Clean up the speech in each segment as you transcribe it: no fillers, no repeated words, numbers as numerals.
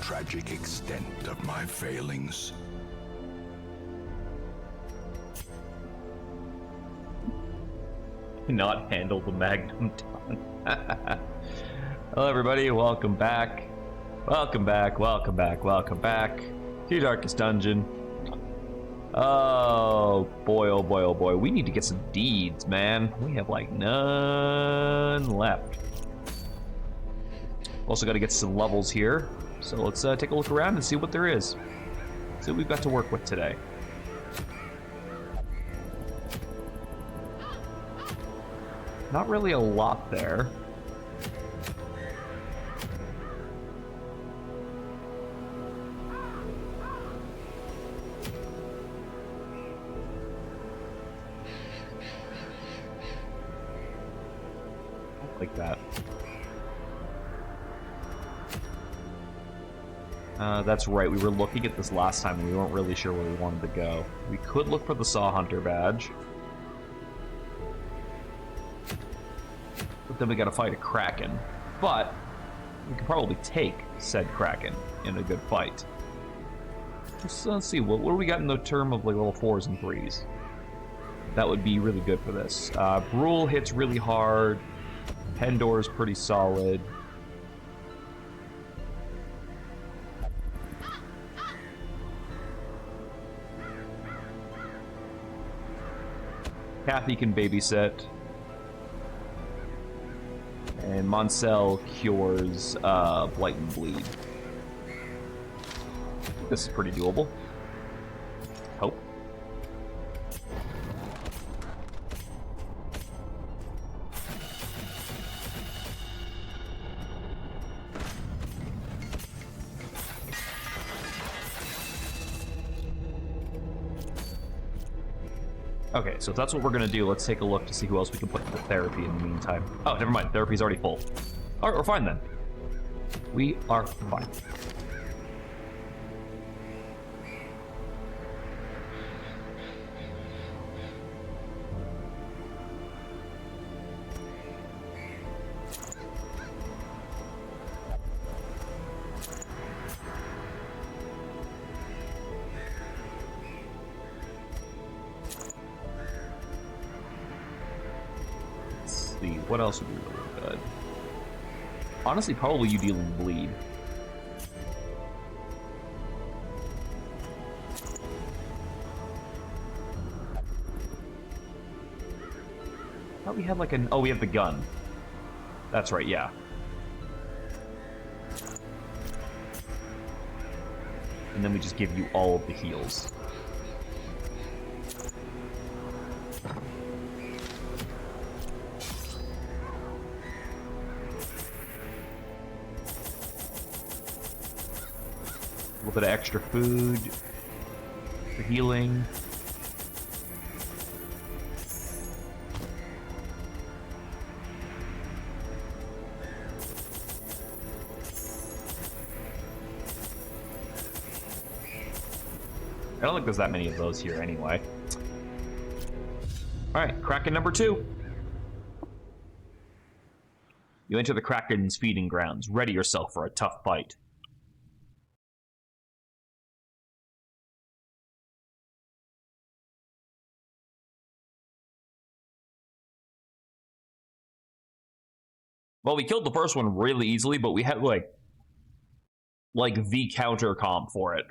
tragic extent of my failings. Not handle the Magnum Ton. Hello everybody, welcome back. Welcome back to Darkest Dungeon. Oh boy, oh boy, oh boy. We need to get some deeds, man. We have like none left. Also gotta get some levels here. So let's take a look around and see what there is. See what we've got to work with today. Not really a lot there. Like that. That's right, we were looking at this last time and we weren't really sure where we wanted to go. We could look for the Saw Hunter badge. But then we gotta fight a Kraken. But we could probably take said Kraken in a good fight. Let's see, what do we got in the term of like level 4s and 3s? That would be really good for this. Brule hits really hard. Pendor is pretty solid. Kathy can babysit. And Moncel cures Blight and Bleed. This is pretty doable. Hope. Okay, so if that's what we're gonna do, let's take a look to see who else we can put into therapy in the meantime. Oh, never mind, therapy's already full. Alright, we're fine then. We are fine. What else would be really good? Honestly, probably you dealing bleed. I thought we had like an... Oh, we have the gun. That's right, yeah. And then we just give you all of the heals. A little bit of extra food for healing. I don't think there's that many of those here anyway. Alright, Kraken number 2. You enter the Kraken's feeding grounds. Ready yourself for a tough fight. Well, we killed the first one really easily, but we had, like the counter comp for it.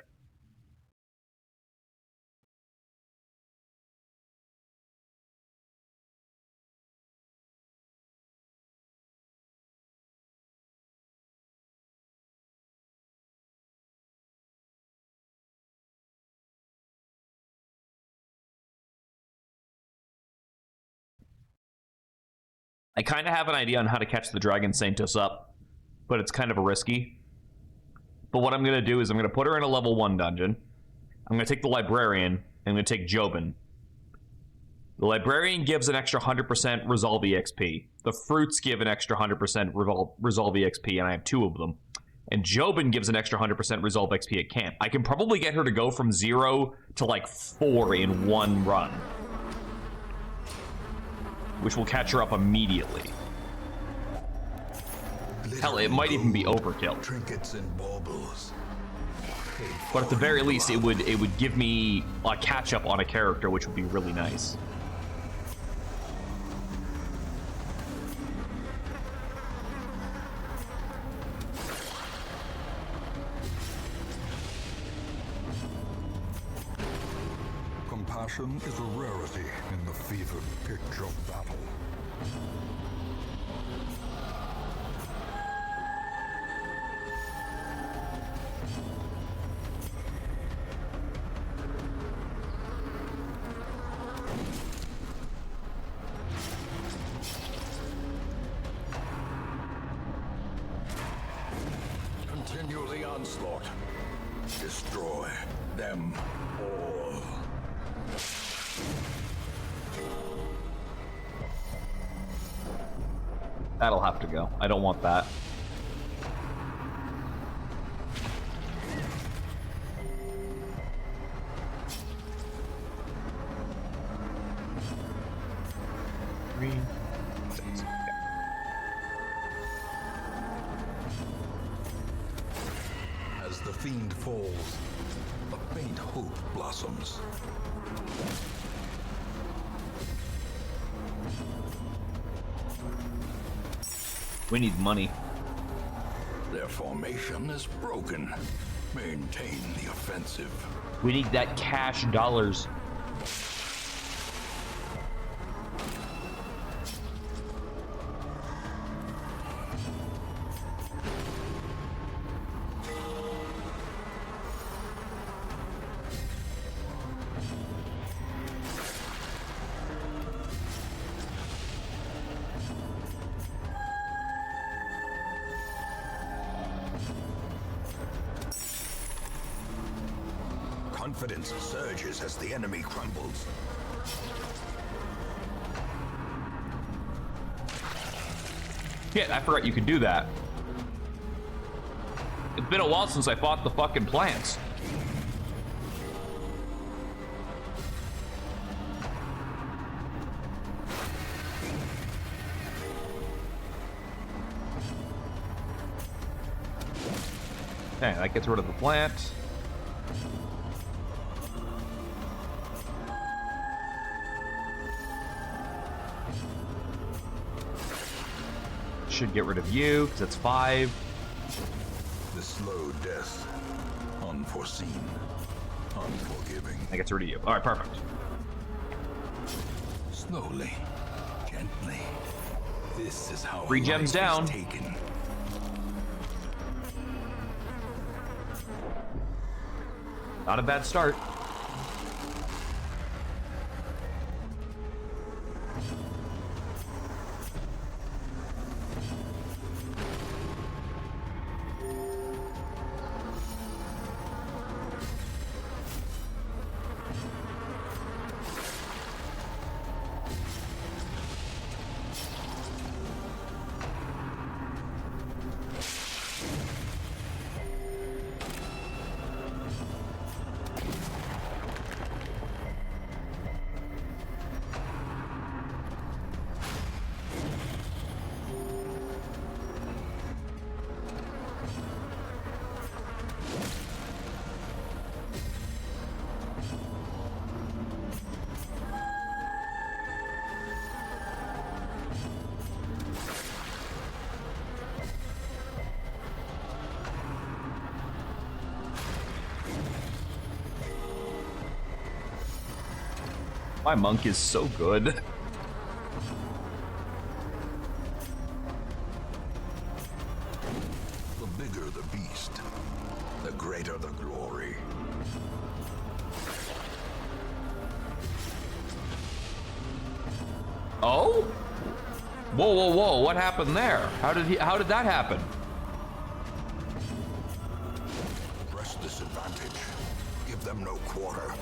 I kind of have an idea on how to catch the Dragon Saintos up, but it's kind of risky. But what I'm going to do is I'm going to put her in a level 1 dungeon. I'm going to take the Librarian, and I'm going to take Jobin. The Librarian gives an extra 100% Resolve EXP. The Fruits give an extra 100% Resolve EXP, and I have 2 of them. And Jobin gives an extra 100% Resolve XP at camp. I can probably get her to go from 0 to like 4 in one run, which will catch her up immediately. Hell, it might even be overkill. Trinkets and baubles. But at the very least, it would give me a catch-up on a character, which would be really nice. Compassion is a rarity in the fevered pitch of battle. Continue the onslaught. Destroy them all. That'll have to go. I don't want that. Three, 6. Okay. As the fiend falls, a faint hope blossoms. We need money. Their formation is broken. Maintain the offensive. We need that cash dollars. Confidence surges as the enemy crumbles. Shit, I forgot you could do that. It's been a while since I fought the fucking plants. Okay, that gets rid of the plant. Should get rid of you, because that's 5. The slow death. Unforeseen. Unforgiving. That gets rid of you. Alright, perfect. Slowly. Gently. This is how 3 gems life down. is taken. Not a bad start. My monk is so good. The bigger the beast, the greater the glory. Oh? Whoa, whoa, whoa, what happened there? How did that happen? Press this advantage. Give them no quarter.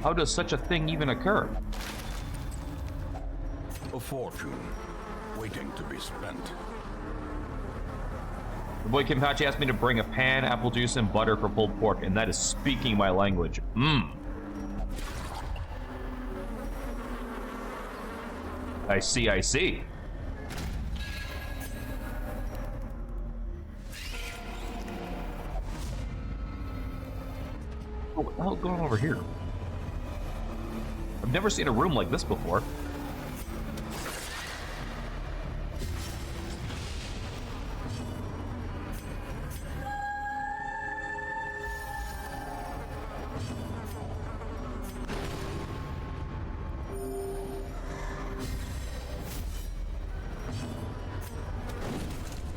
How does such a thing even occur? A fortune waiting to be spent. The boy Kimpachi asked me to bring a pan, apple juice, and butter for pulled pork, and that is speaking my language. I see, I see. Oh, what the hell's going on over here? I've never seen a room like this before.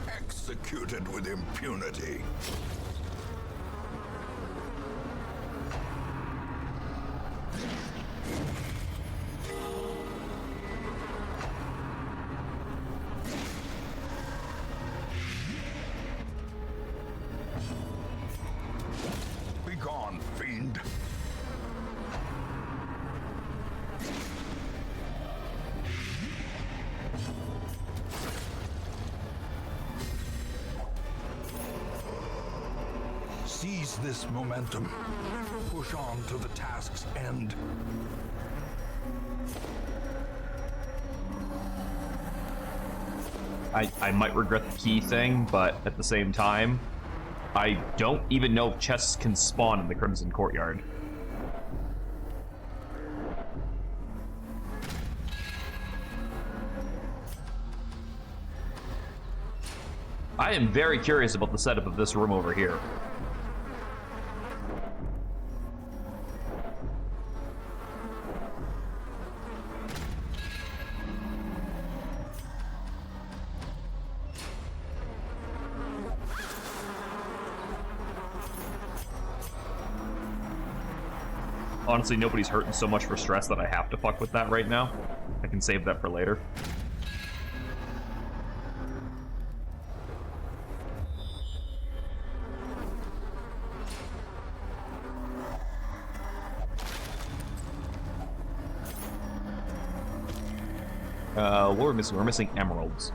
Executed with impunity. Begone, fiend. Seize this momentum. Push on to the task's end. I might regret the key thing, but at the same time, I don't even know if chests can spawn in the Crimson Courtyard. I am very curious about the setup of this room over here. Honestly, nobody's hurting so much for stress that I have to fuck with that right now. I can save that for later. What are we missing? We're missing emeralds.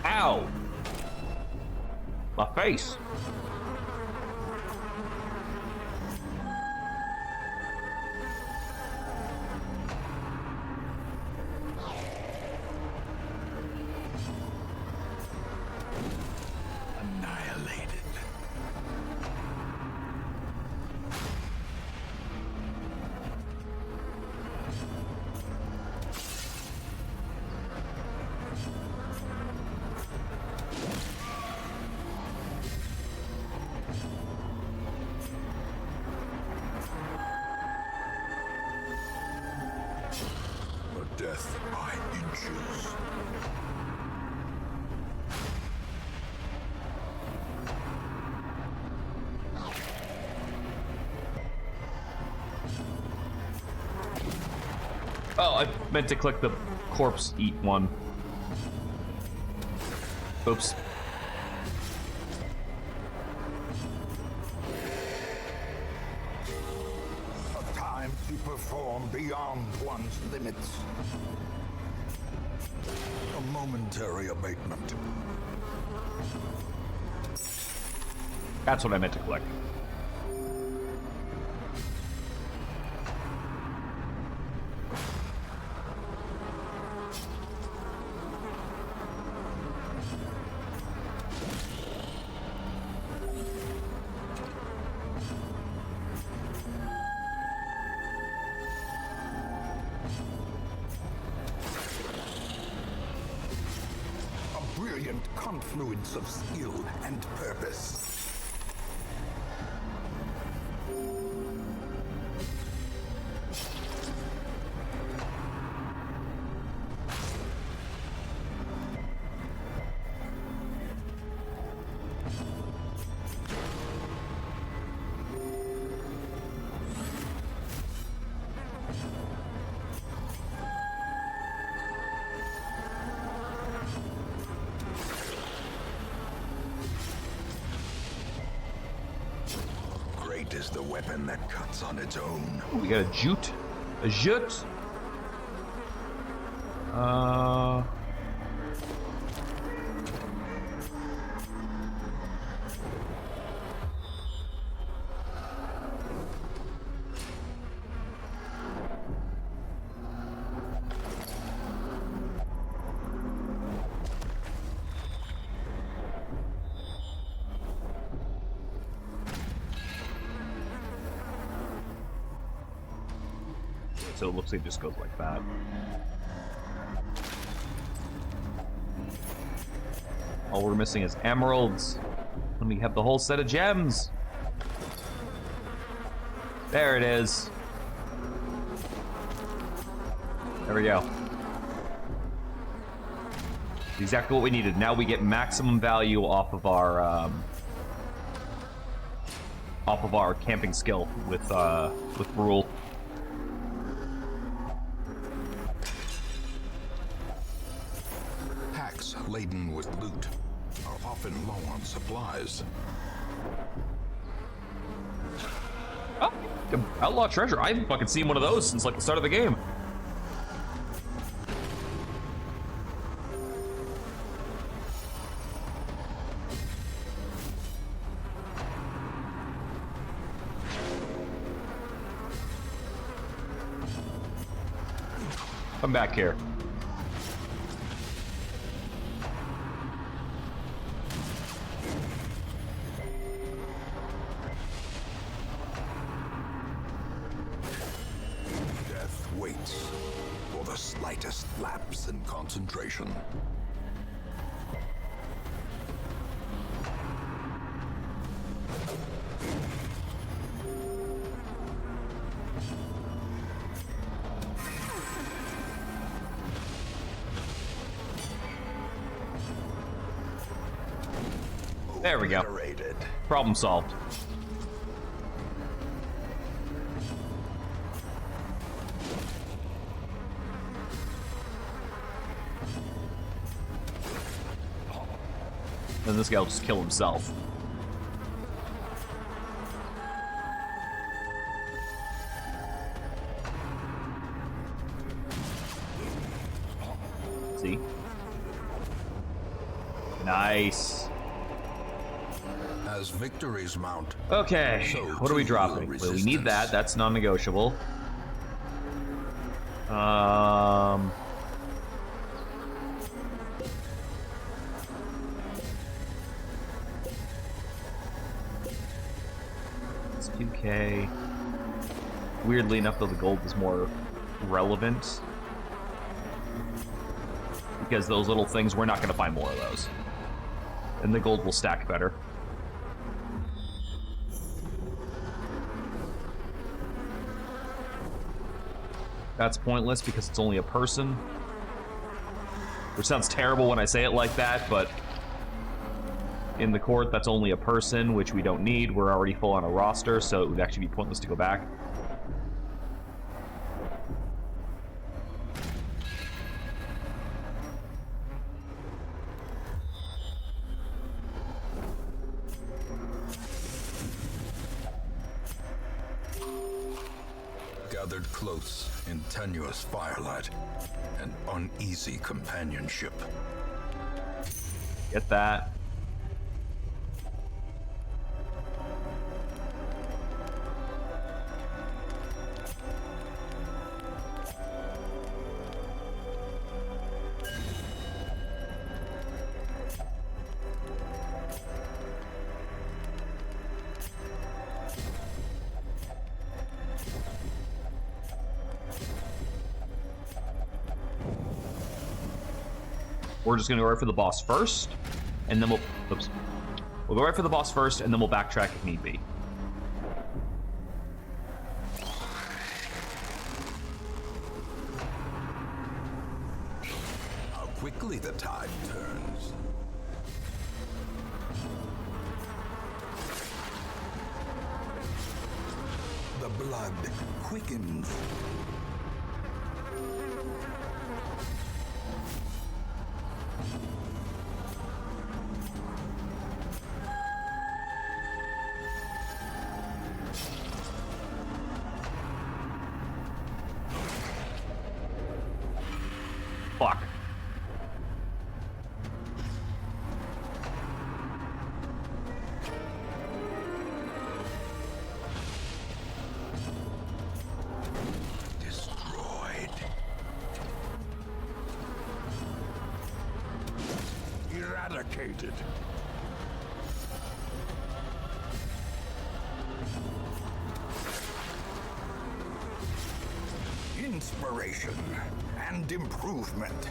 Ow! My face. Annihilated. Death by inches. Oh, I meant to click the corpse eat one. Oops. A time to perform beyond one's limits. A momentary abatement. That's what I meant to click. Brilliant confluence of skill and purpose. Fate is the weapon that cuts on its own. Ooh, we got a jute. A jute. So it looks like it just goes like that. All we're missing is emeralds. And we have the whole set of gems. There it is. There we go. Exactly what we needed. Now we get maximum value off of our camping skill with Rule. Packs laden with loot are often low on supplies. Oh, outlaw treasure. I haven't fucking seen one of those since like the start of the game. Come back here. Death waits for the slightest lapse in concentration. There we go. Problem solved. Then this guy will just kill himself. See? Nice. As victories mount. Okay, So what are we too dropping? will Well, we need that. resistance. That's non-negotiable. It's 2K. Weirdly enough, though, the gold is more relevant. Because those little things, we're not going to find more of those. And the gold will stack better. That's pointless because it's only a person. Which sounds terrible when I say it like that, but in the court, that's only a person, which we don't need. We're already full on a roster, so it would actually be pointless to go back. Gathered close in tenuous firelight and uneasy companionship. Get that. We're just gonna go right for the boss first, and then we'll go right for the boss first, and then we'll backtrack if need be. How quickly the tide turns. The blood quickens. eradicated. Inspiration and improvement.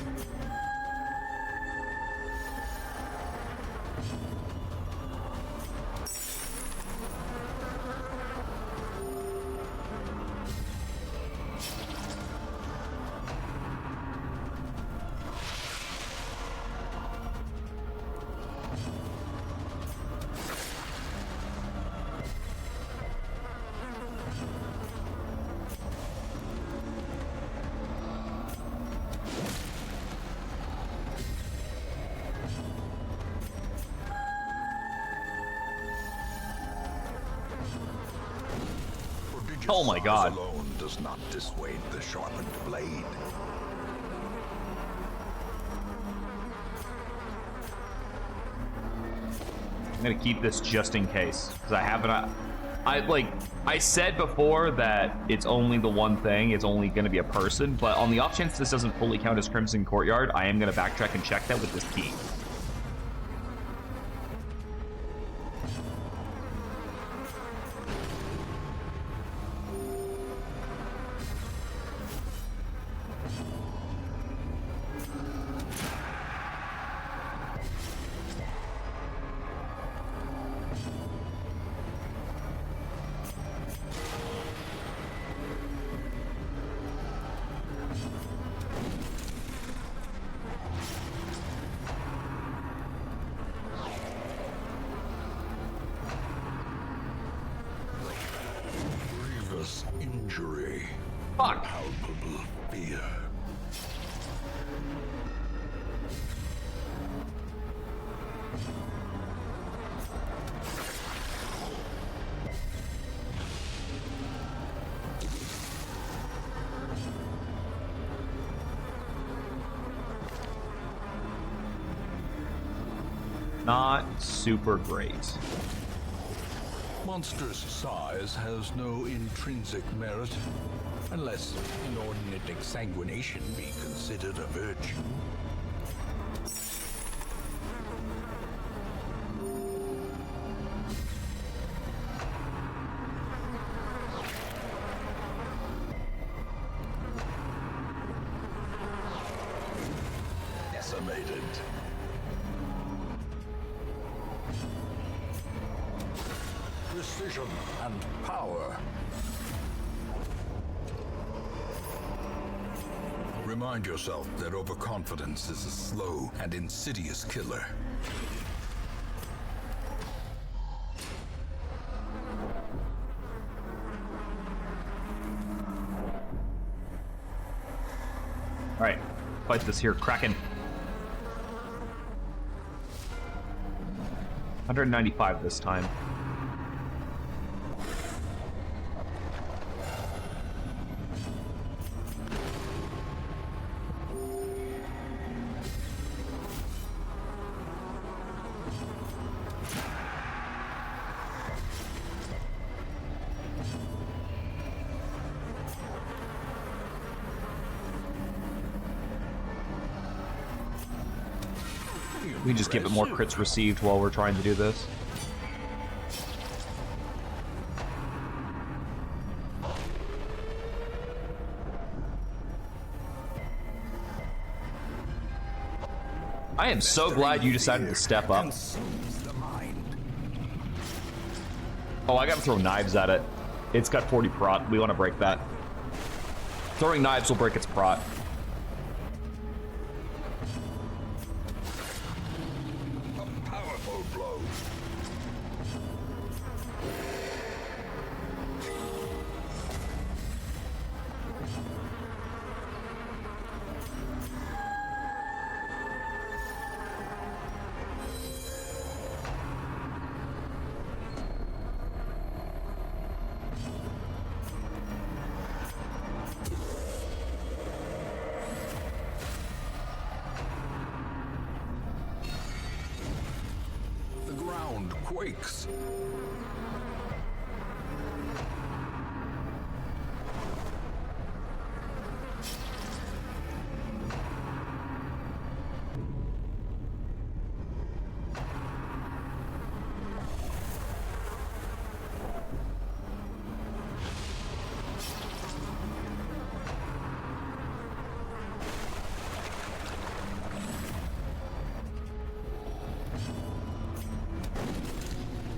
Oh my God. Alone does not dissuade the sharpened blade. I'm gonna keep this just in case, because I haven't. I said before that it's only the one thing. It's only gonna be a person, but on the off chance this doesn't fully count as Crimson Courtyard, I am gonna backtrack and check that with this key. Injury. Fuck. Palpable fear. Not super great. Monstrous size has no intrinsic merit, unless inordinate exsanguination be considered a virtue. Decimated. Precision and power. Remind yourself that overconfidence is a slow and insidious killer. All right, fight this here Kraken. 195 this time. We just give it more crits received while we're trying to do this. I am so glad you decided to step up. Oh, I gotta throw knives at it. It's got 40 prot. We want to break that. Throwing knives will break its prot. Quakes.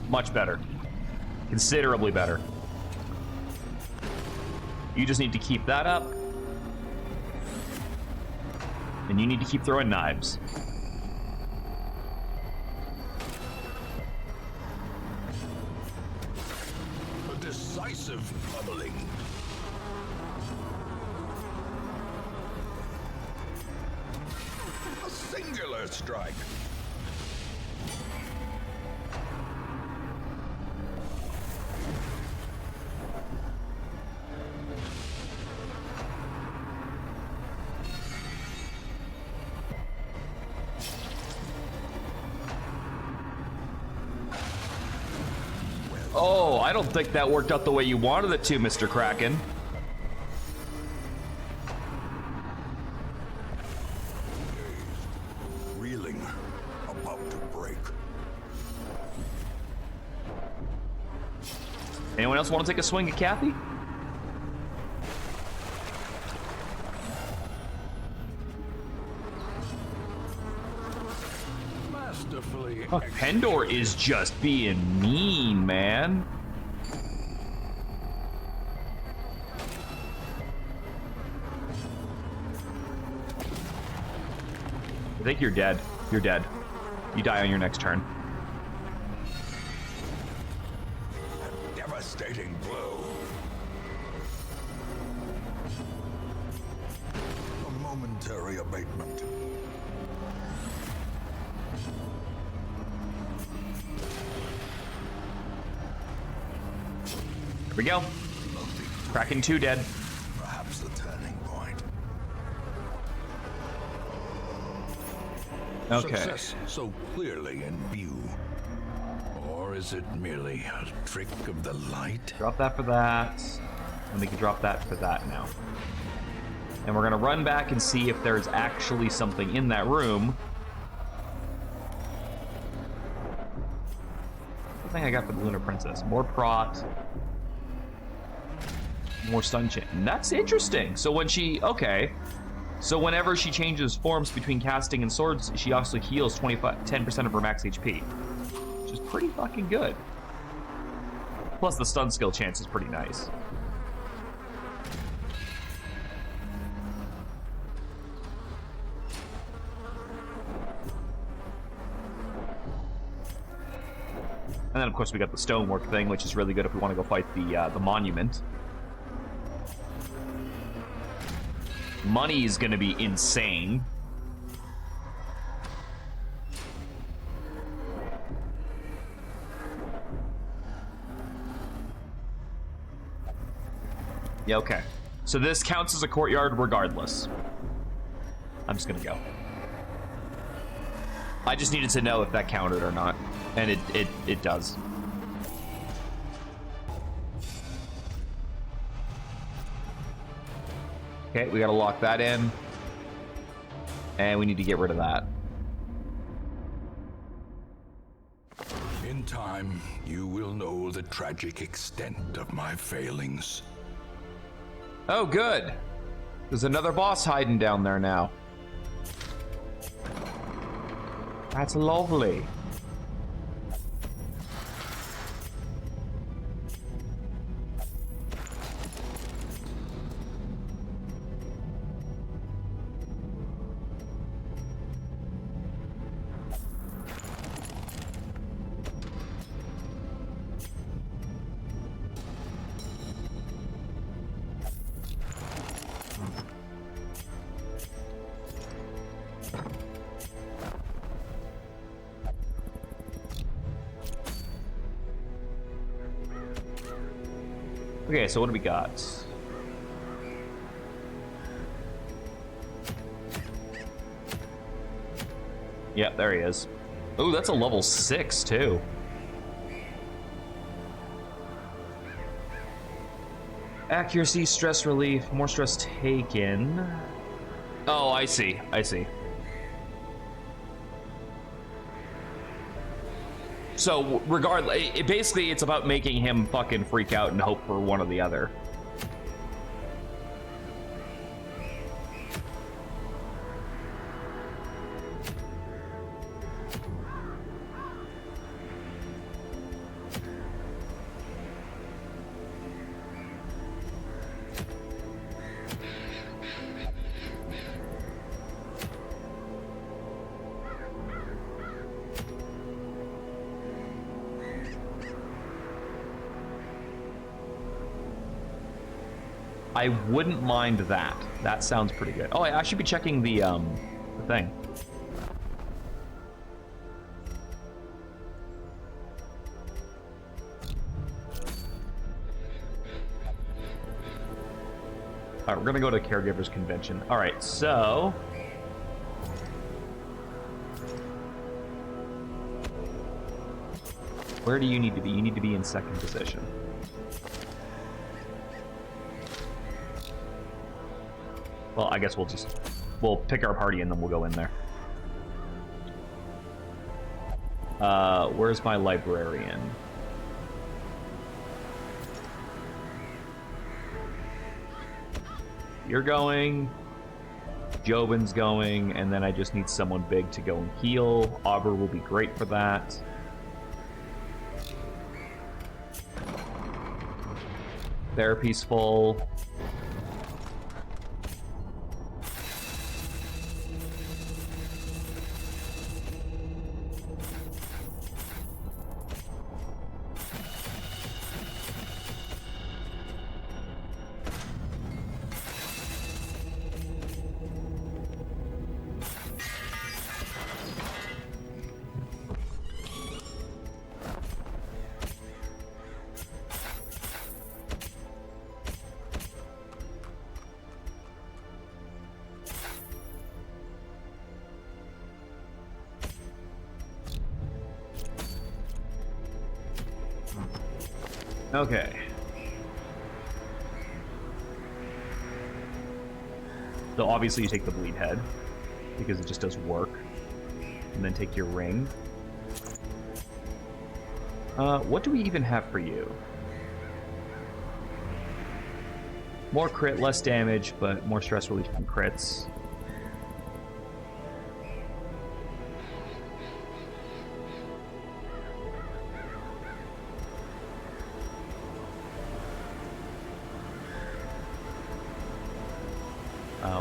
Much better. Considerably better. You just need to keep that up. And you need to keep throwing knives. A decisive pummeling. A singular strike. Oh, I don't think that worked out the way you wanted it to, Mr. Kraken. Reeling, about to break. Anyone else want to take a swing at Kathy? Masterfully. Oh, Pendor is just being mean, man. I think you're dead. You're dead. You die on your next turn. A devastating blow. A momentary abatement. Here we go. Kraken 2 dead. Perhaps the turning point. Okay. Success so clearly in view. Or is it merely a trick of the light? Drop that for that. And we can drop that for that now. And we're gonna run back and see if there's actually something in that room. The thing I got for the Lunar Princess. More prot. More stun chain. That's interesting. So when she... Okay. So whenever she changes forms between casting and swords, she also heals 10% of her max HP. Which is pretty fucking good. Plus the stun skill chance is pretty nice. And then of course we got the stonework thing, which is really good if we want to go fight the monument. Money is going to be insane. Yeah, okay. So this counts as a courtyard regardless. I'm just going to go. I just needed to know if that counted or not. And it does. Okay, we gotta lock that in. And we need to get rid of that. In time, you will know the tragic extent of my failings. Oh, good. There's another boss hiding down there now. That's lovely. Okay, so what do we got? Yep, there he is. Oh, that's a level 6 too. Accuracy, stress relief, more stress taken. Oh, I see. I see. So, regardless, basically it's about making him fucking freak out and hope for one or the other. I wouldn't mind that. That sounds pretty good. Oh, I should be checking the thing. All right, we're gonna go to Caregivers Convention. All right, so where do you need to be? You need to be in second position. Well, I guess we'll pick our party and then we'll go in there. Where's my librarian? You're going, Jobin's going, and then I just need someone big to go and heal. Auber will be great for that. Therapy's full. Okay. So obviously you take the bleed head, because it just does work. And then take your ring. What do we even have for you? More crit, less damage, but more stress relief from crits.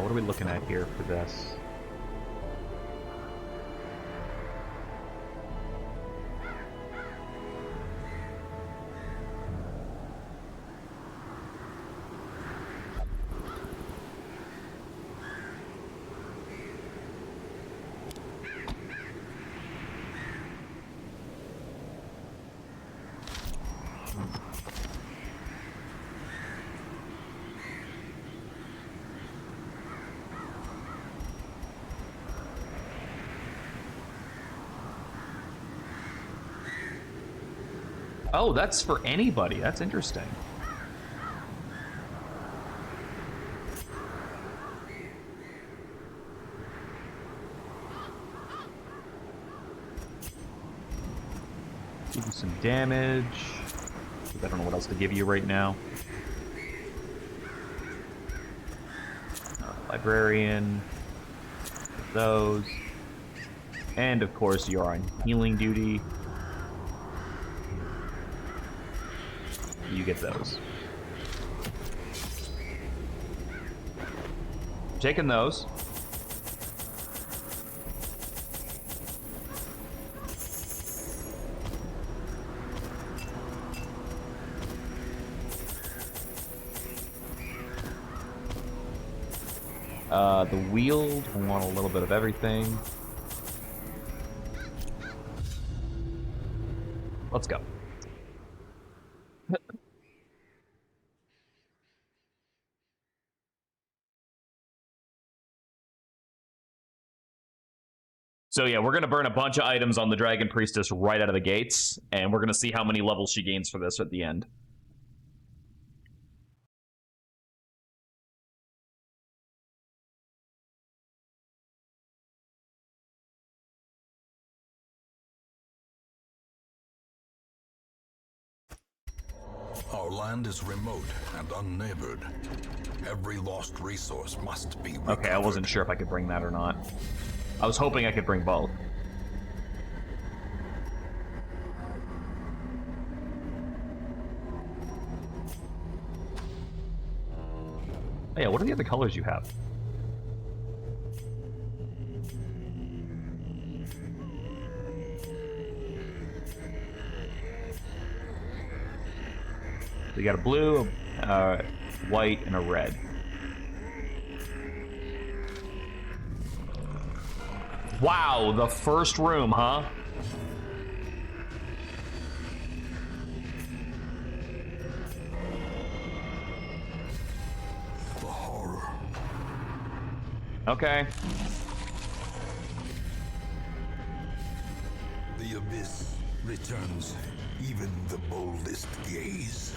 What are we looking at here for this? Oh, that's for anybody. That's interesting. Give you some damage. I don't know what else to give you right now. Librarian. Those. And of course, you're on healing duty. You get those. Taking those. The wield, I want a little bit of everything. Let's go. So yeah, we're going to burn a bunch of items on the Dragon Priestess right out of the gates, and we're going to see how many levels she gains for this at the end. Our land is remote and unneighbored. Every lost resource must be recovered. Okay, I wasn't sure if I could bring that or not. I was hoping I could bring both. Oh yeah, what are the other colors you have? So you got a blue, white, and a red. Wow, the first room, huh? The horror. Okay. The abyss returns even the boldest gaze.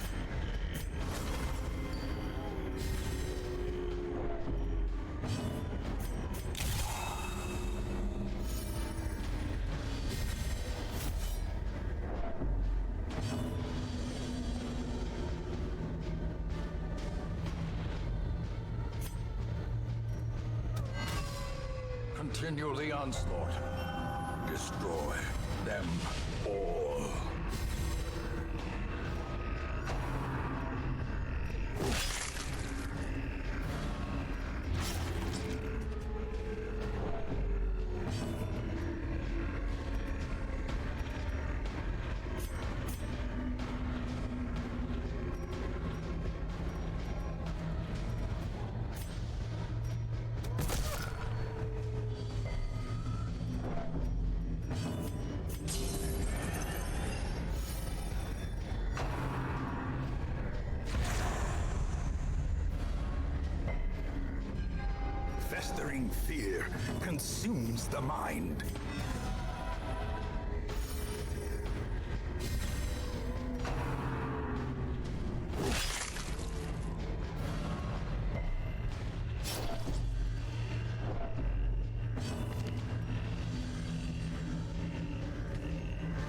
Continue the onslaught. Destroy them all. Festering fear consumes the mind.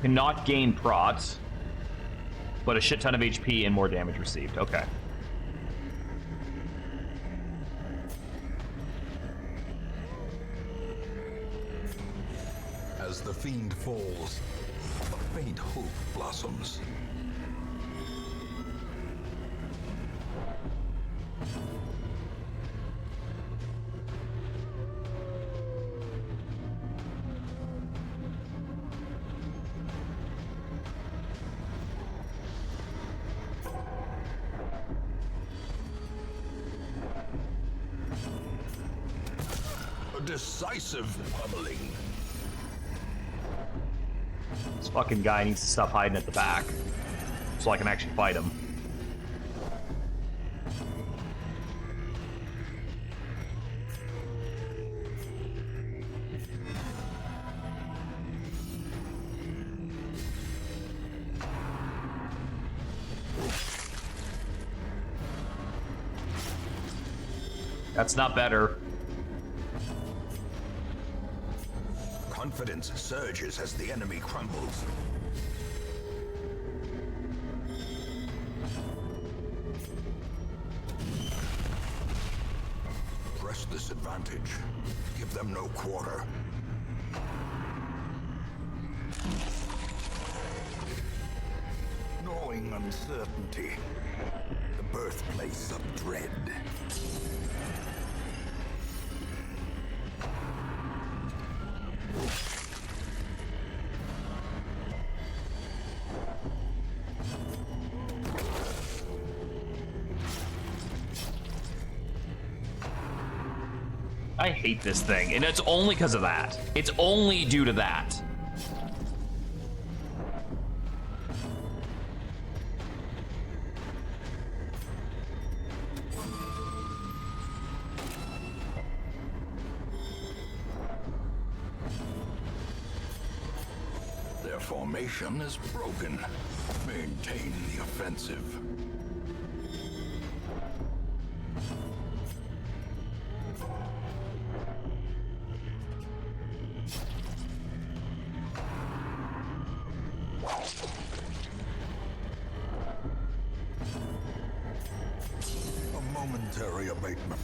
Cannot gain prots, but a shit ton of HP and more damage received. Okay. As the fiend falls, a faint hope blossoms. A decisive pummeling. This fucking guy needs to stop hiding at the back so I can actually fight him. That's not better. Confidence surges as the enemy crumbles. Press this advantage. Give them no quarter. Gnawing uncertainty. The birthplace of dread. I hate this thing, and it's only because of that. It's only due to that. Their formation is broken. Maintain the offensive. A momentary abatement.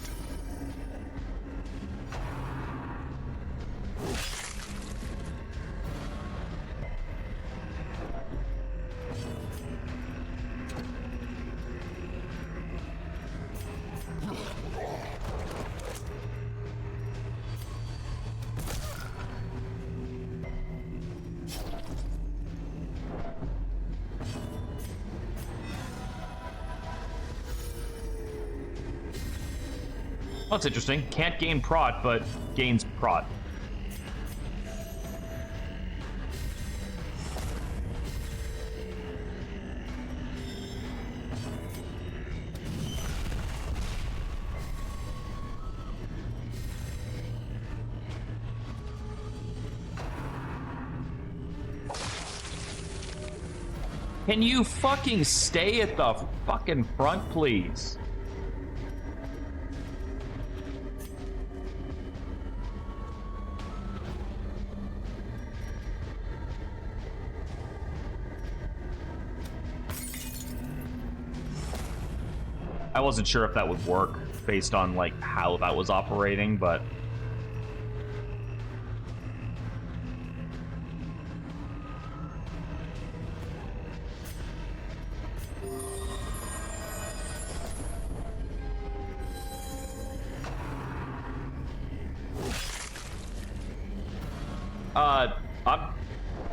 Oh, that's interesting. Can't gain prot, but gains prot. Can you fucking stay at the fucking front, please? I wasn't sure if that would work based on like how that was operating, but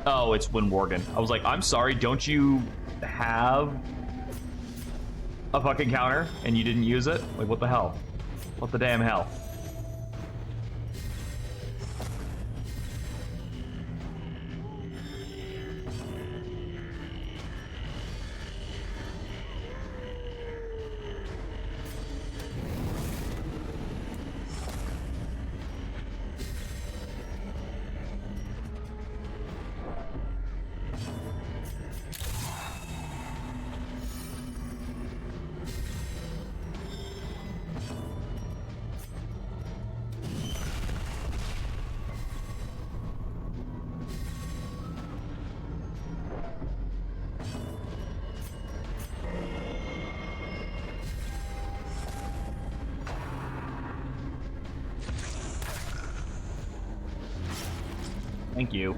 oh, it's Windworgen. I was like, I'm sorry, don't you have a fucking counter and you didn't use it? Like, what the hell? What the damn hell? Thank you.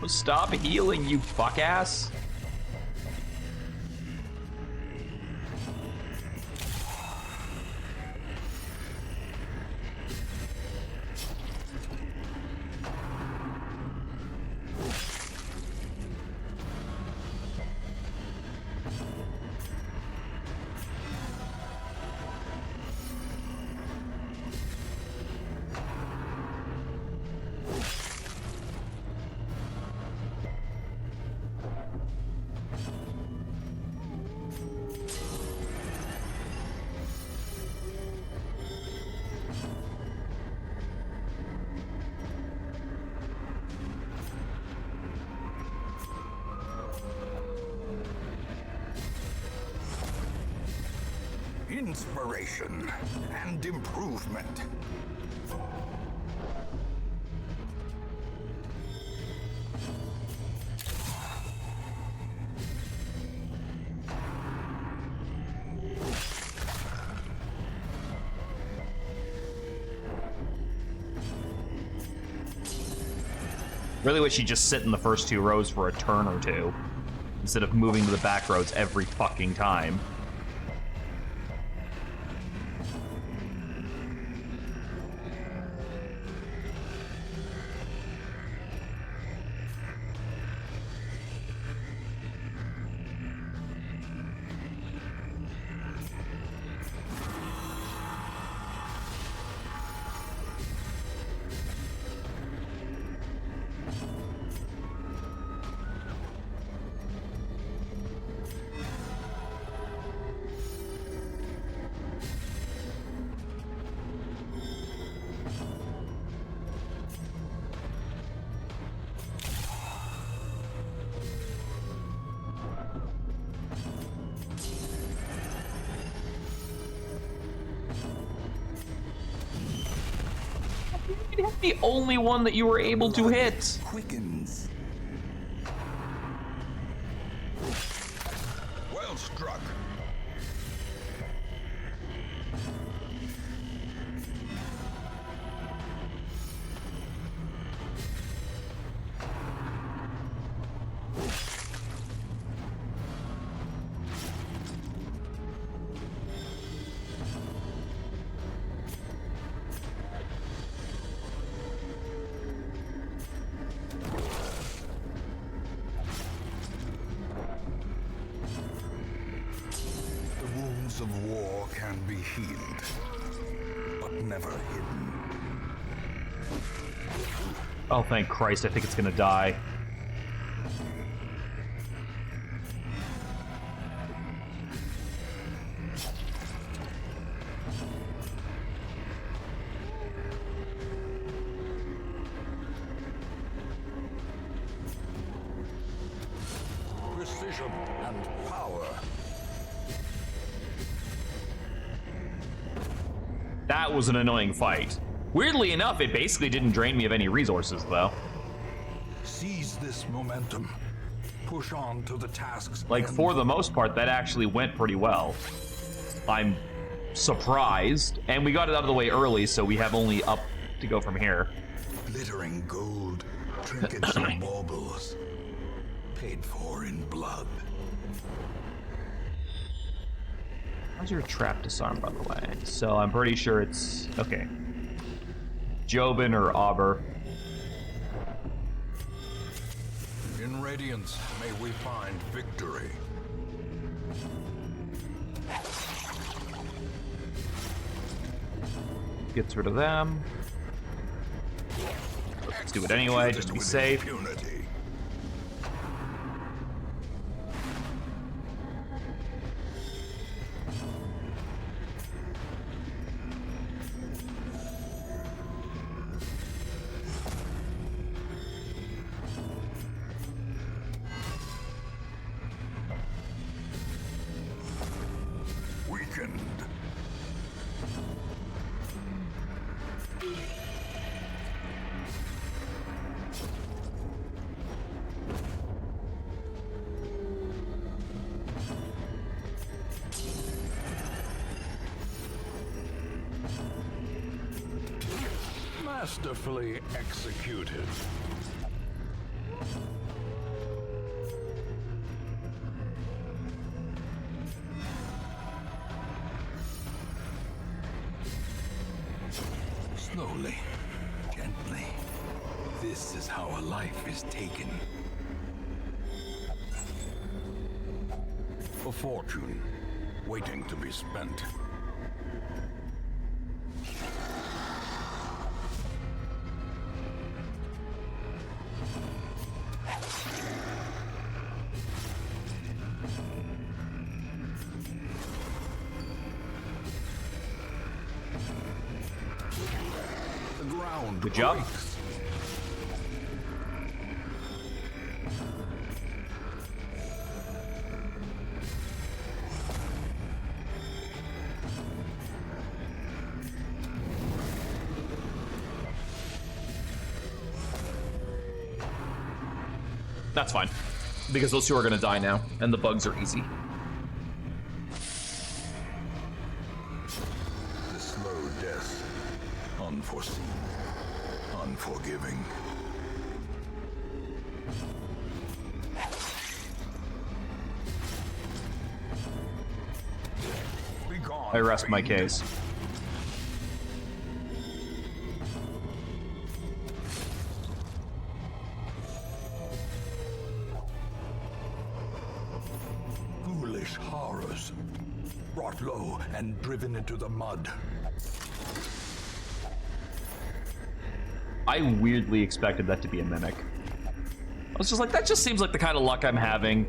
Stop healing, you fuck ass. Inspiration and improvement. Really wish he'd just sit in the first two rows for a turn or two, instead of moving to the back rows every fucking time. The only one that you were able to hit. Quickens. Well struck. wounds of war can be healed, but never hidden. Oh, thank Christ, I think it's gonna die. Precision and power. That was an annoying fight. Weirdly enough, it basically didn't drain me of any resources, though. Seize this momentum. Push on to the tasks. Like, for the most part, that actually went pretty well. I'm surprised. And we got it out of the way early, so we have only up to go from here. Glittering gold, trinkets and baubles, paid for in blood. How's your trap disarm, by the way? So I'm pretty sure it's... okay. Jobin or Auber. In Radiance, may we find victory. Gets rid of them. Let's do it anyway, just to be safe. Impunity. Weakened. Masterfully executed. Slowly, gently. This is how a life is taken. A fortune waiting to be spent. The ground Good job. breaks. That's fine. Because those two are gonna die now, and the bugs are easy. The slow death. Unforeseen. Unforgiving. Be gone, I rest my fiend. case. Foolish horrors. Brought low and driven into the mud. I weirdly expected that to be a mimic. I was just like, that just seems like the kind of luck I'm having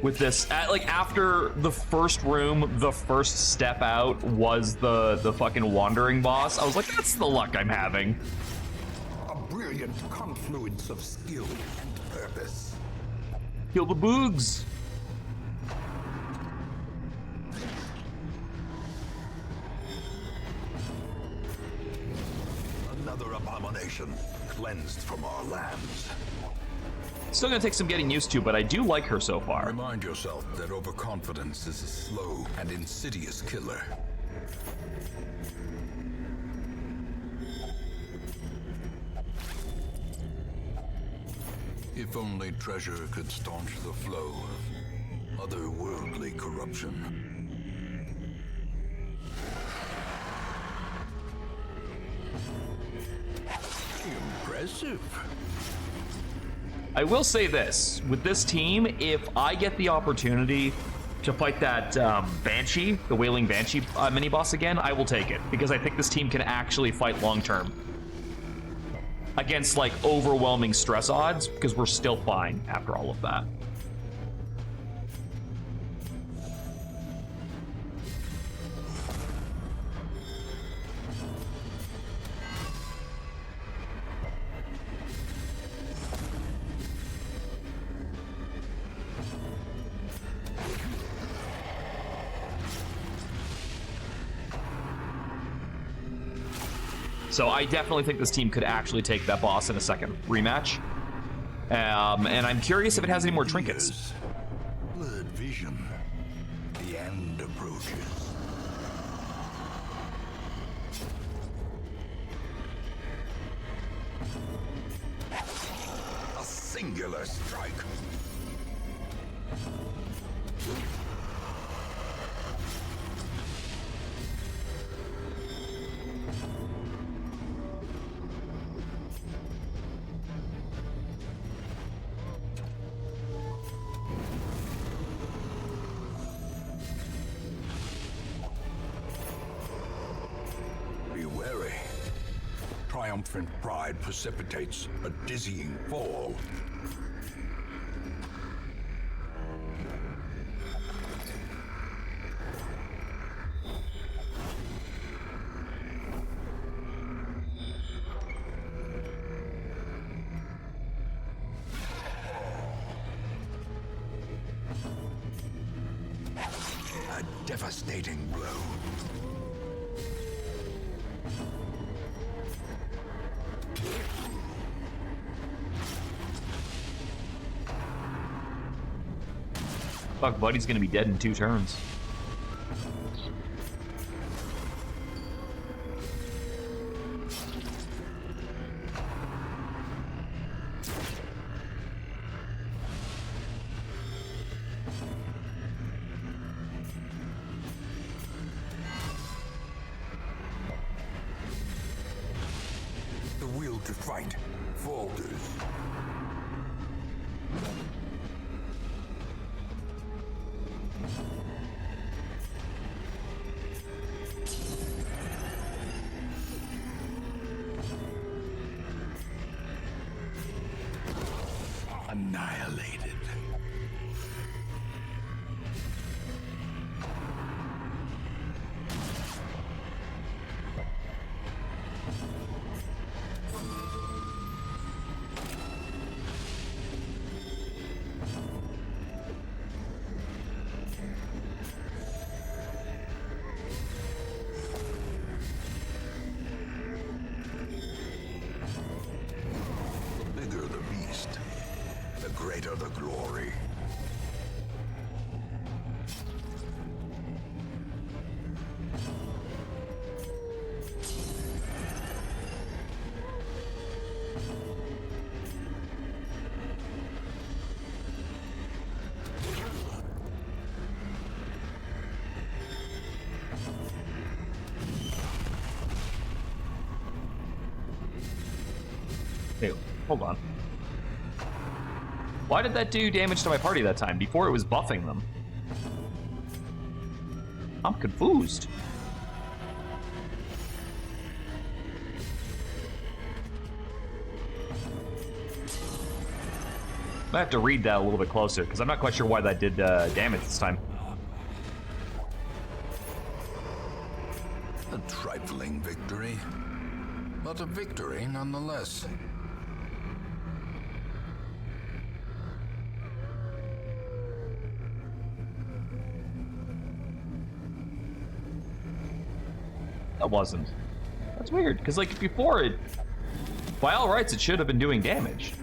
with this. Like, after the first room, the first step out was the fucking wandering boss. I was like, that's the luck I'm having. A brilliant confluence of skill and purpose. Kill the boogs. Another abomination cleansed from our lands. Still gonna take some getting used to, but I do like her so far. Remind yourself that overconfidence is a slow and insidious killer. If only treasure could staunch the flow of otherworldly corruption. Impressive. I will say this, with this team, if I get the opportunity to fight that Banshee, the Wailing Banshee mini-boss again, I will take it. Because I think this team can actually fight long-term. Against, like, overwhelming stress odds, because we're still fine after all of that. So I definitely think this team could actually take that boss in a second rematch. And I'm curious if it has any more trinkets. Blurred vision. The end approaches. A singular strike. Triumphant pride precipitates a dizzying fall. A devastating blow. Fuck, Buddy's gonna be dead in 2 turns. The will to fight falters. Annihilated. The bigger the beast, the greater the glory. Hey, hold on. Why did that do damage to my party that time? Before it was buffing them. I'm confused. I have to read that a little bit closer, because I'm not quite sure why that did damage this time. A trifling victory, but a victory nonetheless. That wasn't. That's weird, because like before it, by all rights, it should have been doing damage.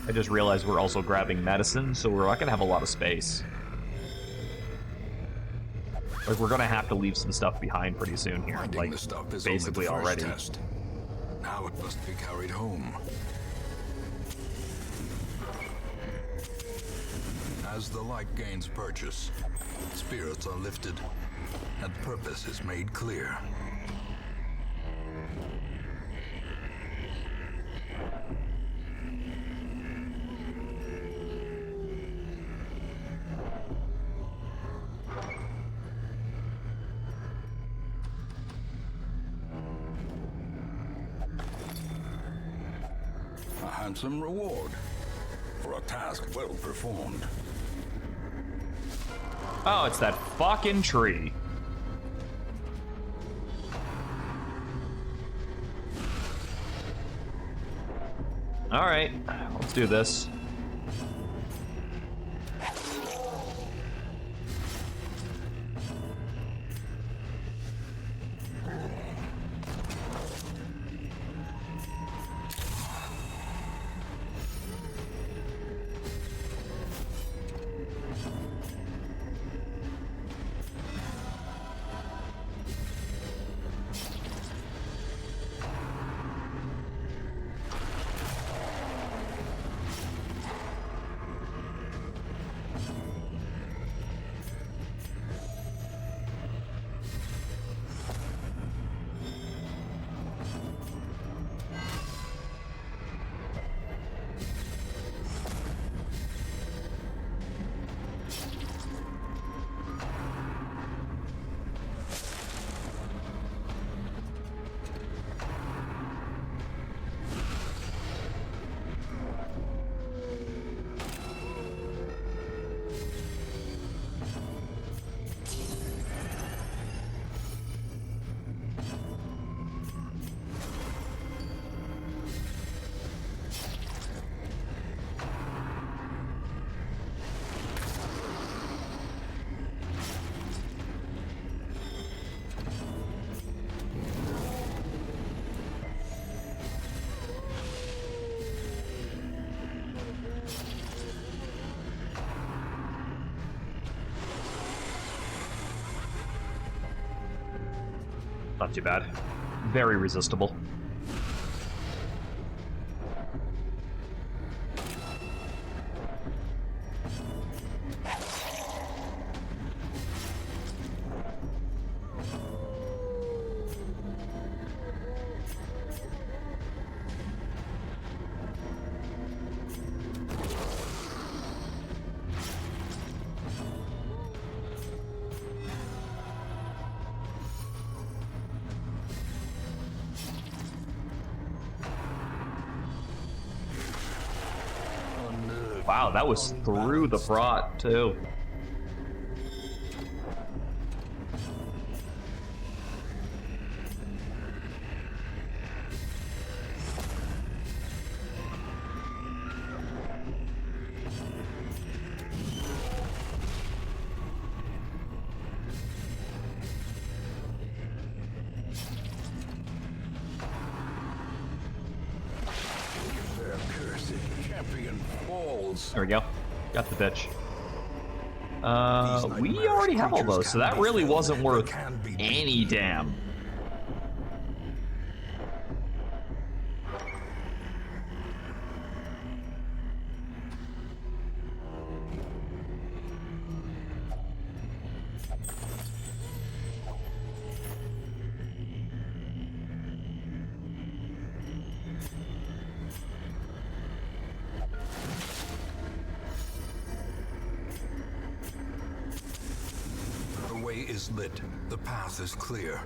I just realized we're also grabbing medicine, so we're not gonna have a lot of space. Like we're gonna have to leave some stuff behind pretty soon here. Finding Like the stuff is basically only the first already. test. Now it must be carried home. As the light gains purchase, spirits are lifted, and purpose is made clear. handsome reward for a task well performed. Oh, it's that fucking tree. Alright, let's do this. Not too bad. Very resistible. Wow, that was through the prot, too. Their cursed champion falls. There we go. Got the bitch. We already have all those, so that really wasn't worth any damn. The way is lit. The path is clear.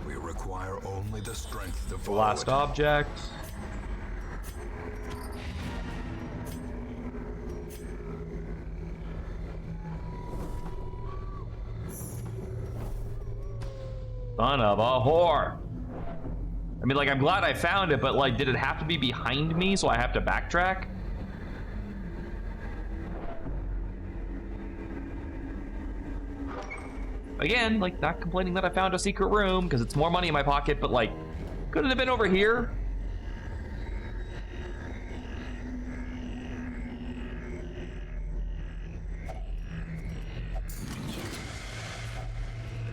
We require only the strength to The follow last it. object. Son of a whore. I mean, like, I'm glad I found it, but, like, did it have to be behind me so I have to backtrack? Again, like, not complaining that I found a secret room, because it's more money in my pocket, but, like, could it have been over here?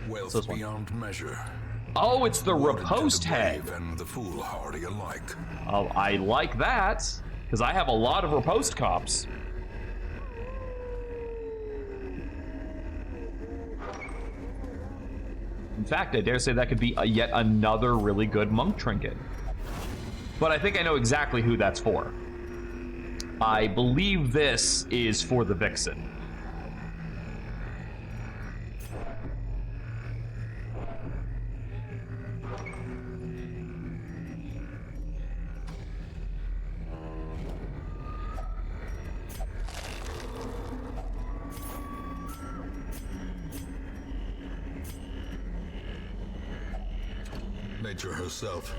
Wealth this one? beyond measure. Oh, it's the Awarded to riposte the head. brave and the foolhardy alike. Oh, I like that, because I have a lot of riposte cops. In fact, I dare say that could be yet another really good monk trinket. But I think I know exactly who that's for. I believe this is for the Vixen. nature herself.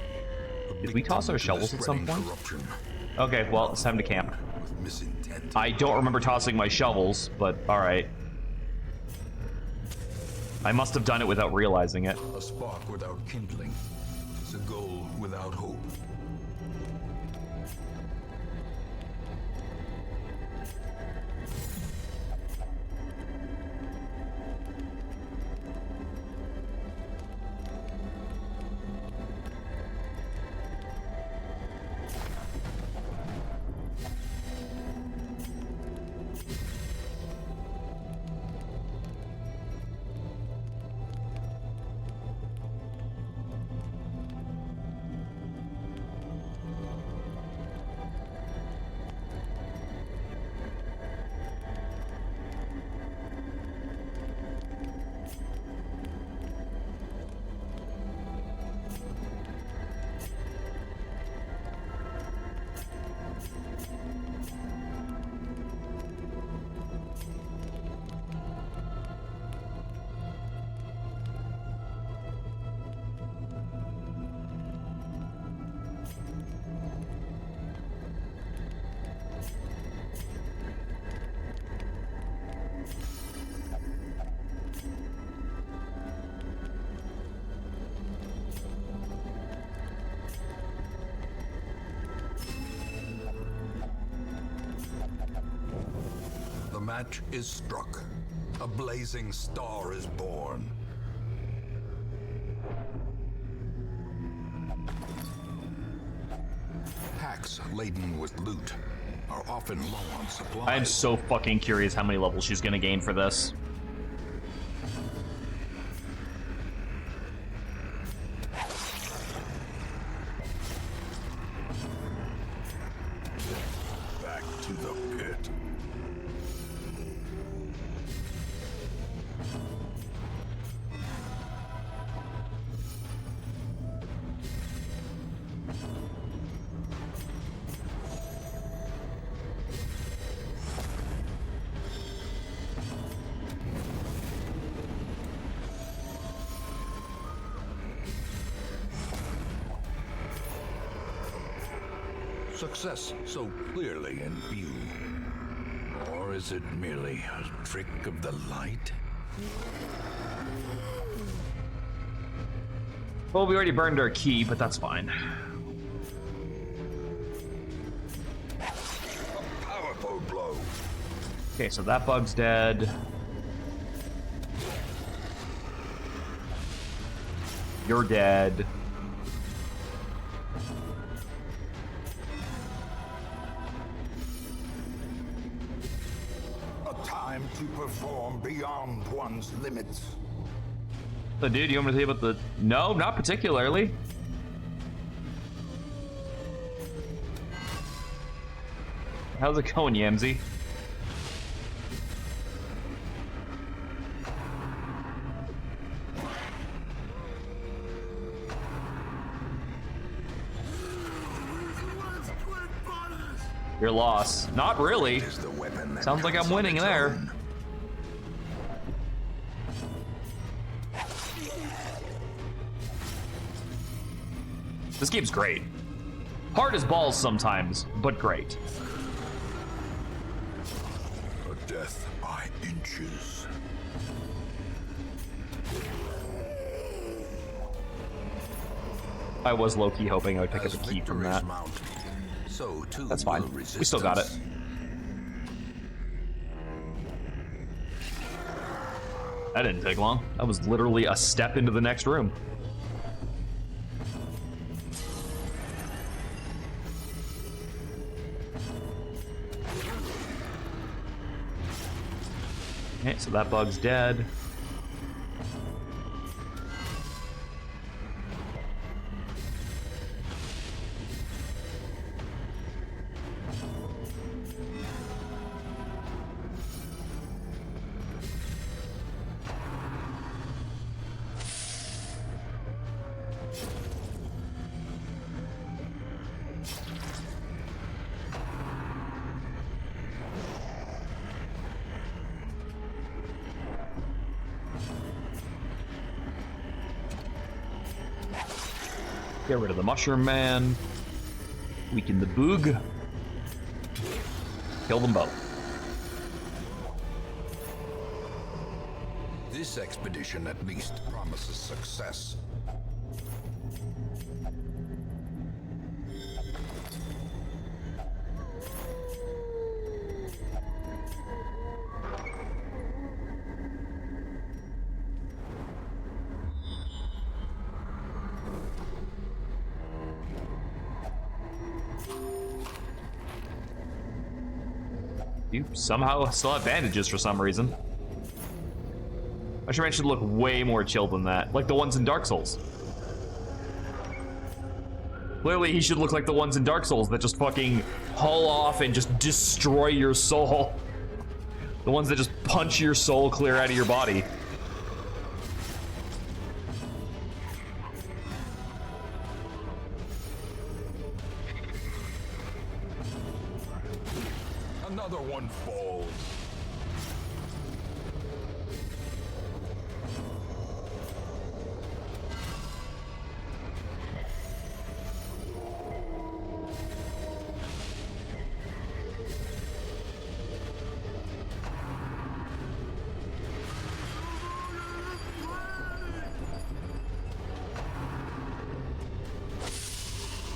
Did we toss our shovels at some point? Okay, well, it's time to camp. With misintent. I don't remember tossing my shovels, but alright. I must have done it without realizing it. A spark without kindling is a goal without hope. The match is struck. A blazing star is born. Packs laden with loot are often low on supplies. I'm so fucking curious how many levels she's gonna gain for this. Back to the pit. Success so clearly in view. Or is it merely a trick of the light? Well, we already burned our key, but that's fine. A powerful blow. Okay, so that bug's dead. You're dead. A time to perform beyond one's limits. So, dude, you want me to tell you about the... No, not particularly. How's it going, Yamsy? Your loss. Not really. Is the weapon that Sounds like counts I'm on winning its there. own. This game's great. Hard as balls sometimes, but great. A death by inches. I was low-key hoping I would pick up As a key from victories that. mount, so too That's fine. will We still got it. resistance. That didn't take long. That was literally a step into the next room. Okay, so that bug's dead. Get rid of the Mushroom Man. Weaken the Boog. Kill them both. This expedition at least promises success. You somehow still have bandages for some reason. Mushroom Man should look way more chill than that. Like the ones in Dark Souls. Clearly he should look like the ones in Dark Souls that just fucking haul off and just destroy your soul. The ones that just punch your soul clear out of your body. Another one falls.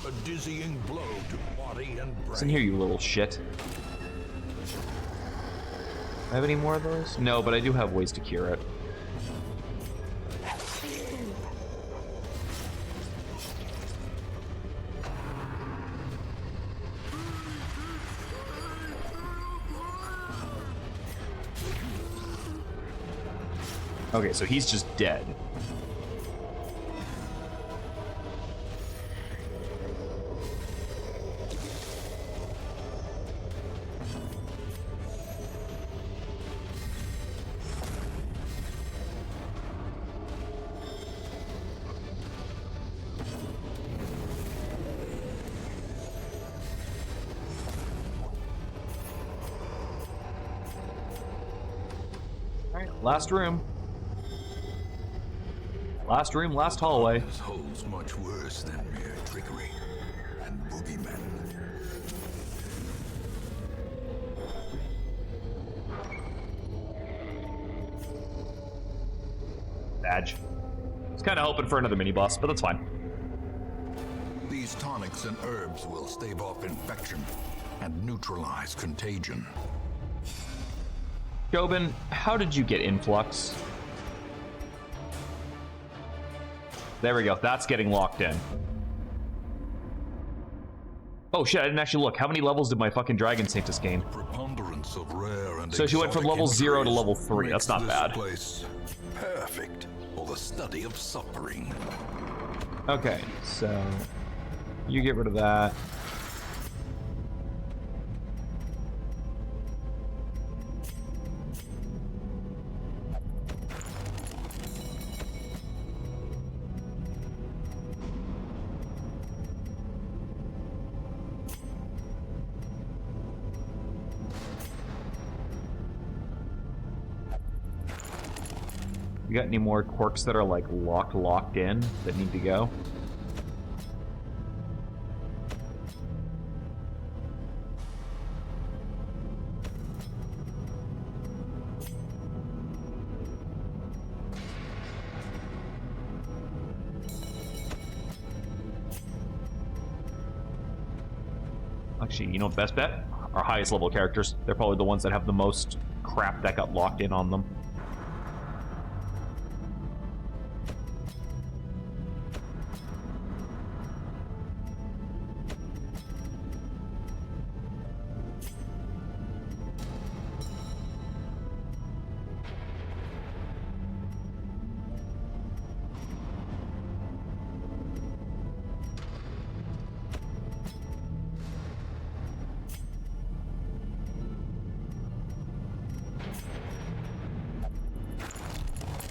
A dizzying blow to body and brain. Listen here, you little shit. I have any more of those? No, but I do have ways to cure it. Okay, so he's just dead. Last room. Last room, last hallway. This holds much worse than mere trickery and boogeymen. Badge. I was kind of hoping for another mini boss, but that's fine. These tonics and herbs will stave off infection and neutralize contagion. Jobin, how did you get influx? There we go. That's getting locked in. Oh shit, I didn't actually look. How many levels did my fucking Dragon Sanctus gain? Preponderance of rare and So she went from level 0 to level 3. That's not bad. Place perfect for the study of suffering. Okay, so you get rid of that. You got any more quirks that are like locked in that need to go? Actually, you know, best bet? Our highest level characters. They're probably the ones that have the most crap that got locked in on them.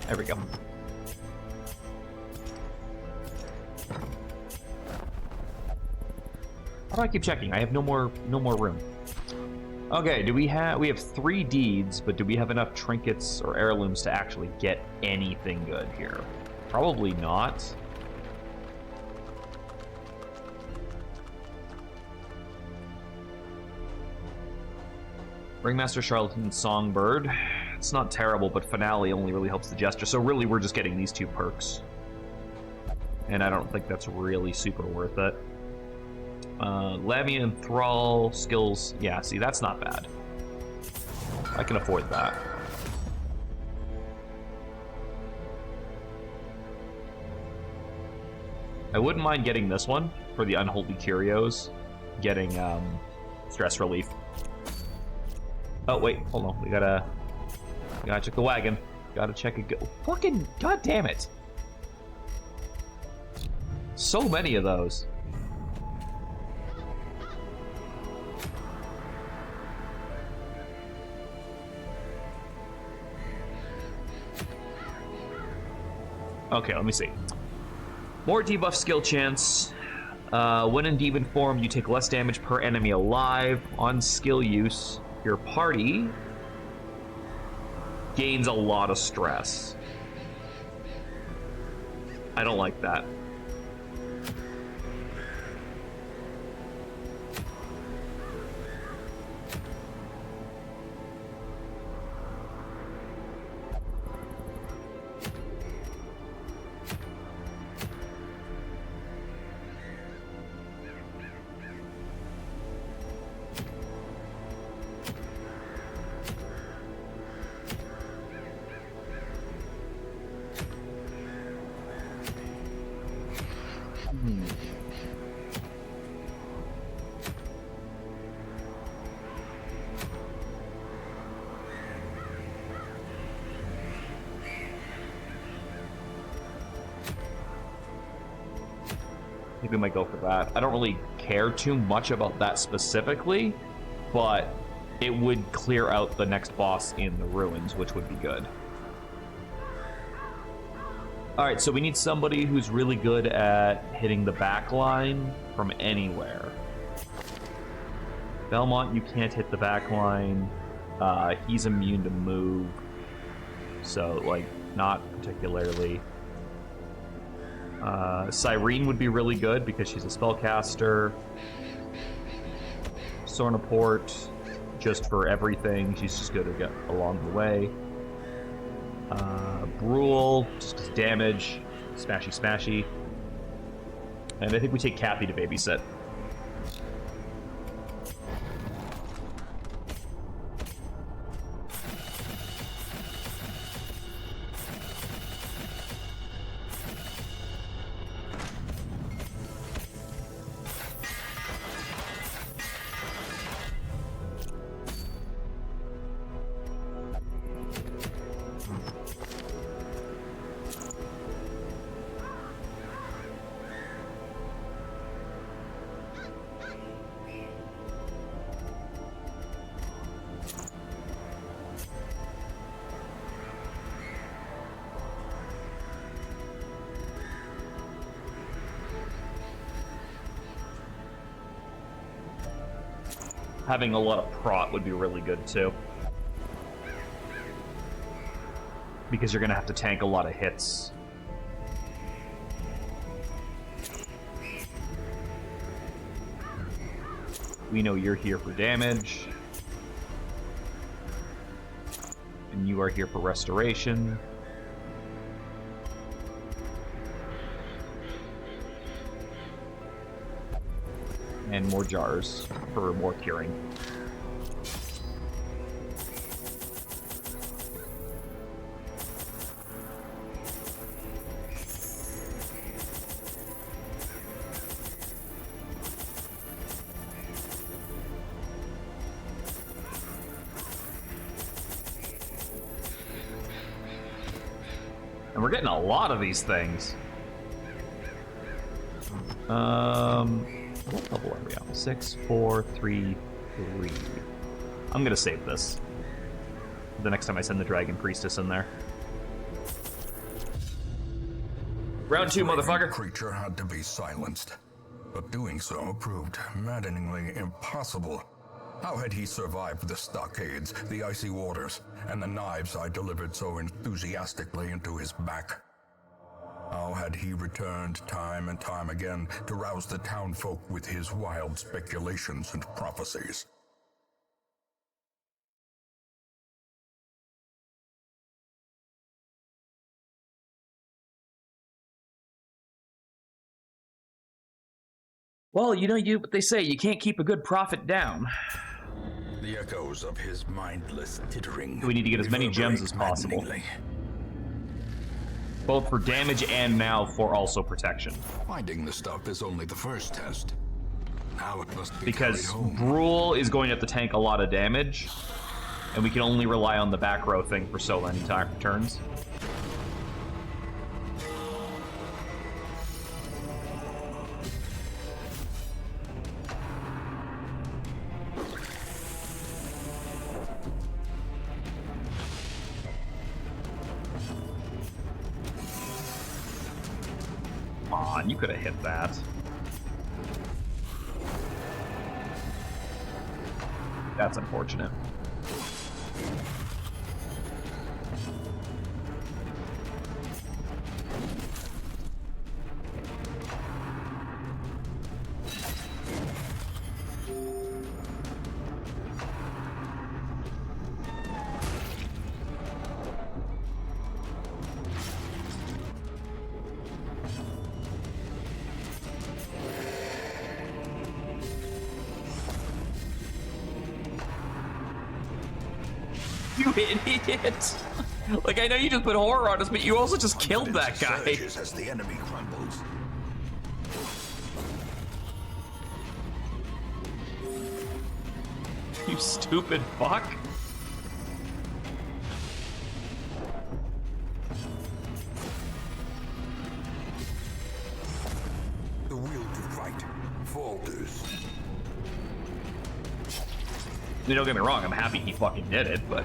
There we go. How do I keep checking? I have no more room. Okay, we have 3 deeds, but do we have enough trinkets or heirlooms to actually get anything good here? Probably not. Ringmaster Charlatan Songbird. It's not terrible, but Finale only really helps the Jester. So really, we're just getting these 2 perks. And I don't think that's really super worth it. Lamia and Thrall skills. Yeah, see, that's not bad. I can afford that. I wouldn't mind getting this one for the Unholy Curios. Getting stress relief. Oh, wait, hold on. We gotta check the wagon. Gotta check it. Fucking god damn it. So many of those. Okay, let me see. More debuff skill chance. When in demon form, you take less damage per enemy alive. On skill use, your party gains a lot of stress. I don't like that. Maybe we might go for that. I don't really care too much about that specifically, but it would clear out the next boss in the ruins, which would be good. Alright, so we need somebody who's really good at hitting the back line from anywhere. Belmont, you can't hit the back line. He's immune to move. So, like, not particularly. Cyrene would be really good because she's a spellcaster. Sornaport, just for everything. She's just good to get along the way. Brule, just because damage. Smashy, smashy. And I think we take Kathy to babysit. Having a lot of prot would be really good too. Because you're gonna have to tank a lot of hits. We know you're here for damage. And you are here for restoration. And more jars for more curing. And we're getting a lot of these things. What level are we on? 6, 4, 3, 3. I'm gonna save this. The next time I send the Dragon Priestess in there. Round 2, motherfucker. The creature had to be silenced, but doing so proved maddeningly impossible. How had he survived the stockades, the icy waters, and the knives I delivered so enthusiastically into his back? How had he returned time and time again to rouse the townfolk with his wild speculations and prophecies? Well, you know, what they say, you can't keep a good prophet down. The echoes of his mindless tittering. We need to get as many gems as possible. maddeningly. Both for damage and now for also protection. Finding the stuff is only the first test. Now it must be Because carried home. Brule is going to have to tank a lot of damage, and we can only rely on the back row thing for so many turns. Come on, you could have hit that. That's unfortunate. You idiot! Like, I know you just put horror on us, but you also just killed that guy. Surges as the enemy crumbles. You stupid fuck. The will to fight falters. I mean, don't get me wrong, I'm happy he fucking did it, but...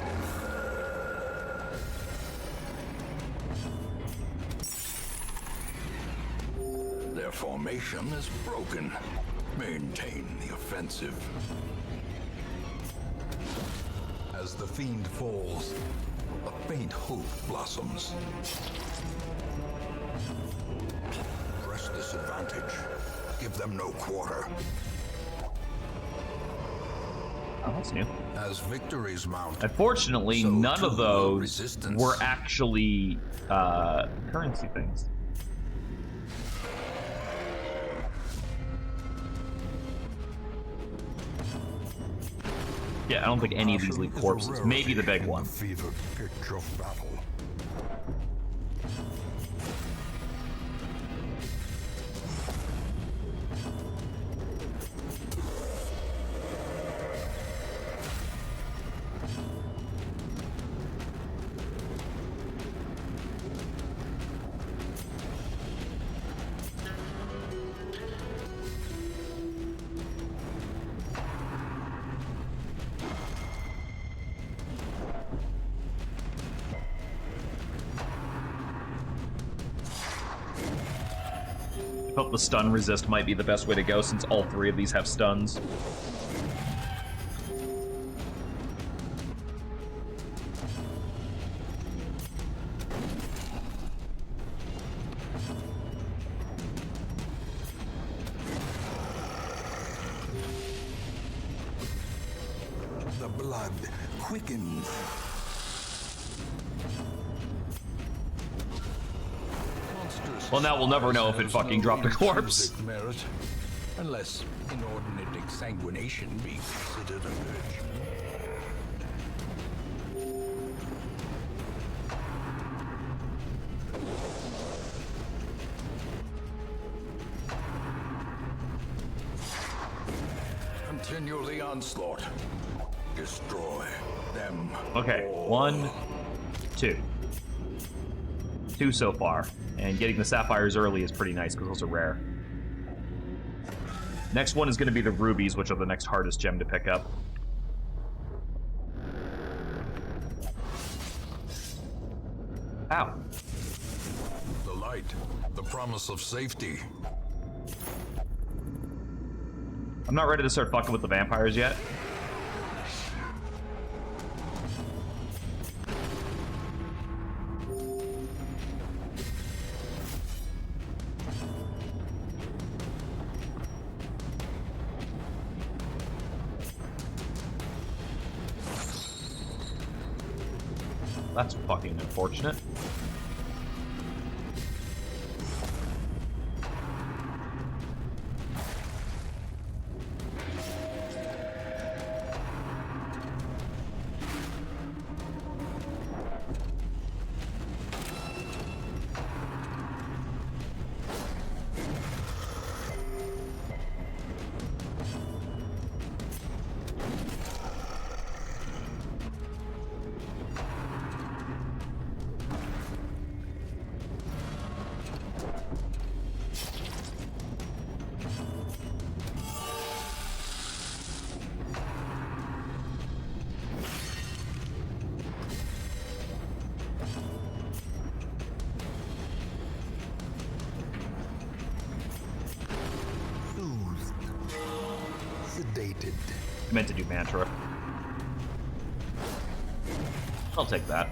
Their formation is broken. Maintain the offensive. As the fiend falls, a faint hope blossoms. Press this advantage. Give them no quarter. Oh, that's new. As victories mount, Unfortunately, so none too of will those resistance. were actually currency things. Yeah, I don't think any of these leave corpses. Maybe the big one. The fevered pitch of battle. I felt the stun resist might be the best way to go since all three of these have stuns. The blood quickens. Well, now we'll never know if it fucking dropped a corpse. Intrinsic merit, unless inordinate exsanguination be considered a virtue. Continue the onslaught. Destroy them. Okay, all. 1, 2. 2 so far. And getting the sapphires early is pretty nice because those are rare. Next one is going to be the rubies, which are the next hardest gem to pick up. Ow. The light, the promise of safety. I'm not ready to start fucking with the vampires yet. That's fucking unfortunate. sedated. I meant to do mantra. I'll take that.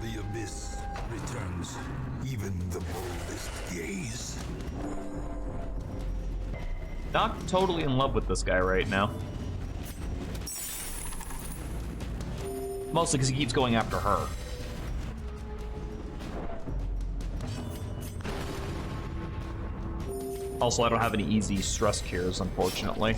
The abyss returns even the boldest gaze. Not totally in love with this guy right now. Mostly because he keeps going after her. Also, I don't have any easy stress cures, unfortunately.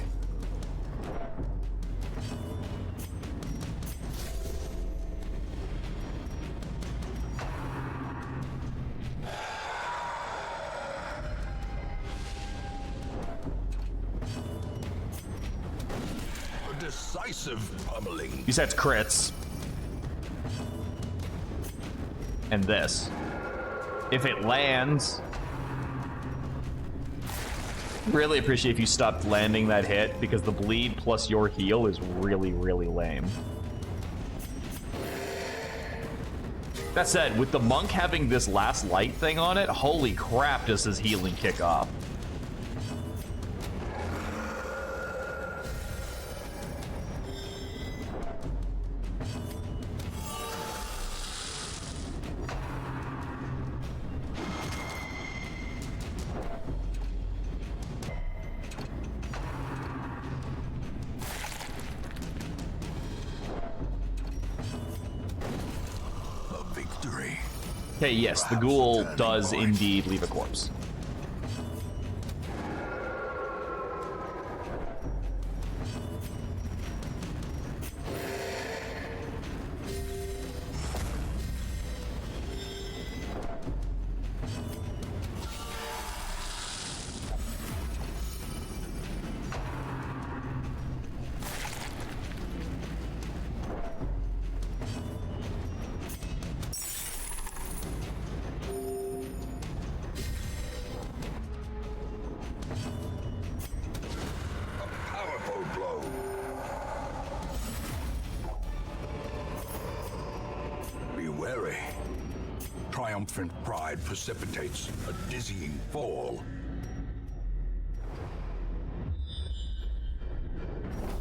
A decisive pummeling. Besides crits. And this. If it lands... Really appreciate if you stopped landing that hit, because the bleed plus your heal is really, really lame. That said, with the monk having this last light thing on it, holy crap does his healing kick off. Okay, yes, the ghoul does indeed leave a corpse. Triumphant pride precipitates a dizzying fall.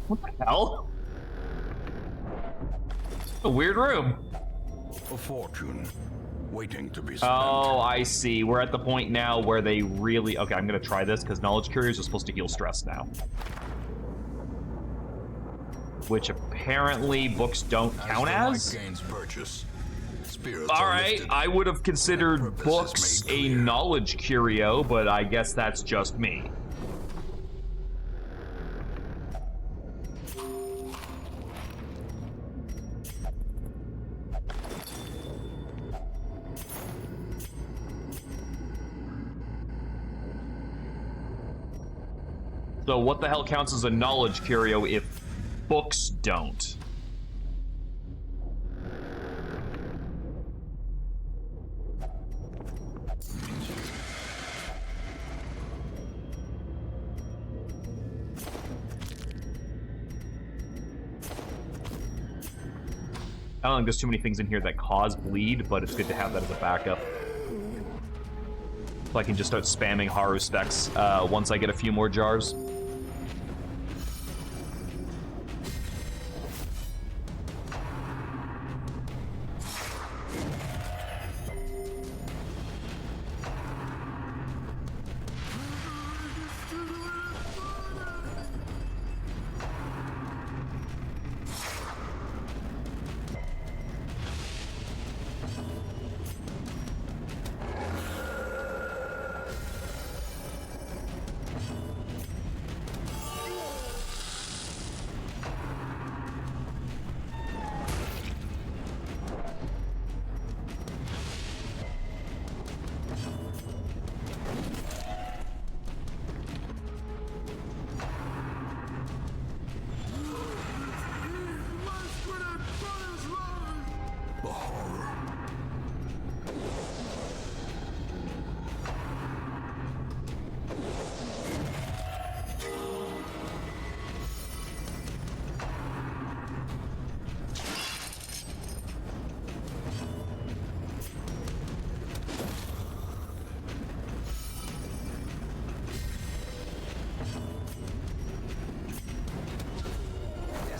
What the hell? A weird room. A fortune waiting to be spent. Oh, I see. We're at the point now where they really... Okay, I'm going to try this because knowledge curios are supposed to heal stress now. Which apparently books don't count as? Gains purchase. Alright, I would have considered books a knowledge curio, but I guess that's just me. So what the hell counts as a knowledge curio if books don't? I don't think there's too many things in here that cause bleed, but it's good to have that as a backup. So I can just start spamming Haru specs once I get a few more jars.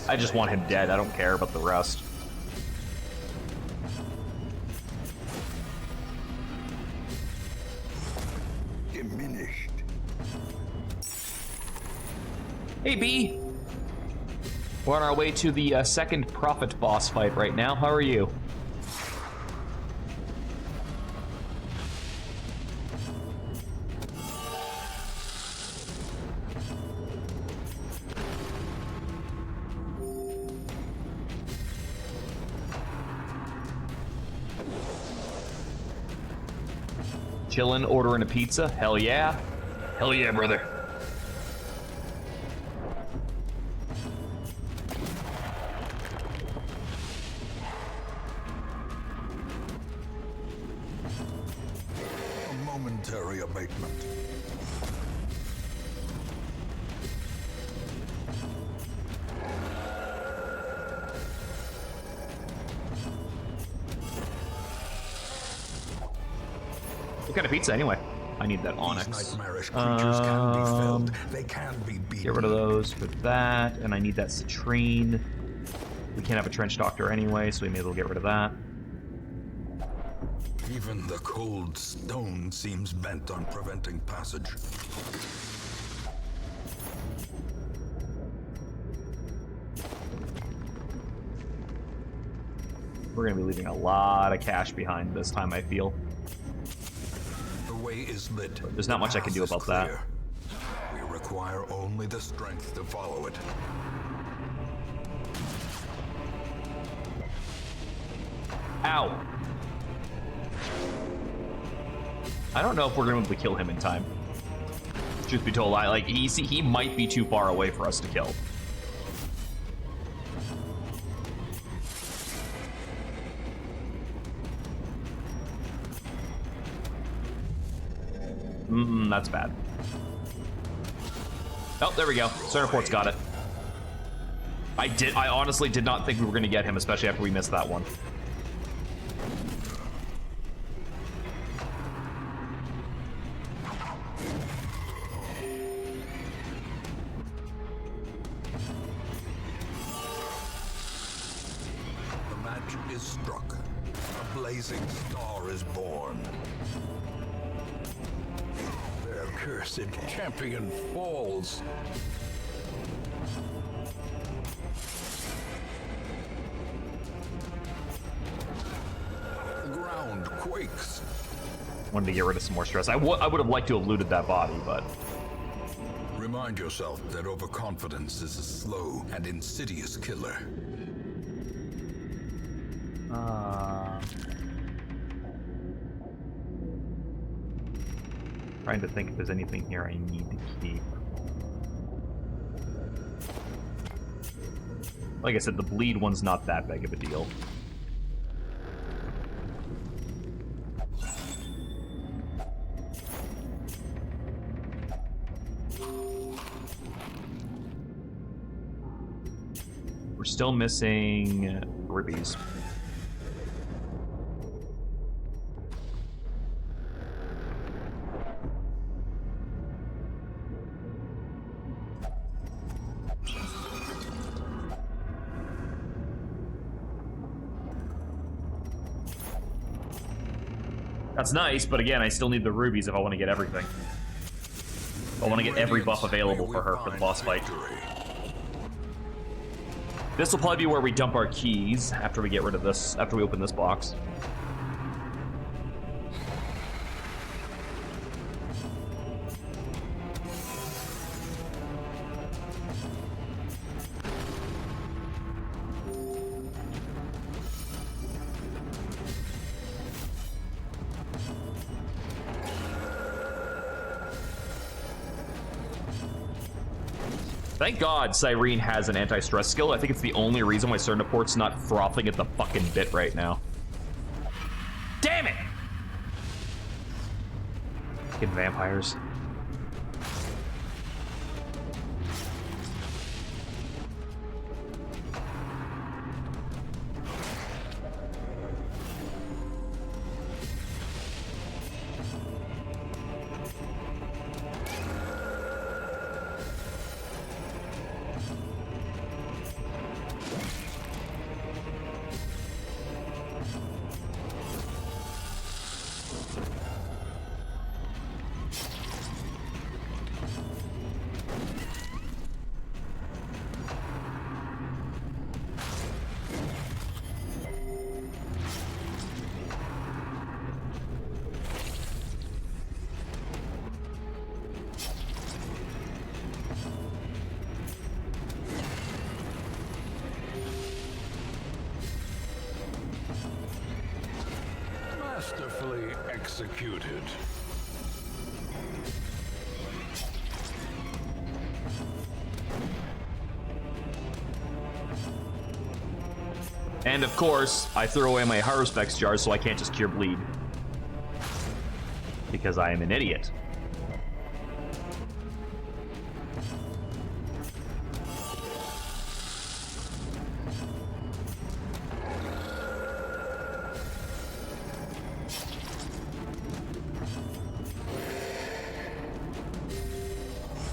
I just want him dead. I don't care about the rest. Diminished. Hey, B. We're on our way to the second Prophet boss fight right now. How are you? Chillin', ordering a pizza? Hell yeah. Hell yeah, brother. A momentary abatement. What kind of pizza anyway? I need that These onyx. nightmarish creatures can be felled. They can be beaten. Get rid of those for that, and I need that citrine. We can't have a trench doctor anyway, so we may as well get rid of that. Even the cold stone seems bent on preventing passage. We're gonna be leaving a lot of cash behind this time, I feel. The way is lit. There's not much I can do about that. We require only the strength to follow it. Ow! I don't know if we're gonna be able to kill him in time. Truth be told, he might be too far away for us to kill. That's bad. Oh, there we go. Cerniport's got it. I honestly did not think we were gonna get him, especially after we missed that one. The match is struck. A blazing star is born. Their cursed champion falls. The ground quakes. Wanted to get rid of some more stress. I would have liked to have looted that body, but Remind yourself that overconfidence is a slow and insidious killer. Trying to think if there's anything here I need to keep. Like I said, the bleed one's not that big of a deal. We're still missing rubies. That's nice, but again, I still need the rubies if I want to get everything. I want to get every buff available for her for the boss fight. This will probably be where we dump our keys after we get rid of this, after we open this box. Thank God Cyrene has an anti-stress skill. I think it's the only reason why Cerniport's not frothing at the fucking bit right now. Damn it! Fucking vampires. Masterfully executed. And of course, I threw away my Haruspex jar so I can't just cure bleed. Because I am an idiot.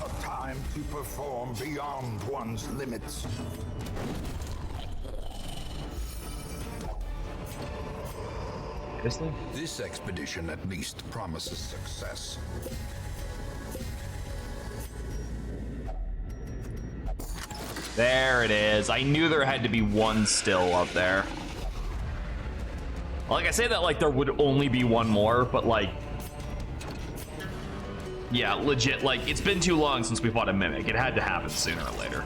A time to perform beyond one's limits. Seriously? This expedition at least promises success. There it is. I knew there had to be one still up there. Like, I say that like there would only be one more, but like... Yeah, legit, like, it's been too long since we fought a Mimic. It had to happen sooner or later.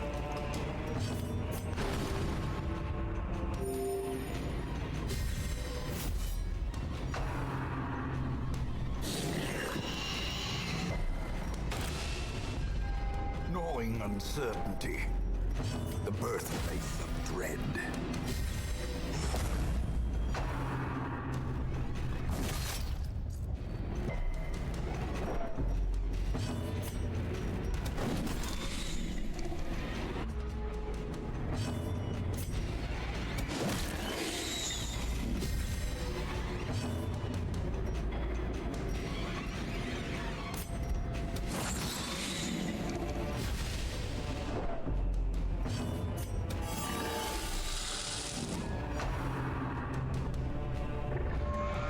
Gnawing uncertainty. The birthplace of dread.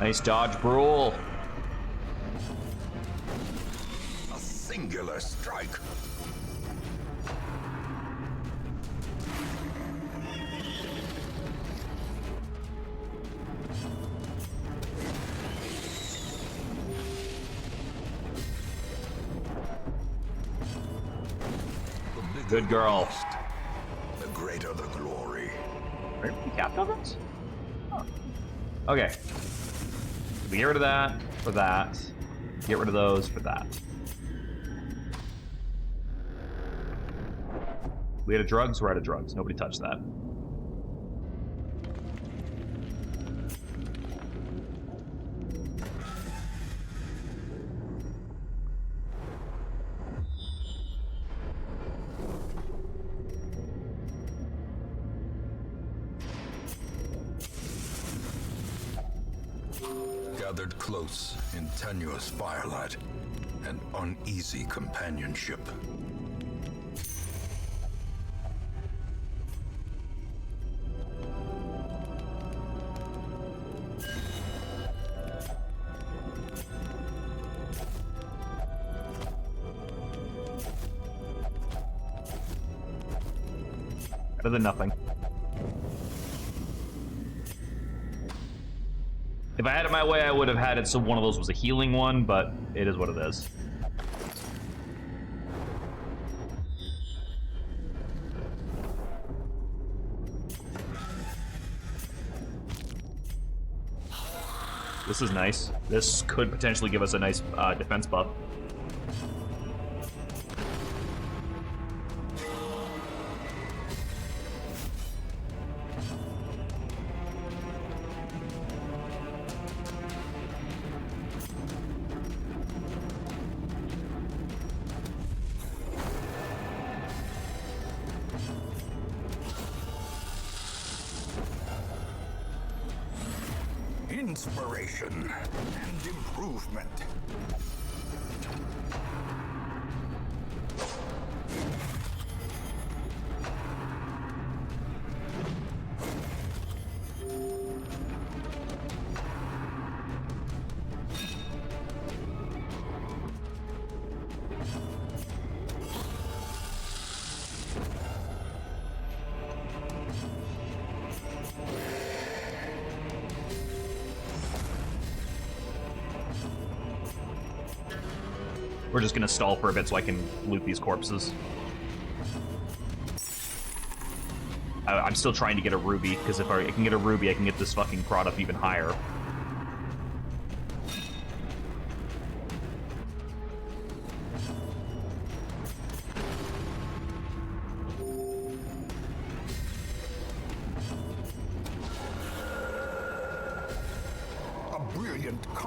Nice dodge, Brule. A singular strike. Good girl. The greater the glory. Right, we capped on this? Oh. Okay. We get rid of that for that. Get rid of those for that. We had a drugs, we're out of drugs. Nobody touched that. Gathered close in tenuous firelight and uneasy companionship. Better than nothing. If I had it my way, I would have had it so one of those was a healing one, but it is what it is. This is nice. This could potentially give us a nice defense buff. Inspiration and improvement. We're just gonna stall for a bit so I can loot these corpses. I'm still trying to get a ruby, because if I can get a ruby, I can get this fucking prod up even higher.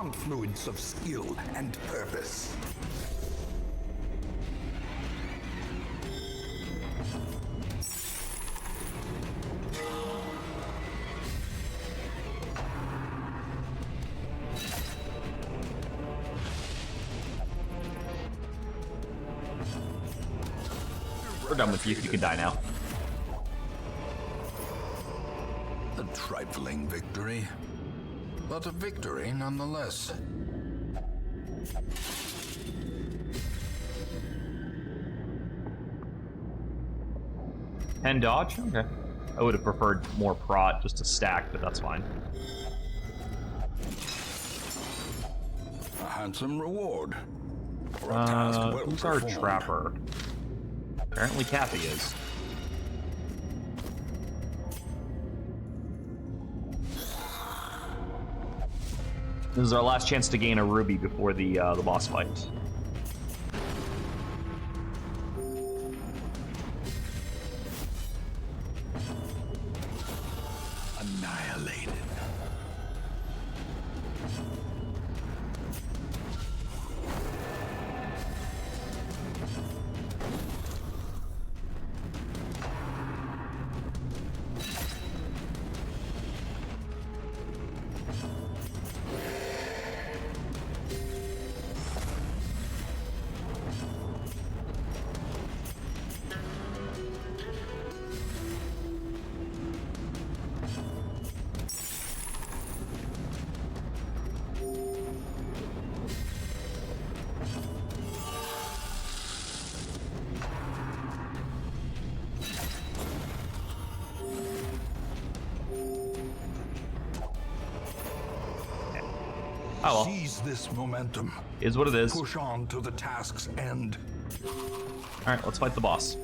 confluence of skill and purpose. We're done with you. You can die now. A trifling victory, but a victory nonetheless. And dodge? Okay. I would have preferred more prot just to stack, but that's fine. A handsome reward. For a task well Who's our performed. trapper? Apparently Kathy is. This is our last chance to gain a ruby before the boss fight. Annihilated. Oh well. Seize this momentum. Is what it is. Push on to the task's end. Alright, let's fight the boss.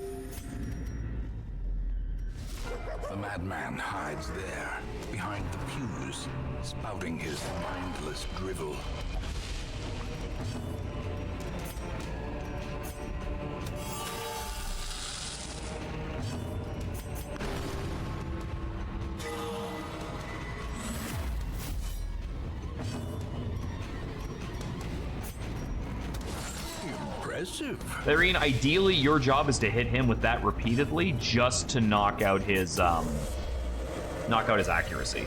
The madman hides there, behind the pews, spouting his mindless drivel. Impressive. Larine, ideally your job is to hit him with that repeatedly just to knock out his accuracy.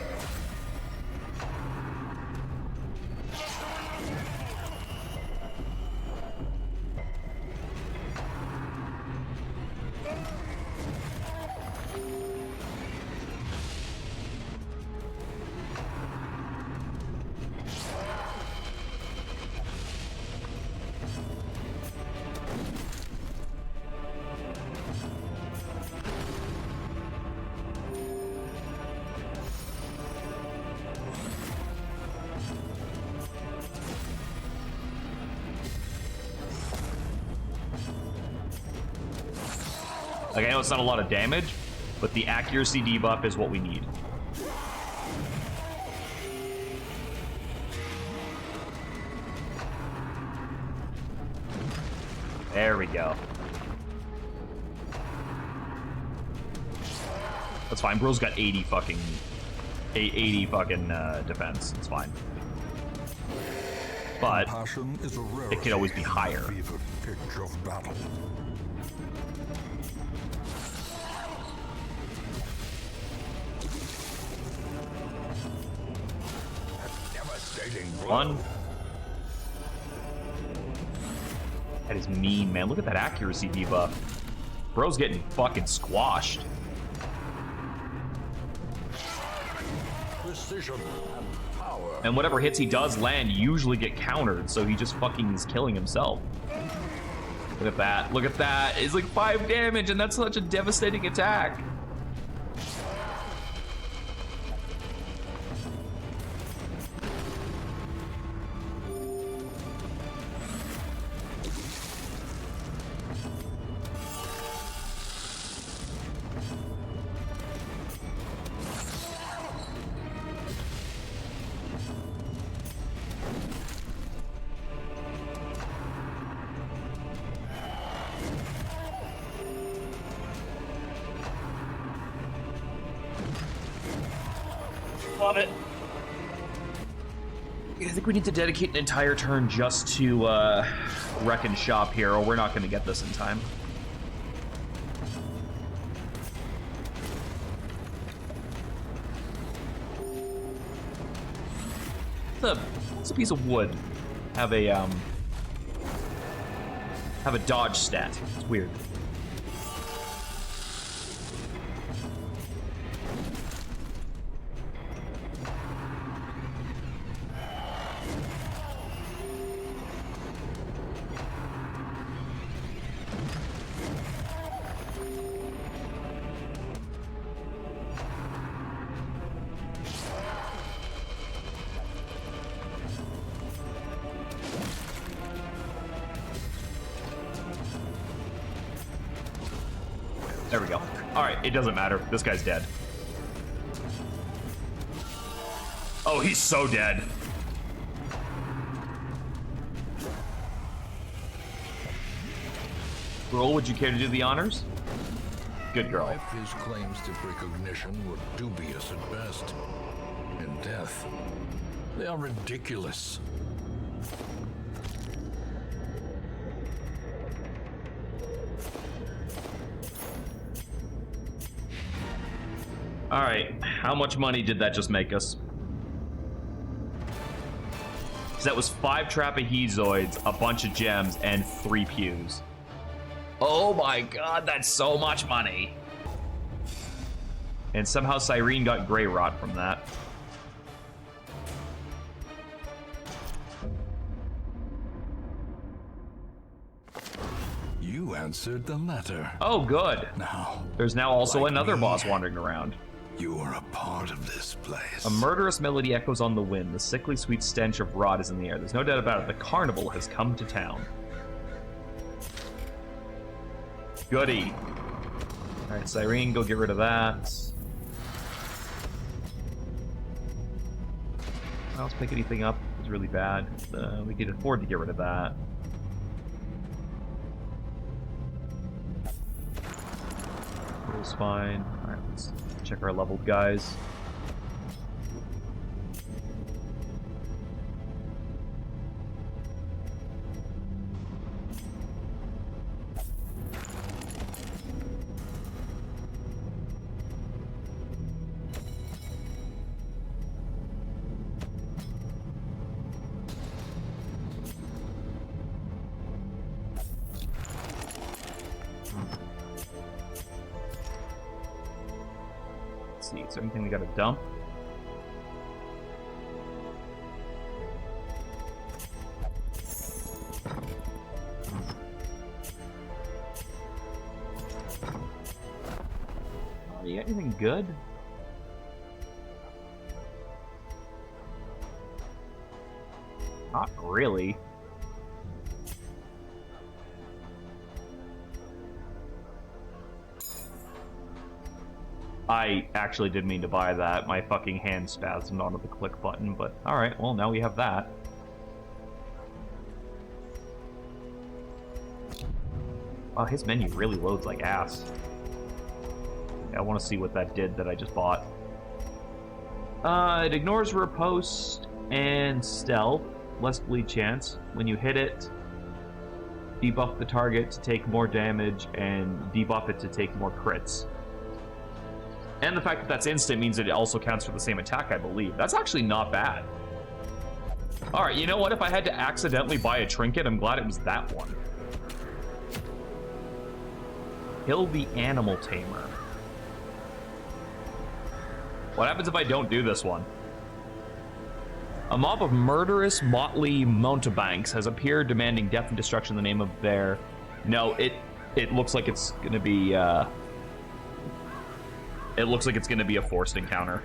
Like, I know it's not a lot of damage, but the accuracy debuff is what we need. There we go. That's fine. Bro's got 80 fucking defense. It's fine. But Passion is a rarity it could always be higher. in the fevered pitch of battle. Devastating blow. One. That is mean, man. Look at that accuracy debuff. Bro's getting fucking squashed. Precision and power. And whatever hits he does land usually get countered, so he just fucking is killing himself. Look at that. Look at that. It's like 5 damage, and that's such a devastating attack. think we need to dedicate an entire turn just to wreck and shop here, or we're not going to get this in time. What's a piece of wood have a dodge stat? It's weird. There we go. Alright, it doesn't matter. This guy's dead. Oh, he's so dead. Girl, would you care to do the honors? Good girl. Life, his claims to recognition were dubious at best. In death, they are ridiculous. All right, how much money did that just make us? Because that was 5 trapezoids, a bunch of gems, and 3 pews. Oh my god, that's so much money. And somehow Cyrene got gray rot from that. You answered the letter. Oh, good. Now, There's now also like another me, boss wandering around. you are a part of this place. A murderous melody echoes on the wind. The sickly sweet stench of rot is in the air. There's no doubt about it. The carnival has come to town. Goody. All right, Cyrene, go get rid of that. Let's pick anything up. It's really bad. We could afford to get rid of that. Roll's fine. All right, let's check our leveled guys. See, is there anything we gotta dump? You got anything good? Not really. I actually did mean to buy that. My fucking hand spasmed onto the click button, but alright, well, now we have that. Wow, his menu really loads like ass. Yeah, I want to see what that did that I just bought. It ignores riposte and stealth, less bleed chance. When you hit it, debuff the target to take more damage and debuff it to take more crits. And the fact that that's instant means that it also counts for the same attack, I believe. That's actually not bad. Alright, you know what? If I had to accidentally buy a trinket, I'm glad it was that one. Kill the Animal Tamer. What happens if I don't do this one? A mob of murderous, motley mountebanks has appeared demanding death and destruction in the name of their... No, it looks like it's gonna be, It looks like it's going to be a forced encounter.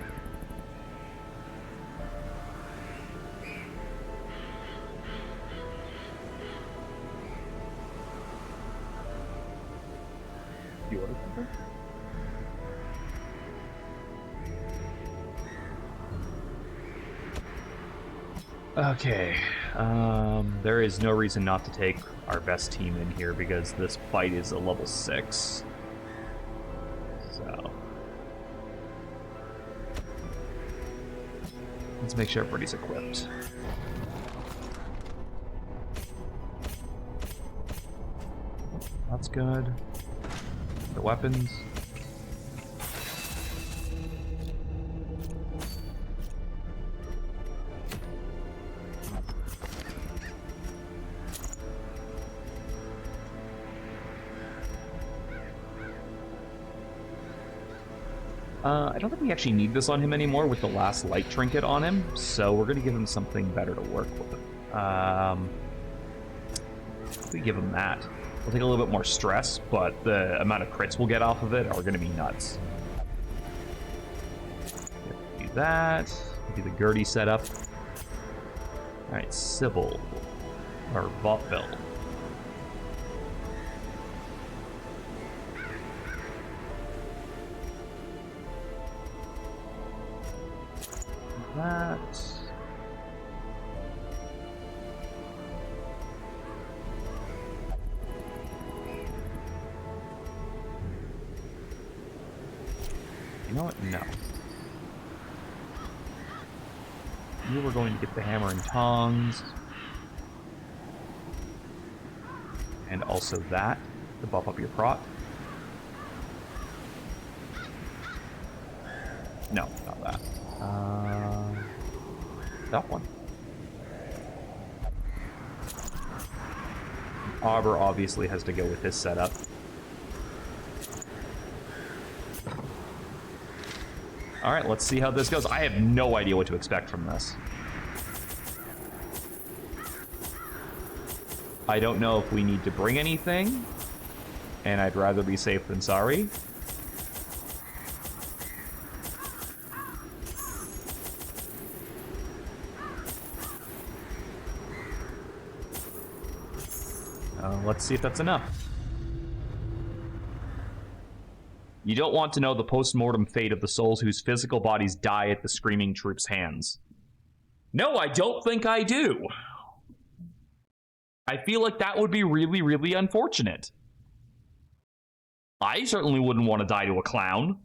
You ordered something? Okay. There is no reason not to take our best team in here because this fight is a level 6. So... let's make sure everybody's equipped. That's good. The weapons. I don't think we actually need this on him anymore with the last light trinket on him, so we're going to give him something better to work with. If we give him that, we'll take a little bit more stress, but the amount of crits we'll get off of it are going to be nuts. Do that. Do the Gertie setup. Alright, Sybil. Or Vauptville. That. You know what? No. You were going to get the hammer and tongs. And also that to buff up your prot. No, not that. That one. Arbor obviously has to go with this setup. Alright, let's see how this goes. I have no idea what to expect from this. I don't know if we need to bring anything, and I'd rather be safe than sorry. Let's see if that's enough. You don't want to know the post-mortem fate of the souls whose physical bodies die at the Screaming Troop's hands. No, I don't think I do. I feel like that would be really, really unfortunate. I certainly wouldn't want to die to a clown.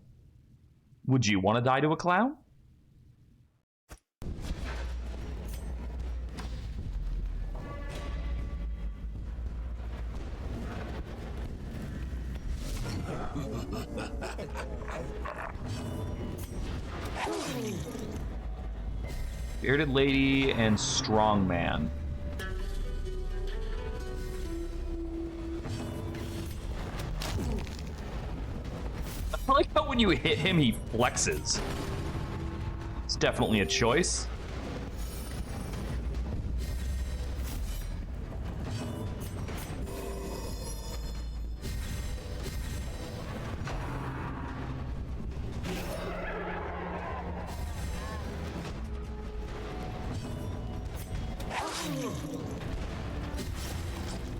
Would you want to die to a clown? Bearded Lady and Strongman. I like how when you hit him, he flexes. It's definitely a choice.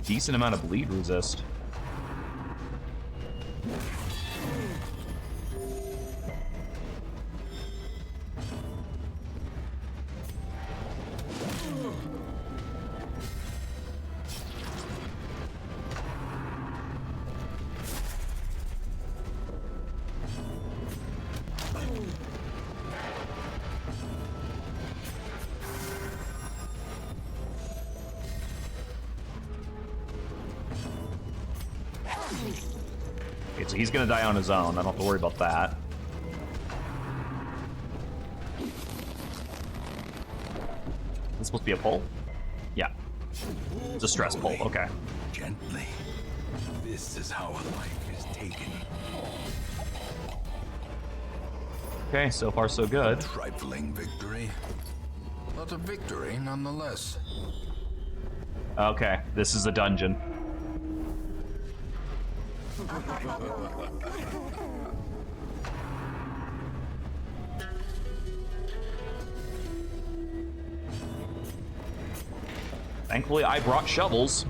Decent amount of bleed resist. Okay, so he's gonna die on his own. I don't have to worry about that. Is this supposed to be a pull? Yeah. It's a stress pull, okay. Gently. This is how a life is taken. Okay, so far so good. Trifling victory, but a victory nonetheless. Okay, this is a dungeon. Thankfully, I brought shovels.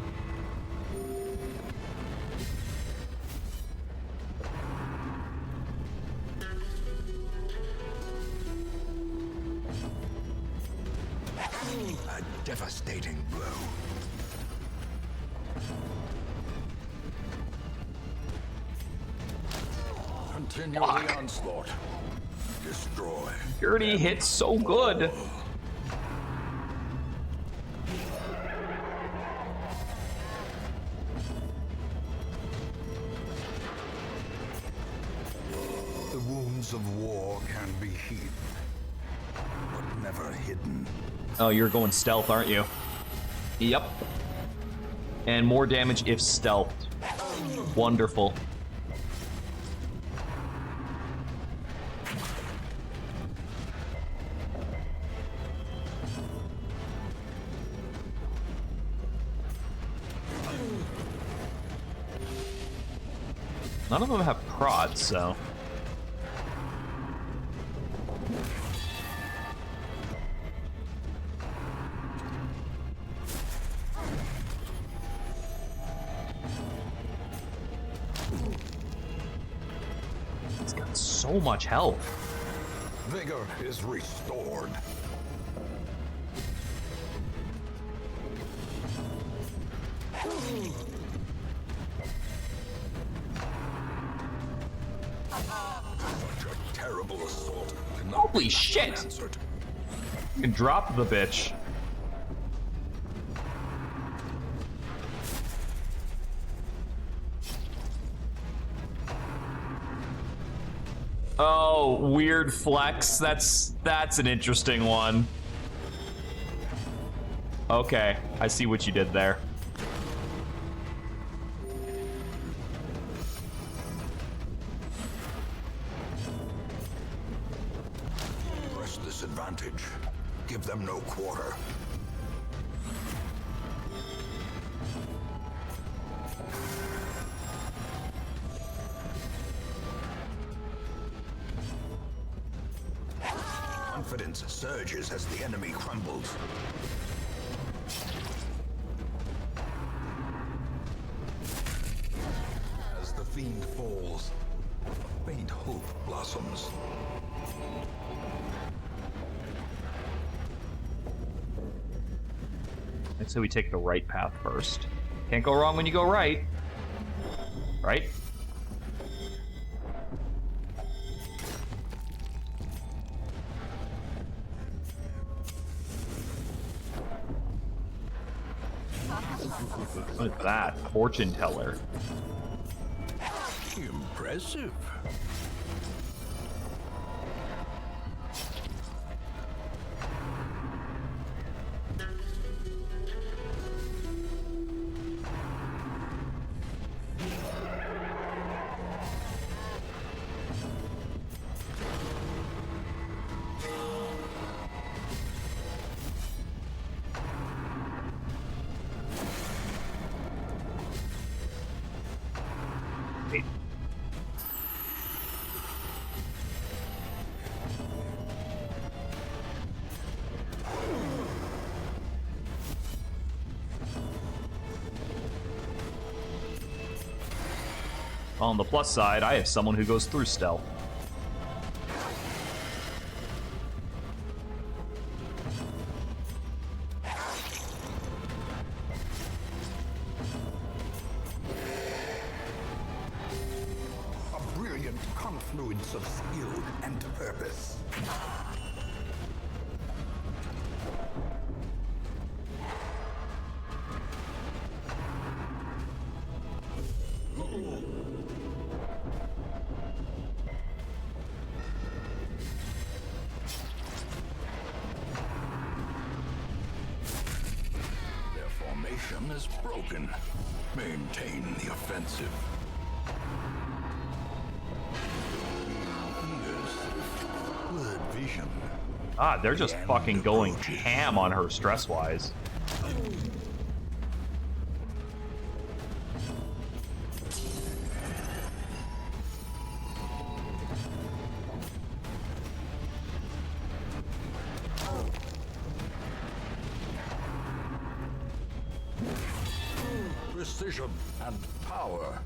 A devastating blow. Continue the onslaught. Destroy. Gertie hits so good. of war can be hidden, but never hidden. Oh, you're going stealth, aren't you? Yep. And more damage if stealthed. Wonderful. None of them have prods, so... He's got so much health. Vigor is restored. Such a terrible assault cannot Holy be shit! answered. You can drop the bitch. Oh, weird flex. That's an interesting one. Okay, I see what you did there. Press this advantage. Give them no quarter. Confidence surges as the enemy crumbles. As the fiend falls, a faint hope blossoms. I'd say we take the right path first. Can't go wrong when you go right. Right? What is that? Fortune teller. Impressive. On the plus side, I have someone who goes through stealth. A brilliant confluence of skill and purpose. Their formation is broken. Maintain the offensive. Good vision. Ah, they're just fucking going ham on her stress-wise. Precision and power.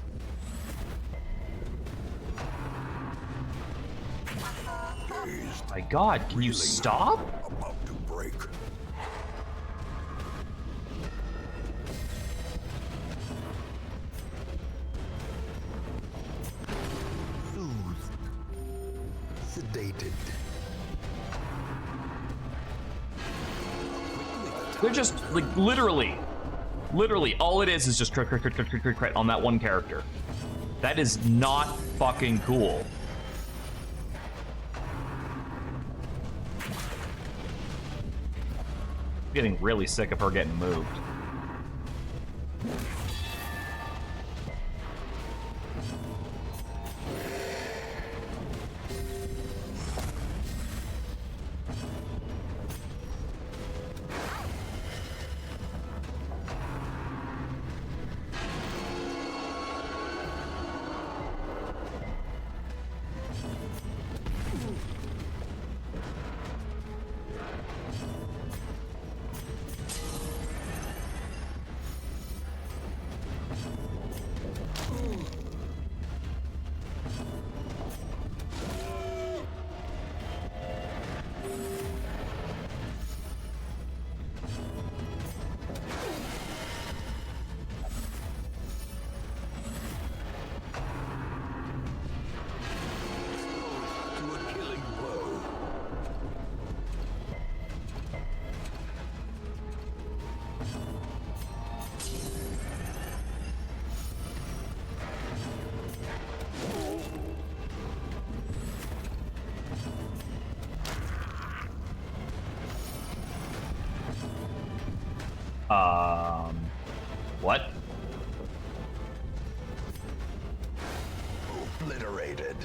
Dazed, My god, can you stop? about to break. Soothed. Sedated. They're just, like, literally, all it is just crit, crit, crit, crit, crit, crit, crit on that one character. That is not fucking cool. getting really sick of her getting moved. What? Obliterated.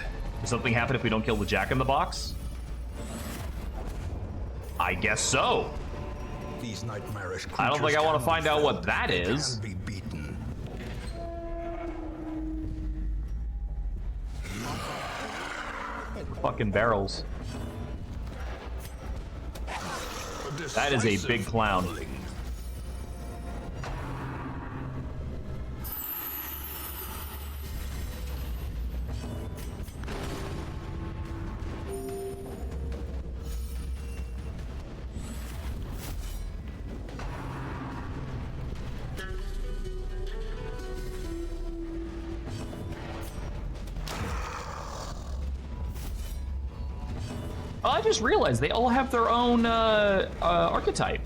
Does something happen if we don't kill the Jack in the Box? I guess so. These nightmarish I don't think I want to find out what that They is. can be beaten. Fucking barrels. That is a big clown. Oh, I just realized they all have their own archetype.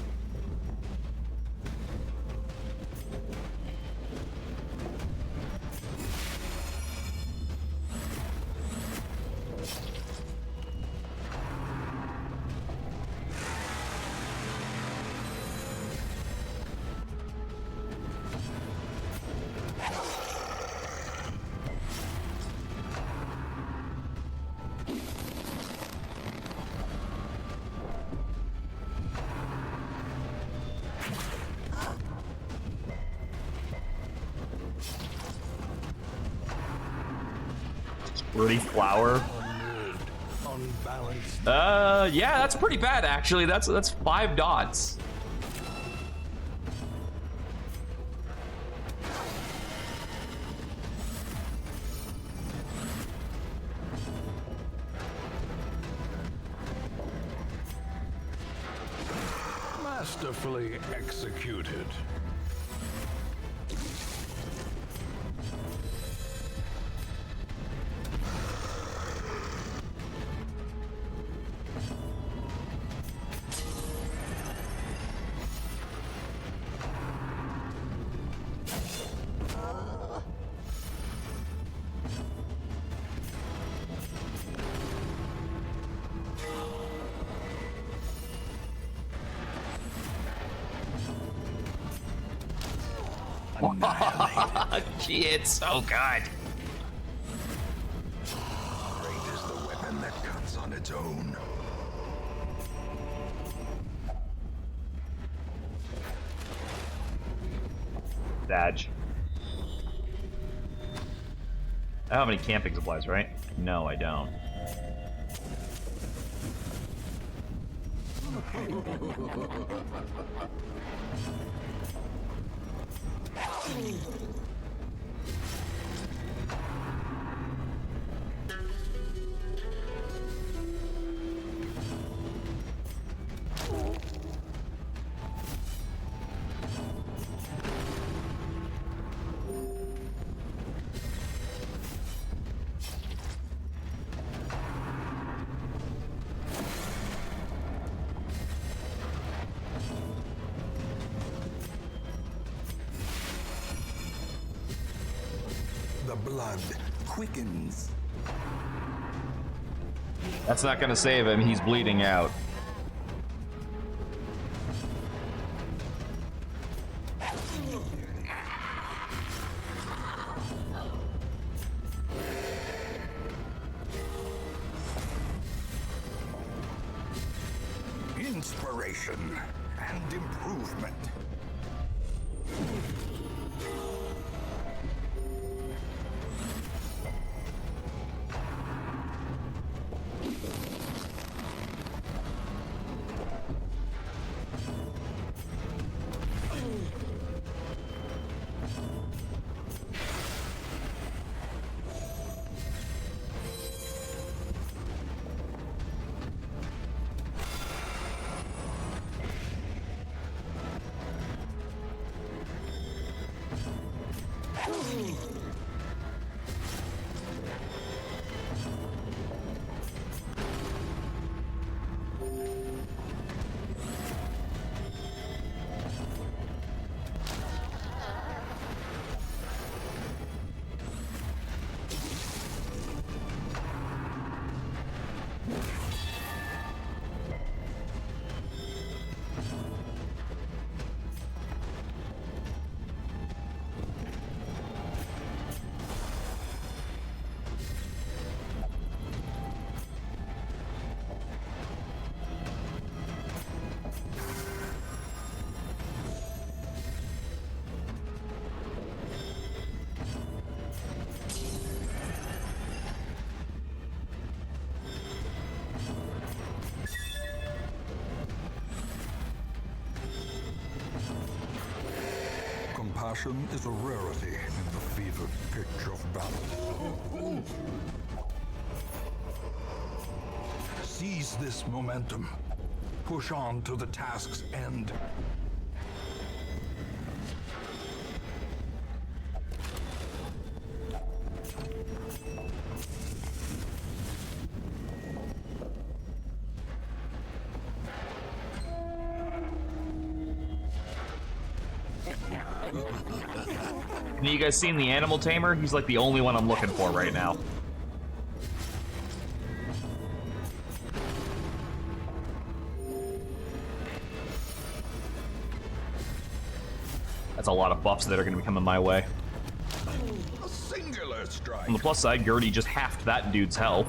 Pretty flower. Yeah, that's pretty bad actually. That's 5 dots. Masterfully executed. Gee, it's so good. Great is the weapon that cuts on its own. Badge. I don't have any camping supplies, right? No, I don't. The blood quickens. That's not gonna save him, he's bleeding out. inspiration and improvement. Compassion is a rarity in the fevered pitch of battle. Seize this momentum. Push on to the task's end. You guys seen the animal tamer? He's like the only one I'm looking for right now. That's a lot of buffs that are going to be coming my way. A singular strike. On the plus side, Gertie just halved that dude's health.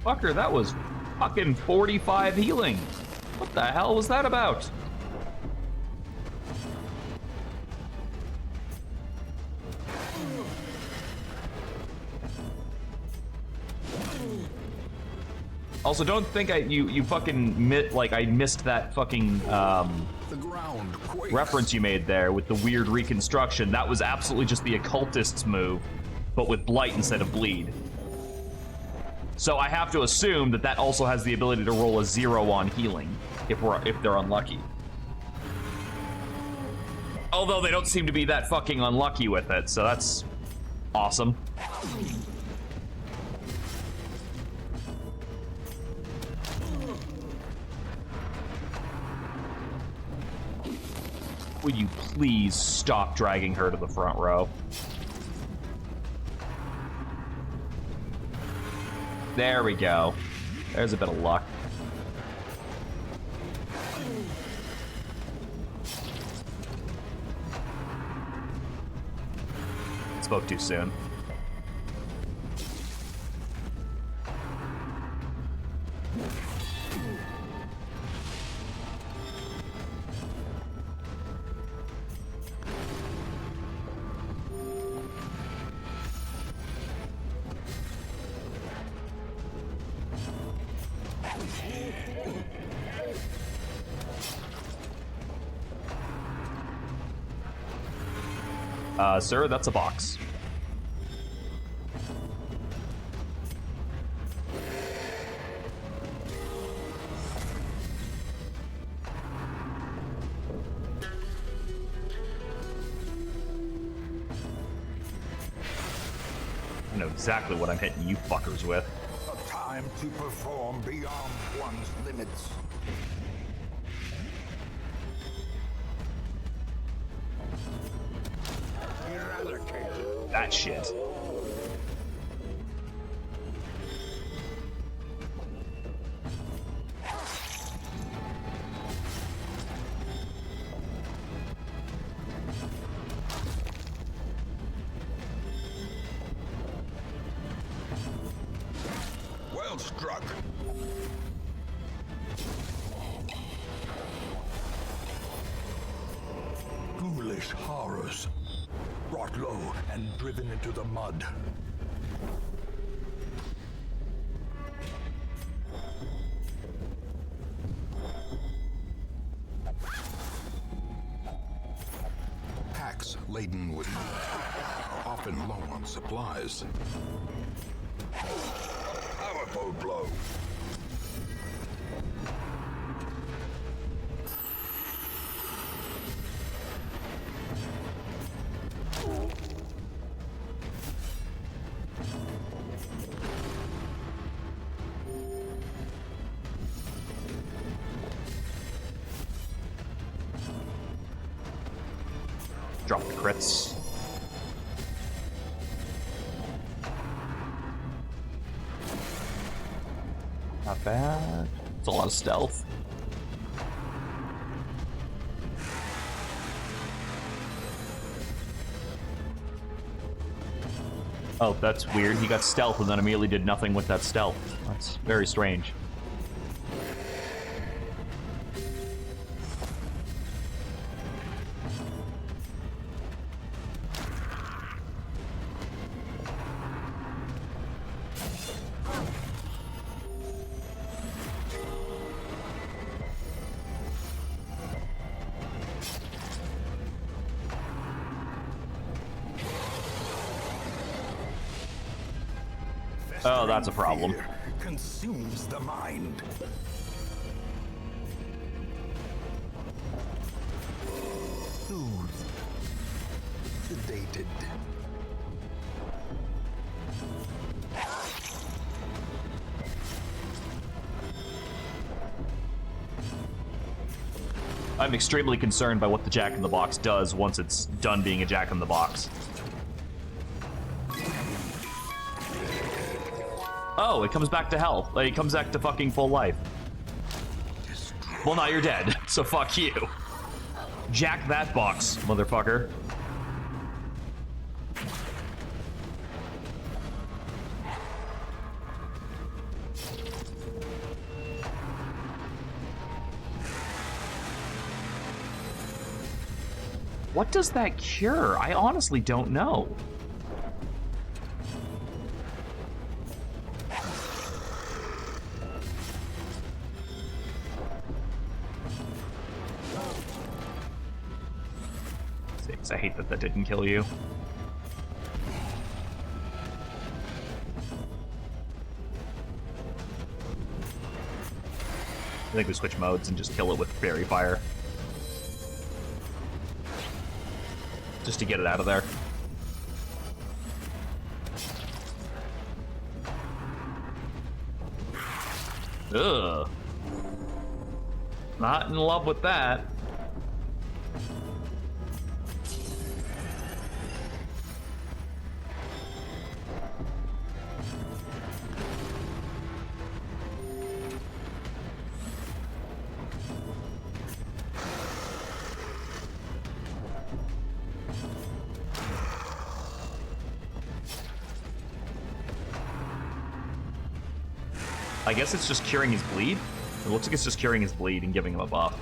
Fucker, that was fucking 45 healing. What the hell was that about? Also, don't think you fucking I missed that fucking The ground quakes. reference you made there with the weird reconstruction. That was absolutely just the occultist's move, but with blight instead of bleed. So I have to assume that that also has the ability to roll a 0 on healing if they're unlucky. Although they don't seem to be that fucking unlucky with it, so that's awesome. Would you please stop dragging her to the front row? There we go. There's a bit of luck. Spoke too soon. Sir, that's a box. I know exactly what I'm hitting you fuckers with. A time to perform beyond one's limits. Eradicated. That shit. Well struck. Ghoulish horrors, brought low and driven into the mud. Packs laden with meat, often low on supplies. Powerful blow. Drop the crits. Not bad. It's a lot of stealth. Oh, that's weird. He got stealth and then immediately did nothing with that stealth. That's very strange. Oh, that's a problem. Fear consumes the mind. Soothed. Sedated. I'm extremely concerned by what the Jack-in-the-Box does once it's done being a Jack-in-the-Box. Oh, it comes back to health. Like, it comes back to fucking full life. Well, now you're dead, so fuck you. Jack that box, motherfucker. What does that cure? I honestly don't know. I hate that that didn't kill you. I think we switch modes and just kill it with Fairy Fire. Just to get it out of there. Ugh. Not in love with that. I guess it's just curing his bleed. It looks like it's just curing his bleed and giving him a buff.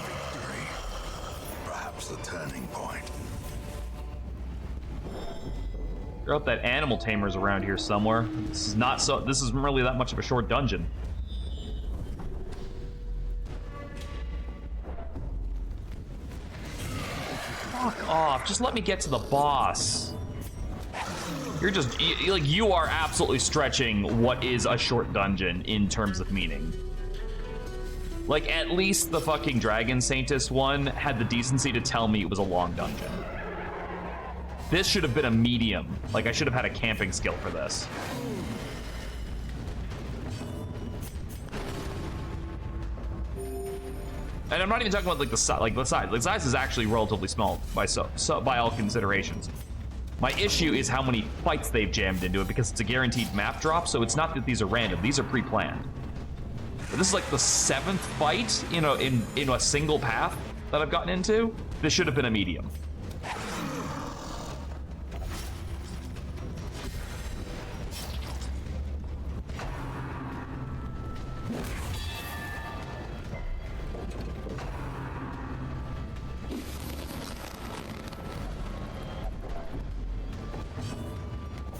Victory. Perhaps the turning point. Figure out that animal tamer's around here somewhere. This is not so. This isn't really that much of a short dungeon. Fuck off. Just let me get to the boss. You're just, like, you are absolutely stretching what is a short dungeon in terms of meaning. Like, at least the fucking Dragon Saintess one had the decency to tell me it was a long dungeon. This should have been a medium. Like, I should have had a camping skill for this. And I'm not even talking about, like, the size. Like, the size is actually relatively small by by all considerations. My issue is how many fights they've jammed into it, because it's a guaranteed map drop, so it's not that these are random. These are pre-planned. But this is like the 7th fight, you know, in a single path that I've gotten into. This should have been a medium.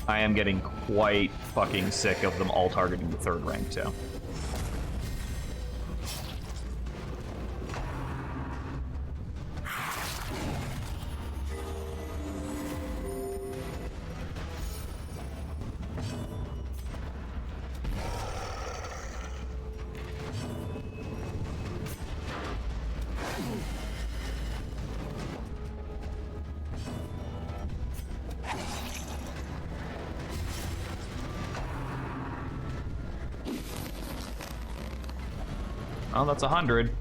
I am getting quite fucking sick of them all targeting the 3rd rank, too. Oh, that's 100.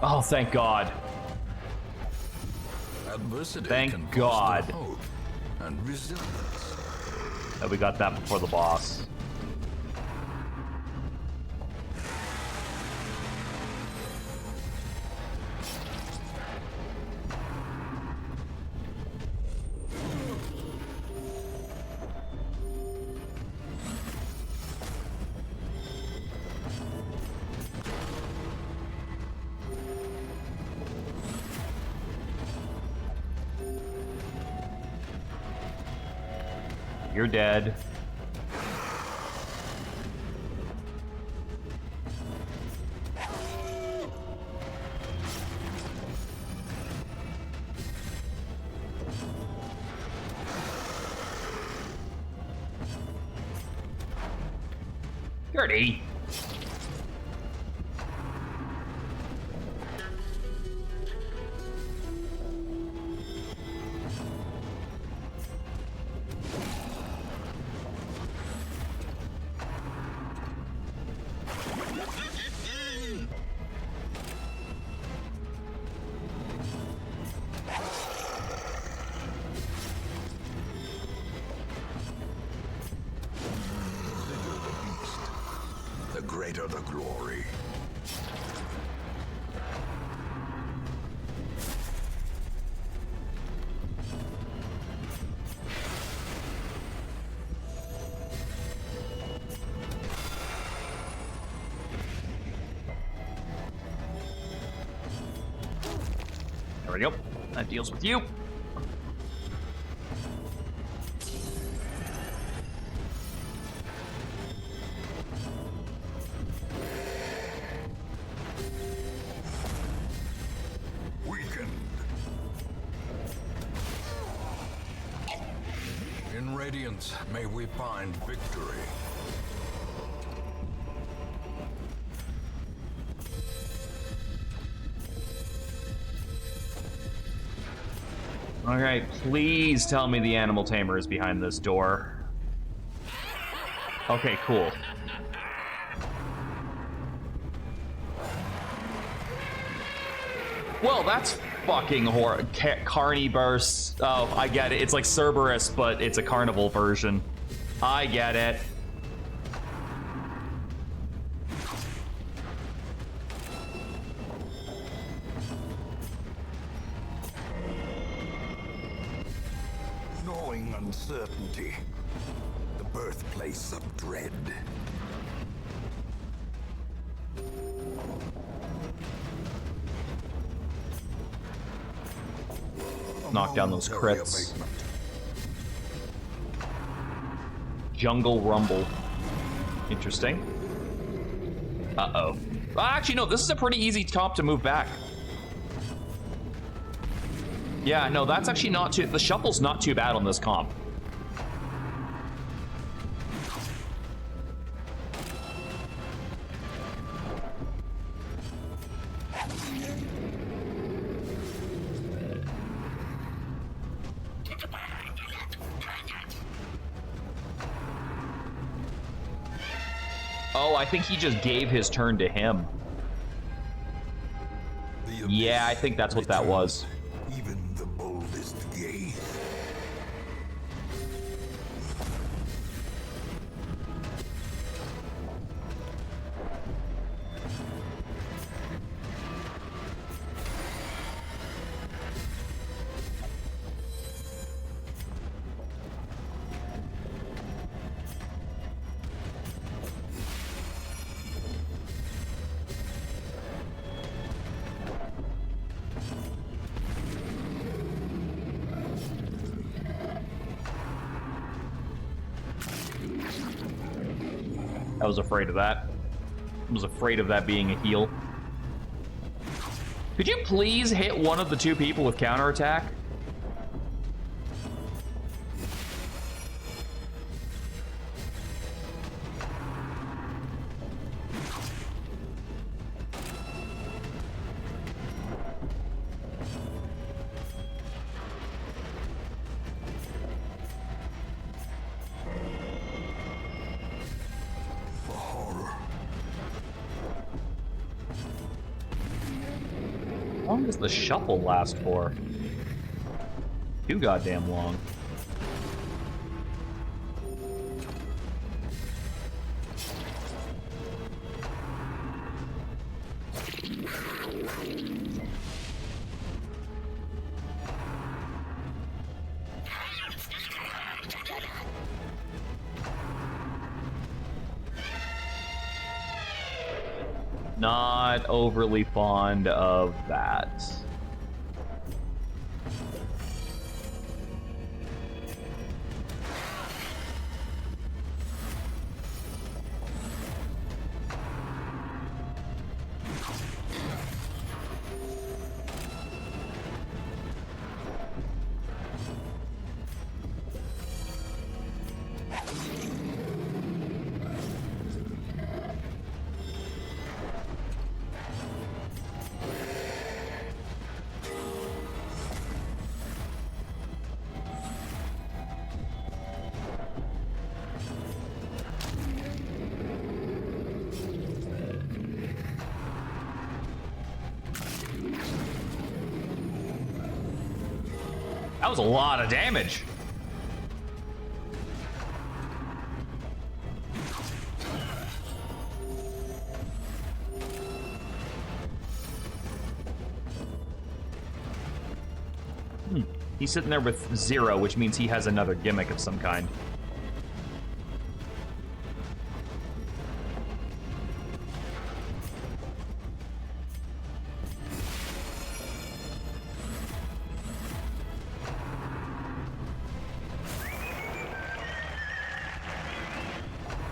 Oh, thank God. Adversity Thank can God. foster hope and resilience. That we got that before the boss. You're dead. Dirty. The greater the glory. There we go. That deals with you. Weakened. In Radiance, may we find victory. All right, please tell me the animal tamer is behind this door. Okay, cool. Well, that's fucking horror. Carny burst. Oh, I get it. It's like Cerberus, but it's a carnival version. I get it. Gnawing uncertainty. The birthplace of dread. Knock down those Momentary crits. abatement. Jungle Rumble. Interesting. Uh-oh. Actually, no, this is a pretty easy top to move back. Yeah, no, that's actually not too... The shuffle's not too bad on this comp. Oh, I think he just gave his turn to him. Yeah, I think that's what that was. Even the boldest gaze. I was afraid of that. I was afraid of that being a heal. Could you please hit one of the two people with counterattack? How long does the shuffle last for? Too goddamn long. Not overly fond of that. That was a lot of damage. He's sitting there with 0, which means he has another gimmick of some kind.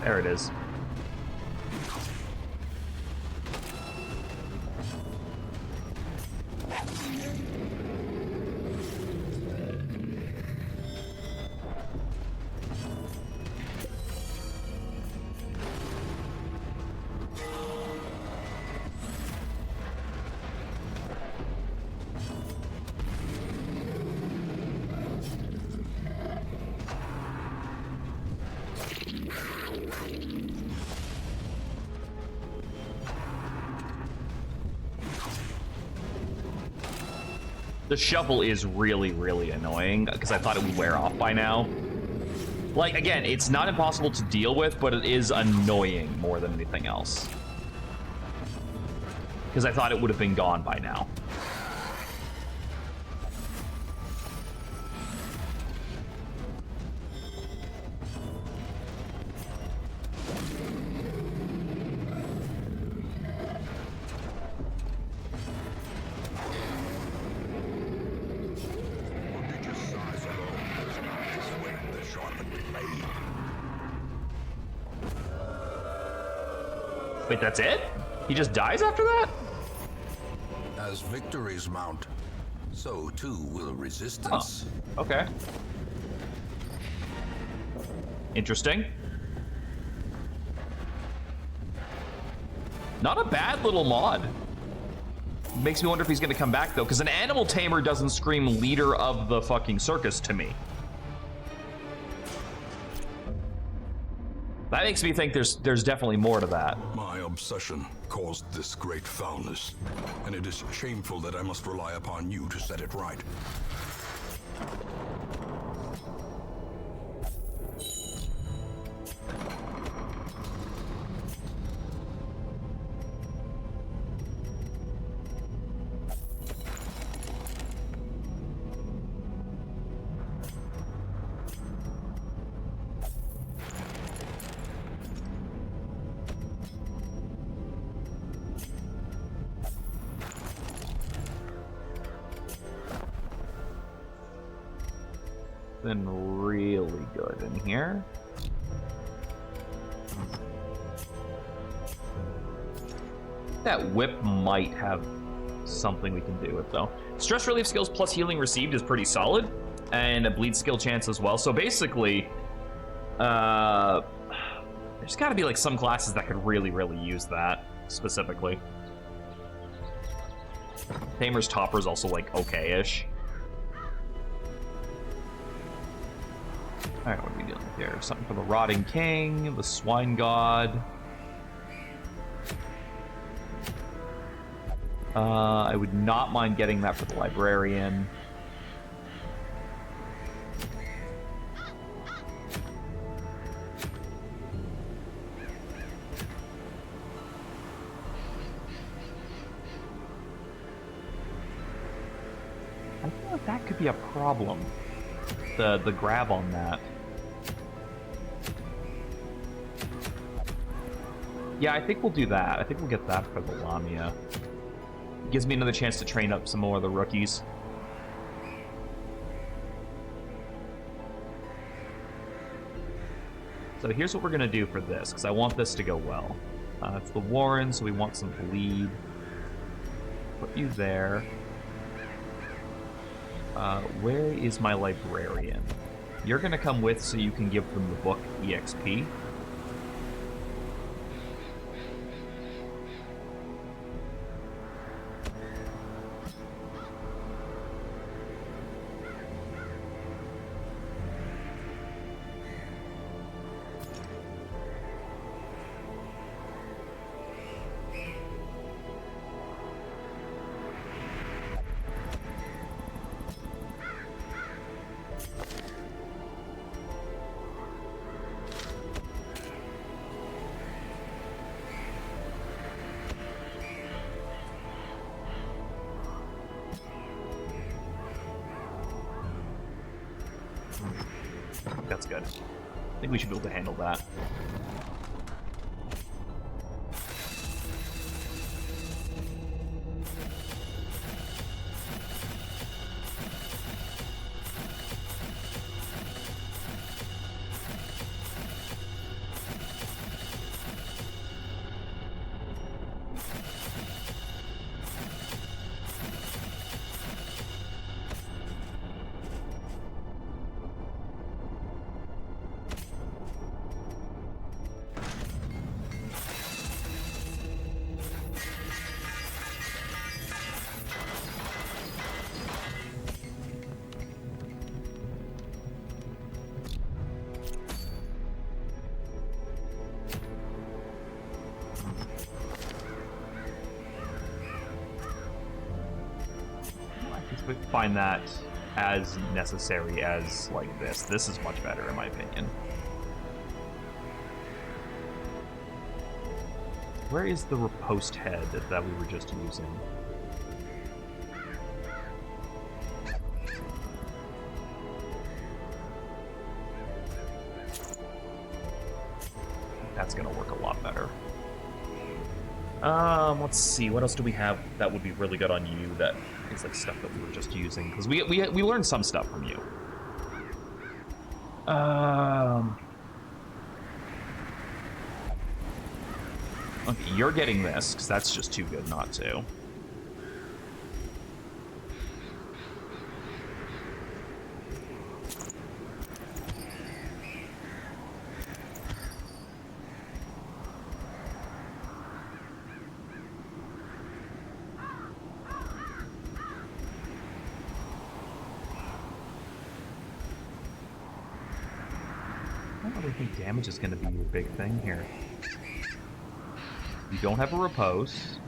There it is. The shovel is really, really annoying because I thought it would wear off by now. Like, again, it's not impossible to deal with, but it is annoying more than anything else. Because I thought it would have been gone by now. Wait, that's it? He just dies after that? As victories mount, So too will resistance. Oh, okay. Interesting. Not a bad little mod. Makes me wonder if he's gonna come back though, because an animal tamer doesn't scream leader of the fucking circus to me. That makes me think there's definitely more to that. My obsession caused this great foulness, and it is shameful that I must rely upon you to set it right. Been really good in here. That whip might have something we can do with though. Stress relief skills plus healing received is pretty solid, and a bleed skill chance as well. So basically, there's got to be like some classes that could really use that specifically. Tamer's Topper is also like okay-ish. Alright, what are we dealing with here? Something for the Rotting King, the Swine God. I would not mind getting that for the Librarian. I feel like that could be a problem. The grab on that. Yeah, I think we'll do that. I think we'll get that for the Lamia. Gives me another chance to train up some more of the rookies. So here's what we're gonna do for this, because I want this to go well. It's the Warren, so we want some bleed. Put you there. Where is my Librarian? You're gonna come with so you can give them the book EXP. That's good. I think we should be able to handle that. We find that as necessary as like this. This is much better in my opinion. Where is the riposte head that we were just using? That's gonna work a lot better. Let's see, what else do we have that would be really good on you that is like stuff that we were just using? Because we learned some stuff from you. Okay, you're getting this, because that's just too good not to. really think damage is going to be your big thing here. You don't have a repose.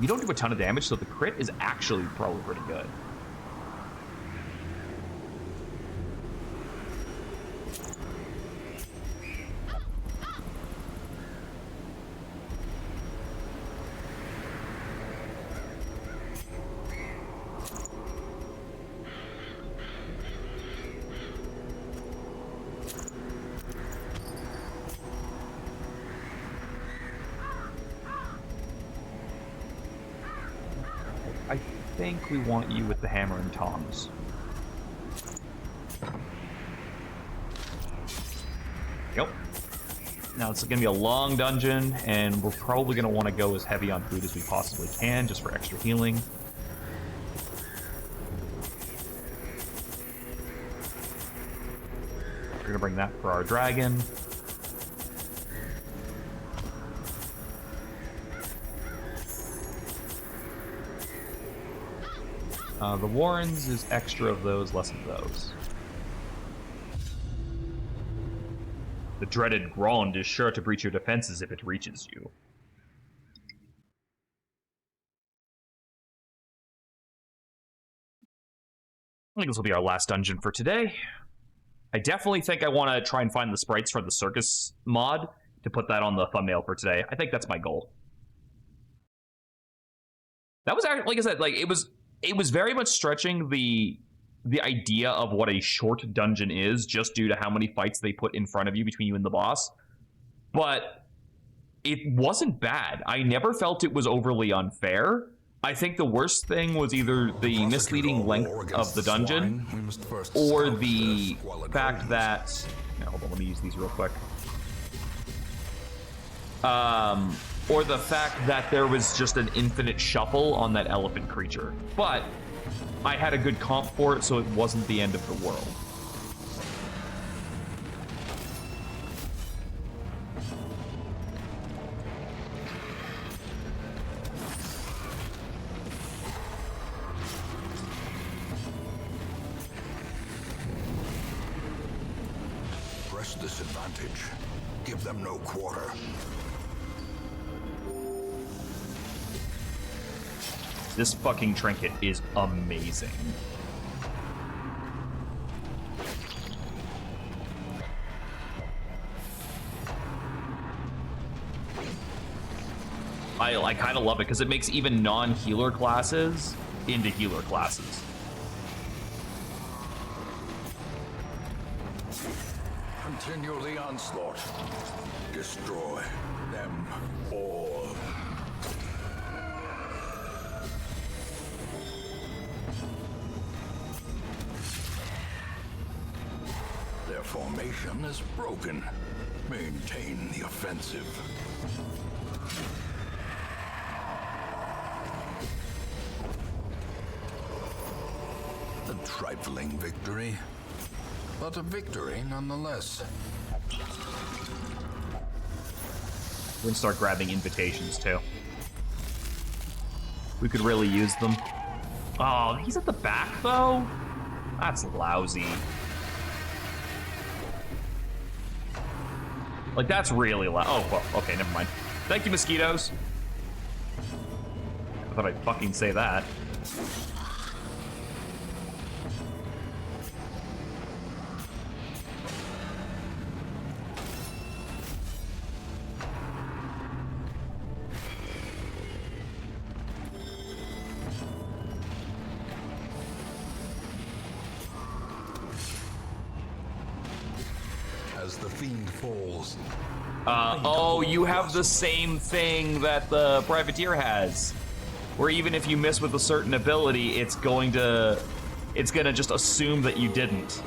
You don't do a ton of damage, so the crit is actually probably pretty good. I think we want you with the hammer and tongs. Yep. Now it's going to be a long dungeon, and we're probably going to want to go as heavy on food as we possibly can, just for extra healing. We're going to bring that for our dragon. The Warrens is extra of those, less of those. The dreaded Grond is sure to breach your defenses if it reaches you. I think this will be our last dungeon for today. I definitely think I want to try and find the sprites for the Circus mod to put that on the thumbnail for today. I think that's my goal. That was actually, like I said, like it was very much stretching the idea of what a short dungeon is, just due to how many fights they put in front of you between you and the boss. But it wasn't bad. I never felt it was overly unfair. I think the worst thing was either the misleading length of the dungeon or the fact that... Now, hold on, let me use these real quick. Or the fact that there was just an infinite shuffle on that elephant creature. But I had a good comp for it, so it wasn't the end of the world. Press this advantage. Give them no quarter. This fucking trinket is amazing. I kind of love it because it makes even non-healer classes into healer classes. Continue the onslaught. Destroy them all. Their formation is broken. Maintain the offensive. A trifling victory, but a victory nonetheless. We're gonna start grabbing invitations too. We could really use them. Oh, he's at the back though? That's lousy. Like, that's really loud. Oh, well, okay, never mind. Thank you, mosquitoes. I thought I'd fucking say that. As the fiend falls. Oh, you have the same thing that the privateer has, where even if you miss with a certain ability, it's gonna just assume that you didn't,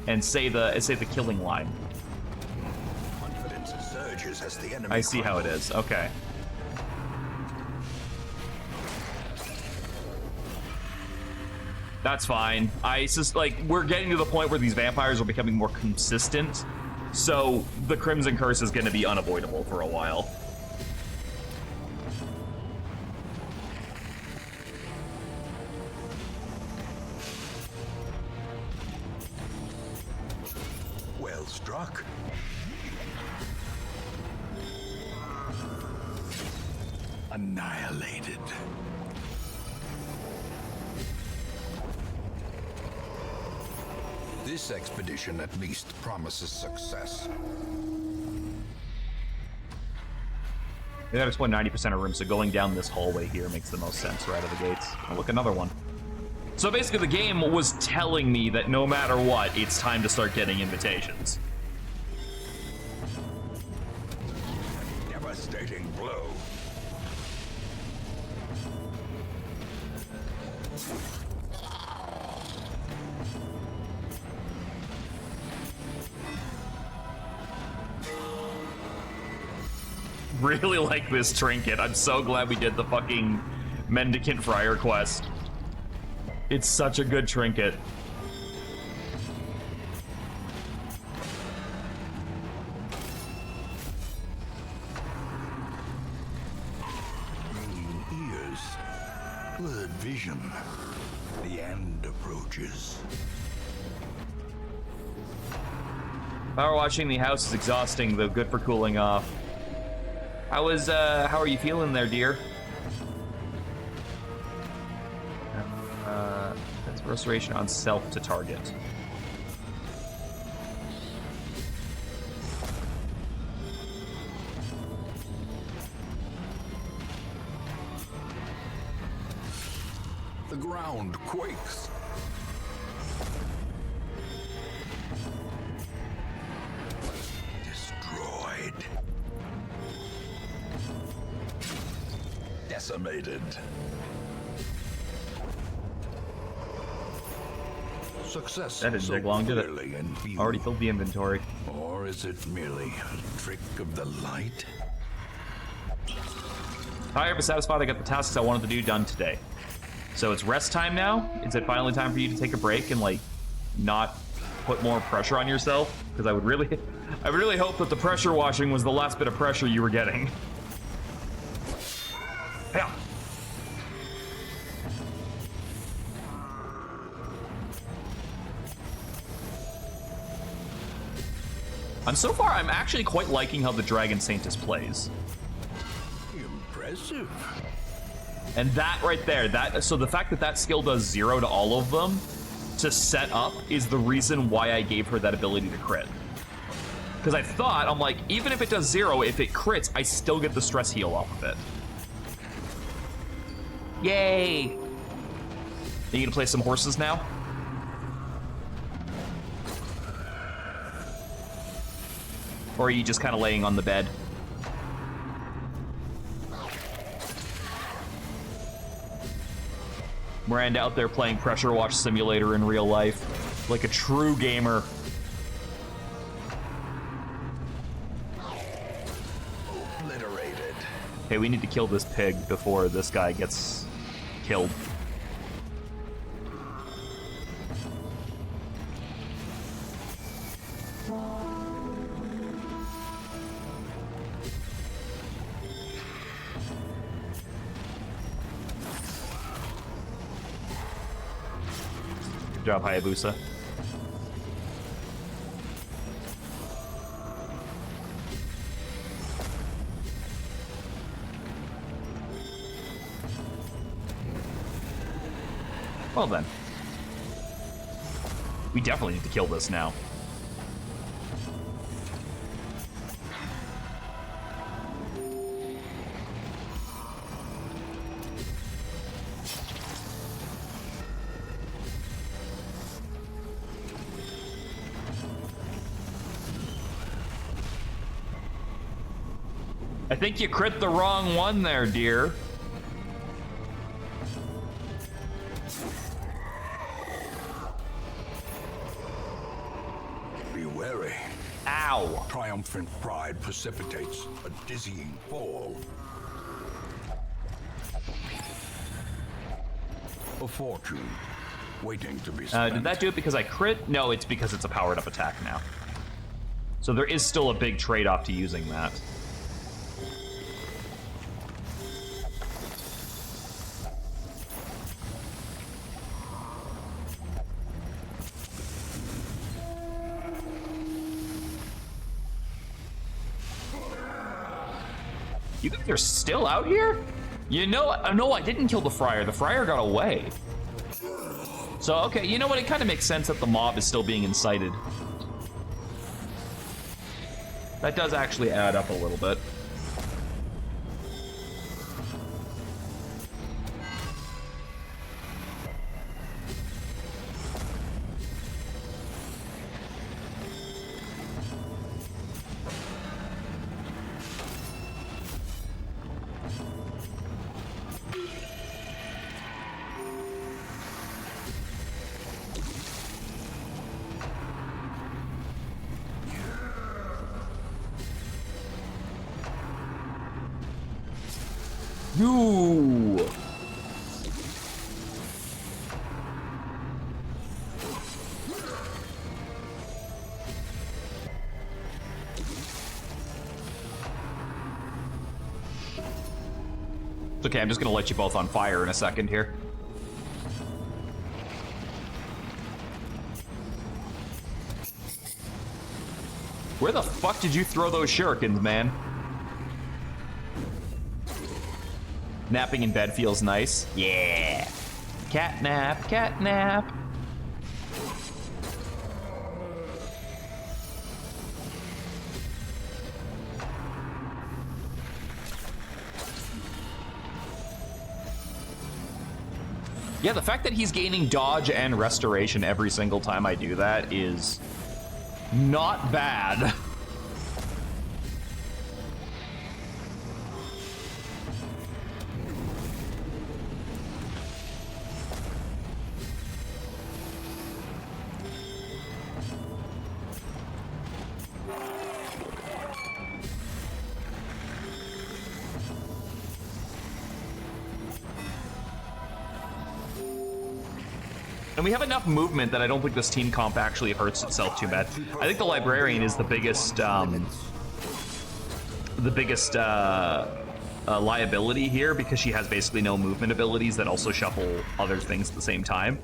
and say the killing line. Confidence surges as the enemy I see how it crumbles. is. Okay. That's fine. We're getting to the point where these vampires are becoming more consistent, so the Crimson Curse is going to be unavoidable for a while. annihilated. This expedition at least promises success. They got explain 90% of rooms, so going down this hallway here makes the most sense right out of the gates. Oh, look, another one. So basically the game was telling me that no matter what, it's time to start getting invitations. Devastating blow. Really like this trinket. I'm so glad we did the fucking Mendicant Friar quest. It's such a good trinket. Ringing ears, blurred vision. The end approaches. Power washing the house is exhausting, though good for cooling off. How are you feeling there, dear? That's restoration on self to target. The ground quakes. Destroyed. Decimated. Success. That didn't take long, did it? clearly in view. Already filled the inventory. Or is it merely a trick of the light? Hi, I'm satisfied I got the tasks I wanted to do done today. So it's rest time now? Is it finally time for you to take a break and, like, not put more pressure on yourself? Because I would really hope that the pressure washing was the last bit of pressure you were getting. Yeah. So far, I'm actually quite liking how the Dragon Saintus plays. Impressive. And that right there, so the fact that that skill does 0 to all of them to set up is the reason why I gave her that ability to crit. Because I thought, I'm like, even if it does 0, if it crits, I still get the stress heal off of it. Yay! Are you gonna play some horses now? Or are you just kind of laying on the bed? Miranda out there playing Pressure Wash Simulator in real life, like a true gamer. Obliterated. Hey, we need to kill this pig before this guy gets killed. Good job, Hayabusa. Well then. We definitely need to kill this now. I think you crit the wrong one there, dear. Be wary. Ow. Triumphant pride precipitates a dizzying fall. A fortune waiting to be spent. Did that do it because I crit? No, it's because it's a powered up attack now. So there is still a big trade-off to using that. You think they're still out here? You know, no, I didn't kill the Friar. The Friar got away. So, okay, you know what? It kind of makes sense that the mob is still being incited. That does actually add up a little bit. You. It's okay, I'm just gonna let you both on fire in a second here. Where the fuck did you throw those shurikens, man? Napping in bed feels nice. Yeah. Cat nap, cat nap. Yeah, the fact that he's gaining dodge and restoration every single time I do that is not bad. And we have enough movement that I don't think this team comp actually hurts itself too bad. I think the Librarian is the biggest liability here because she has basically no movement abilities that also shuffle other things at the same time.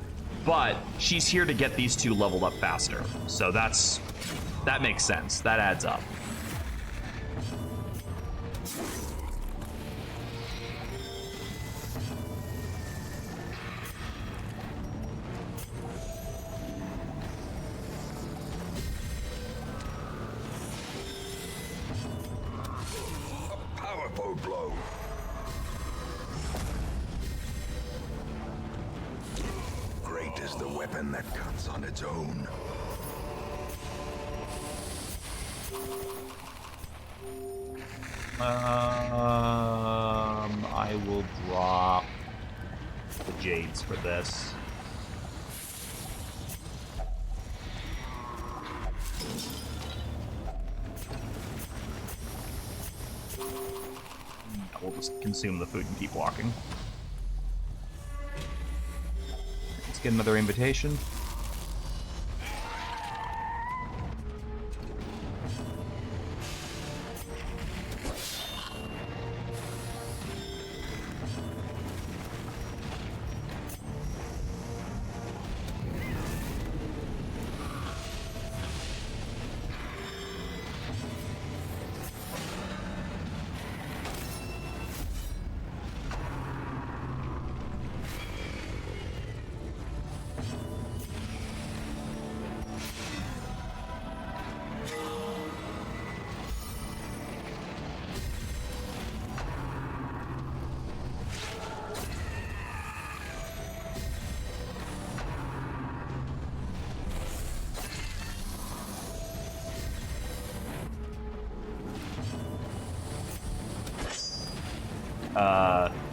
But she's here to get these two leveled up faster. So that makes sense. That adds up. Blow. Great is the weapon that cuts on its own. I will drop the Jades for this. We'll just consume the food and keep walking. Let's get another invitation.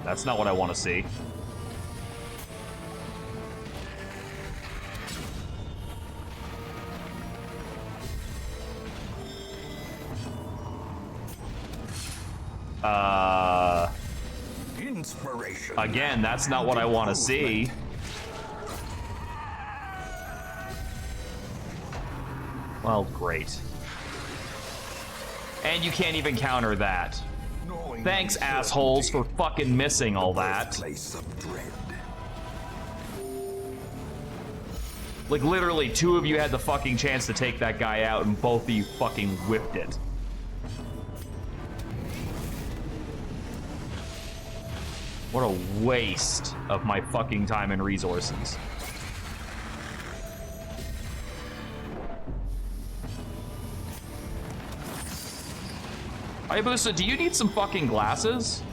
That's not what I want to see. Inspiration. Again, that's not what I want to see. Well, great. And you can't even counter that. Thanks, assholes, for fucking missing all that. Place of dread. Like, literally, two of you had the fucking chance to take that guy out, and both of you fucking whipped it. What a waste of my fucking time and resources. Hayabusa, do you need some fucking glasses?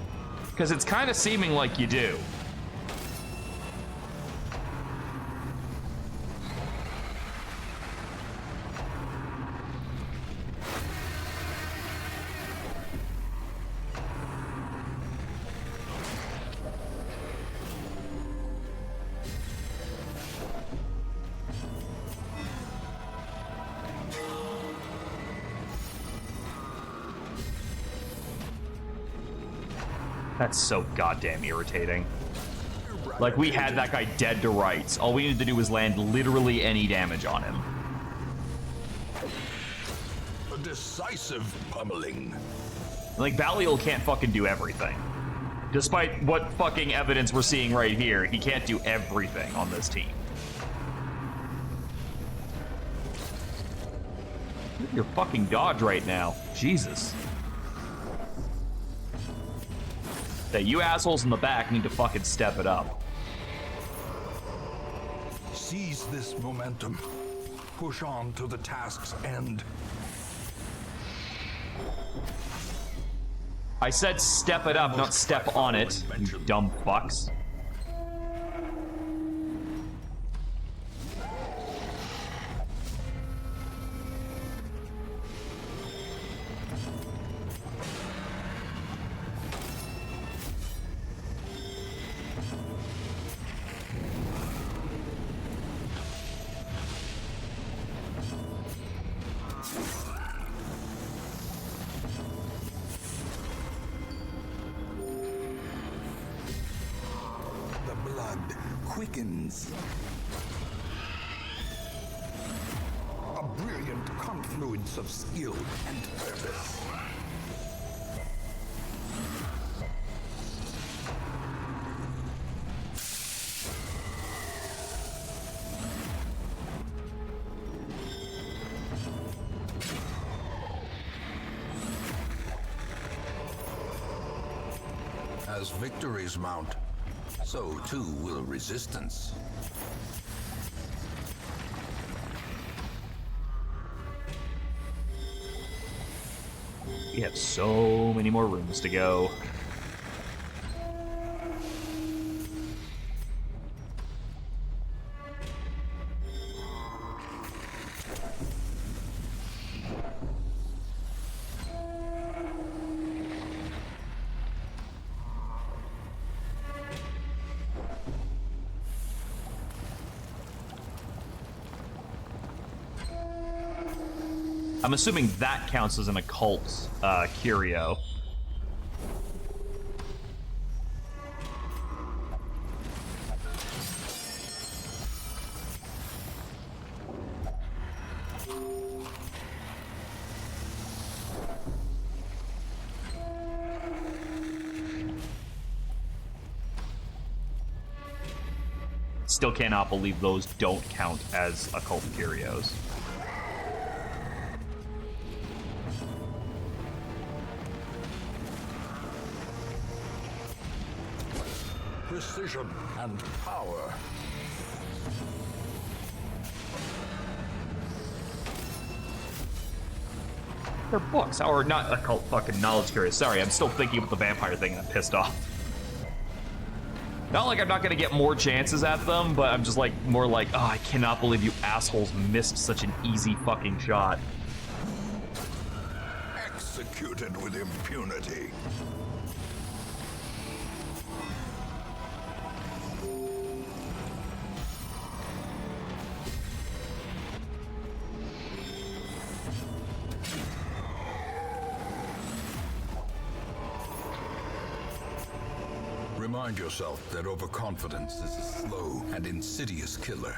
Because it's kind of seeming like you do. That's so goddamn irritating. Like, we had that guy dead to rights. All we needed to do was land literally any damage on him. A decisive pummeling. Like, Balial can't fucking do everything. Despite what fucking evidence we're seeing right here, he can't do everything on this team. Look at your fucking dodge right now. Jesus. That you assholes in the back need to fucking step it up. Seize this momentum. Push on to the task's end. I said step it up, not step on it, you dumb fucks. Quickens. A brilliant confluence of skill and purpose. As victories mount, so too will resistance. We have so many more rooms to go. I'm assuming that counts as an occult curio. Still cannot believe those don't count as occult curios. Precision and power. They're books, or not occult fucking knowledge curious. Sorry, I'm still thinking about the vampire thing and I'm pissed off. Not like I'm not gonna get more chances at them, but I'm just like, more like, oh, I cannot believe you assholes missed such an easy fucking shot. Executed with impunity. Remind yourself that overconfidence is a slow and insidious killer.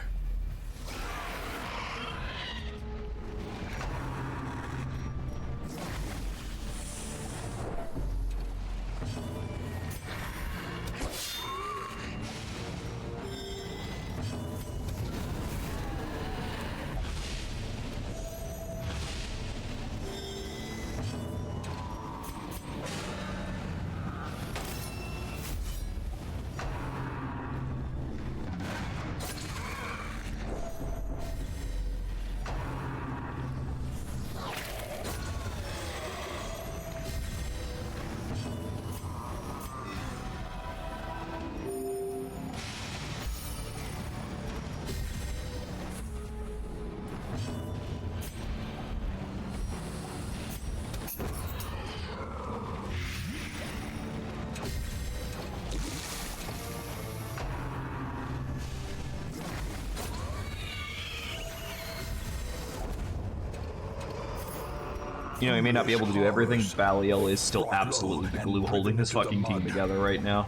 You know, he may not be able to do everything. Baliel is still absolutely the glue holding this fucking team together right now.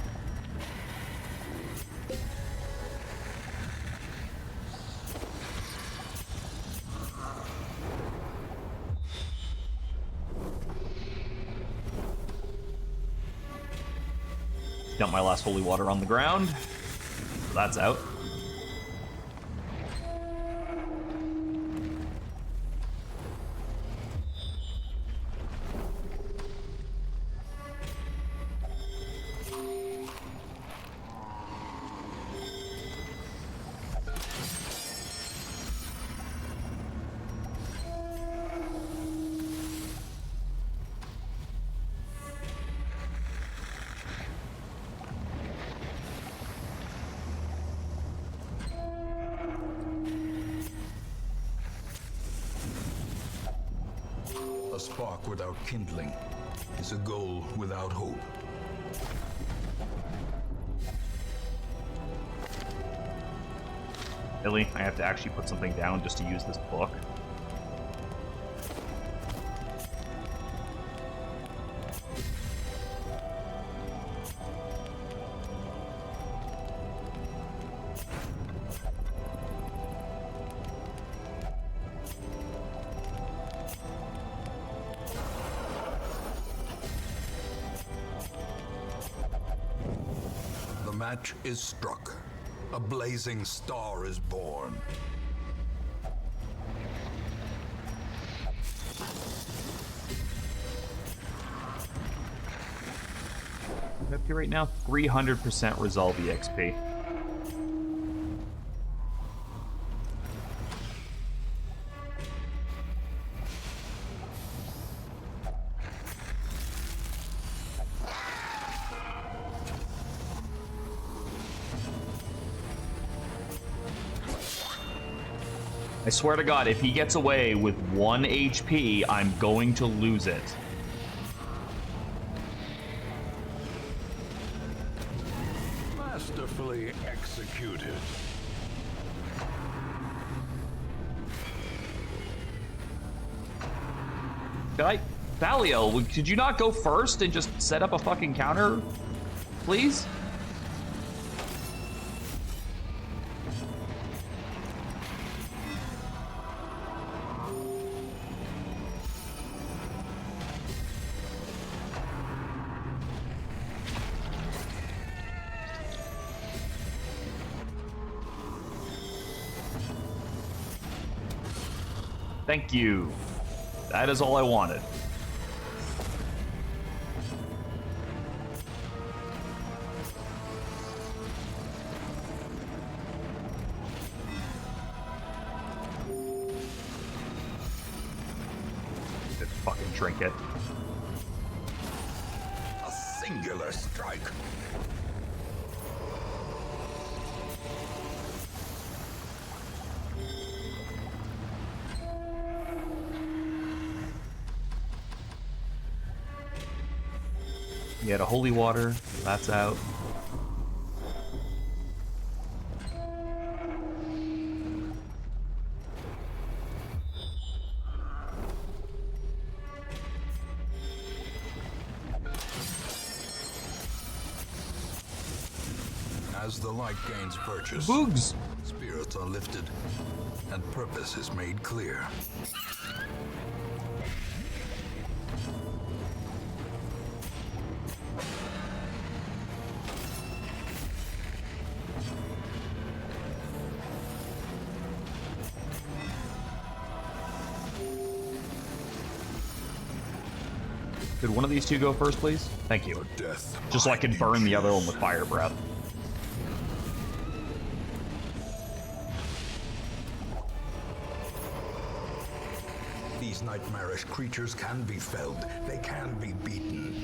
Dump my last holy water on the ground. So that's out. A spark without kindling is a goal without hope. Really? I have to actually put something down just to use this book? The match is struck. A blazing star is born. Up here right now, 300% resolve EXP. I swear to God, if he gets away with 1 HP, I'm going to lose it. Masterfully executed. Baliel, could you not go first and just set up a fucking counter, please? Thank you. That is all I wanted. This fucking trinket. A singular strike. He had a holy water. That's out. As the light gains purchase, Boogs! spirits are lifted, and purpose is made clear. Could one of these two go first, please? Thank you. Death. Just so I can burn the other one with fire breath. These nightmarish creatures can be felled. They can be beaten.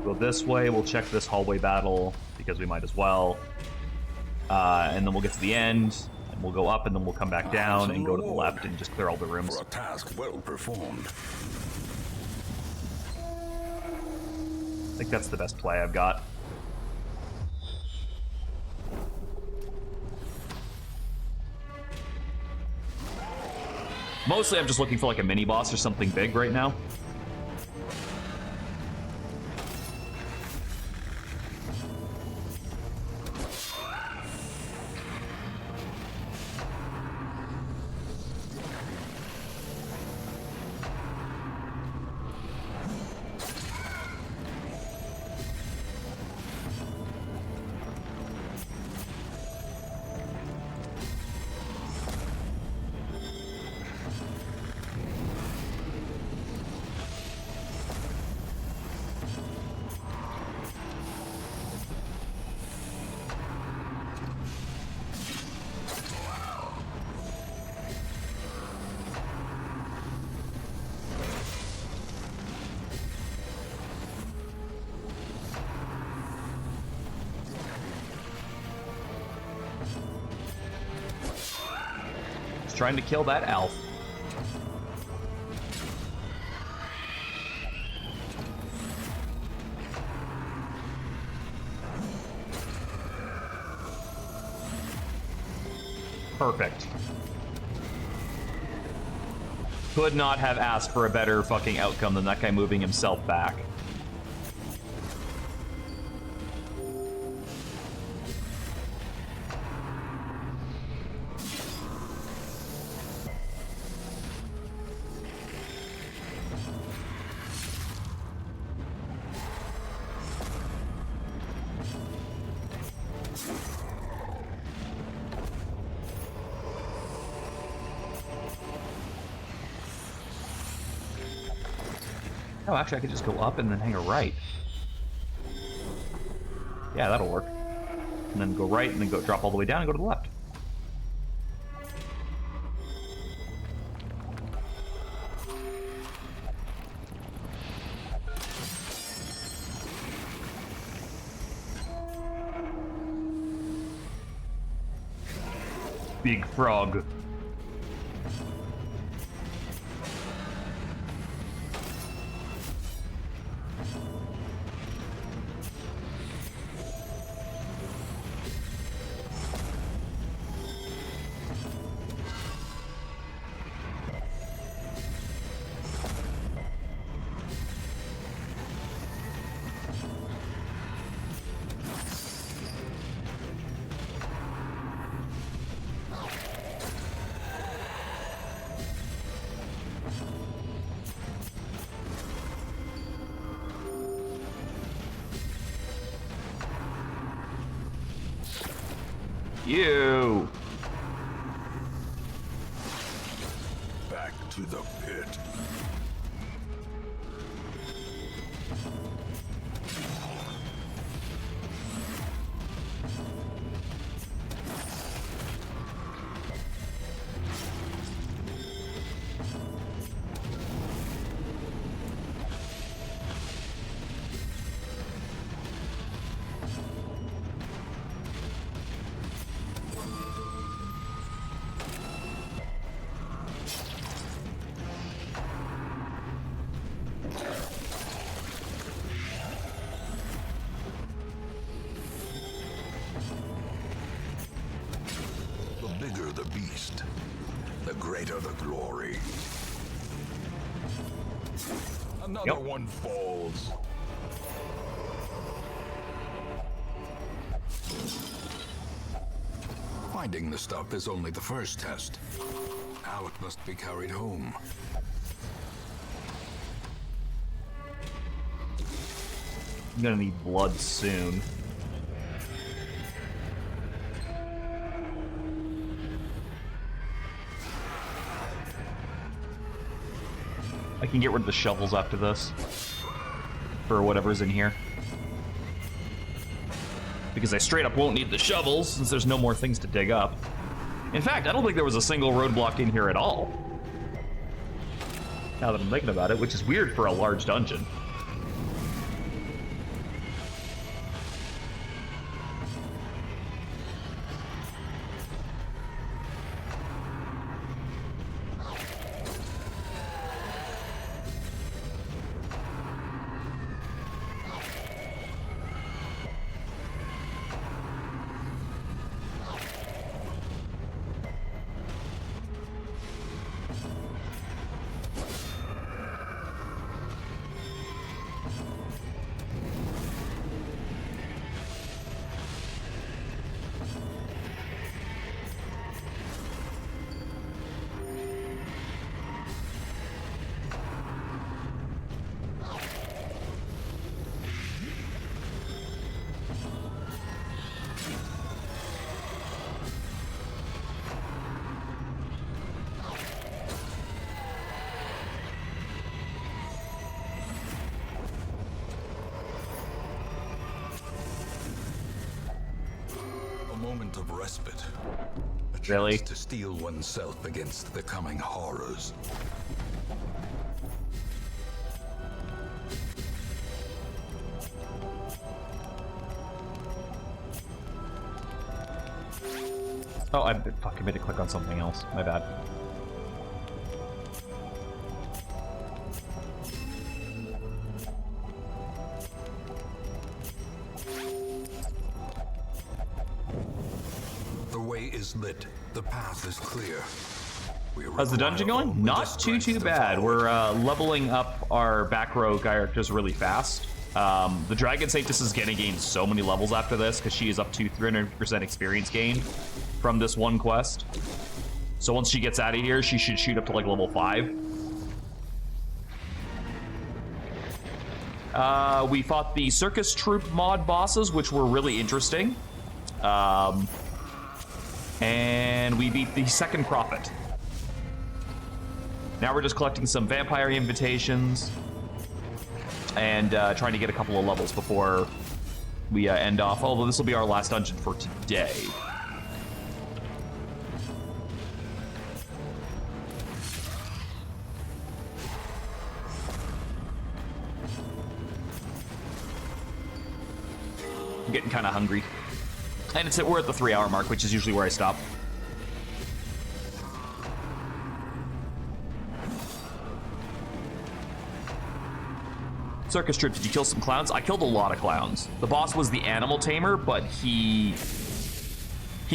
Go this way. We'll check this hallway battle because we might as well. And then we'll get to the end, and we'll go up, and then we'll come back down and go to the left and just clear all the rooms. For a task well performed. I think that's the best play I've got. Mostly I'm just looking for like a mini boss or something big right now. Trying to kill that elf. Perfect. Could not have asked for a better fucking outcome than that guy moving himself back. Oh, actually, I could just go up and then hang a right. Yeah, that'll work. And then go right, and then go drop all the way down and go to the left. Big frog. You. Back to the pit. The beast, the greater the glory. Another one falls. Finding the stuff is only the first test. Now it must be carried home. I'm gonna need blood soon. I can get rid of the shovels after this. For whatever's in here. Because I straight up won't need the shovels, since there's no more things to dig up. In fact, I don't think there was a single roadblock in here at all. Now that I'm thinking about it, which is weird for a large dungeon. of respite. A chance Really? to steel oneself against the coming horrors. Oh, I fucking made to click on something else. My bad. The way is lit. The path is clear. How's the dungeon going? Not too bad. We're leveling up our back row characters really fast. The Dragon Saintess is gonna gain so many levels after this because she is up to 300% experience gain from this one quest. So once she gets out of here, she should shoot up to like level 5. We fought the Circus Troop mod bosses, which were really interesting. And we beat the second Prophet. Now we're just collecting some vampire invitations and trying to get a couple of levels before we end off. Although this will be our last dungeon for today. I'm getting kind of hungry. And we're at the 3-hour mark, which is usually where I stop. Circus Troop, did you kill some clowns? I killed a lot of clowns. The boss was the animal tamer, but he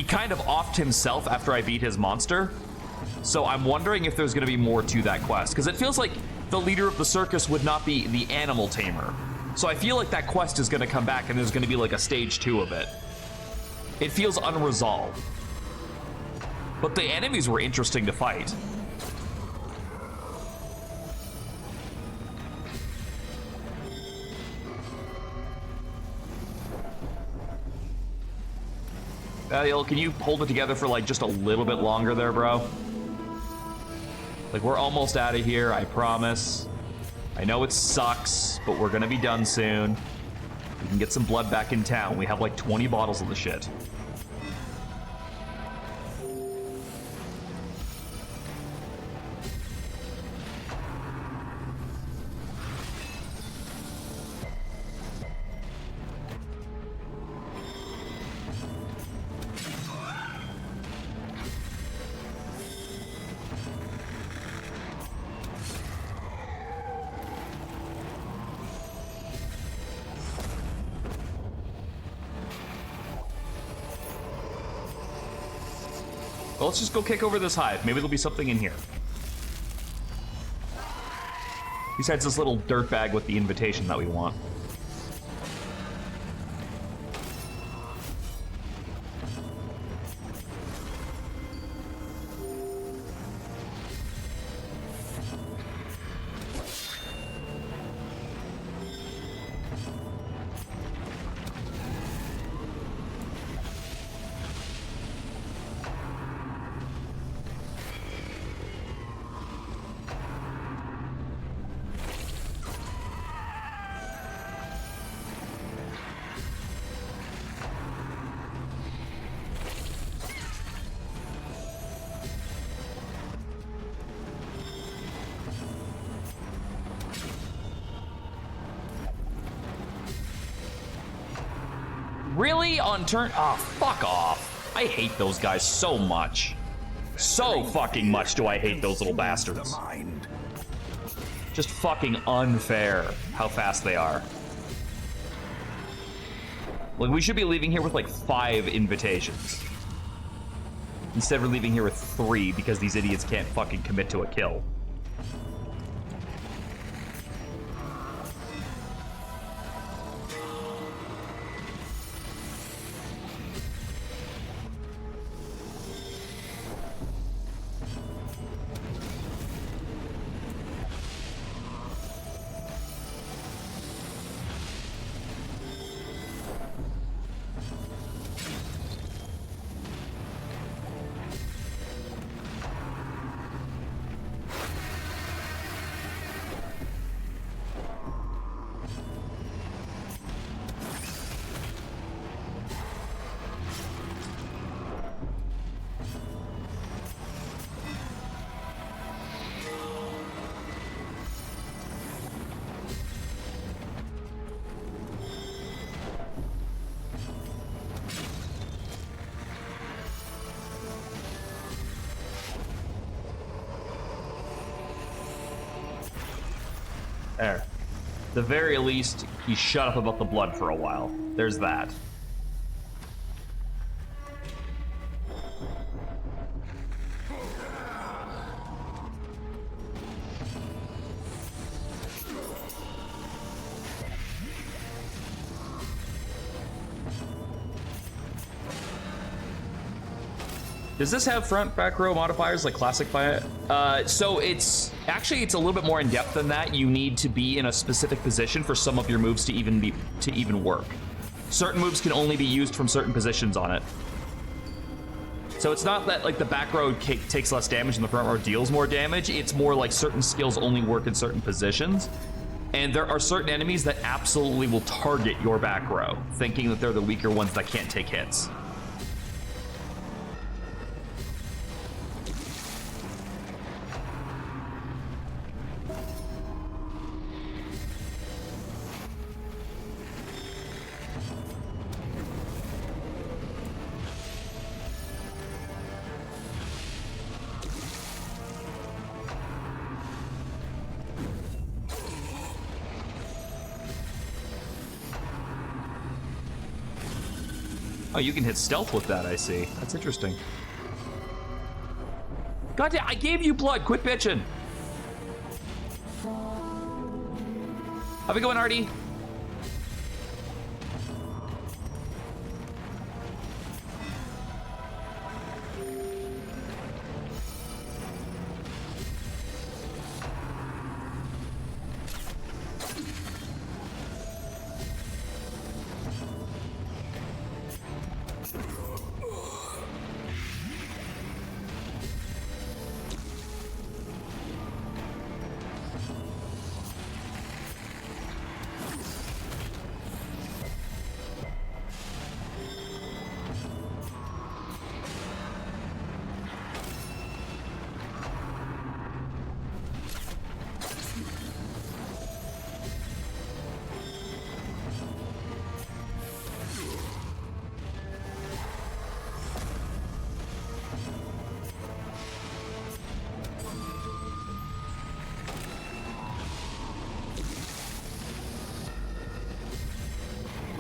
kind of offed himself after I beat his monster. So I'm wondering if there's going to be more to that quest, because it feels like the leader of the circus would not be the animal tamer. So I feel like that quest is going to come back and there's going to be like a stage 2 of it. It feels unresolved. But the enemies were interesting to fight. Can you hold it together for like just a little bit longer there, bro? Like, we're almost out of here, I promise. I know it sucks, but we're gonna be done soon. We can get some blood back in town. We have like 20 bottles of the shit. Well, let's just go kick over this hive. Maybe there'll be something in here. Besides this little dirt bag with the invitation that we want. Really? On turn? Oh, fuck off. I hate those guys so much. So fucking much do I hate those little bastards. Just fucking unfair how fast they are. Like, we should be leaving here with like 5 invitations. Instead, we're leaving here with 3 because these idiots can't fucking commit to a kill. There. The very least, he shut up about the blood for a while. There's that. Does this have front back row modifiers like classic so it's actually a little bit more in depth than that. You need to be in a specific position for some of your moves to even work. Certain moves can only be used from certain positions on it. So it's not that like the back row takes less damage and the front row deals more damage. It's more like certain skills only work in certain positions. And there are certain enemies that absolutely will target your back row, thinking that they're the weaker ones that can't take hits. Oh, you can hit stealth with that, I see. That's interesting. God damn, I gave you blood. Quit bitching. How's it going, Artie?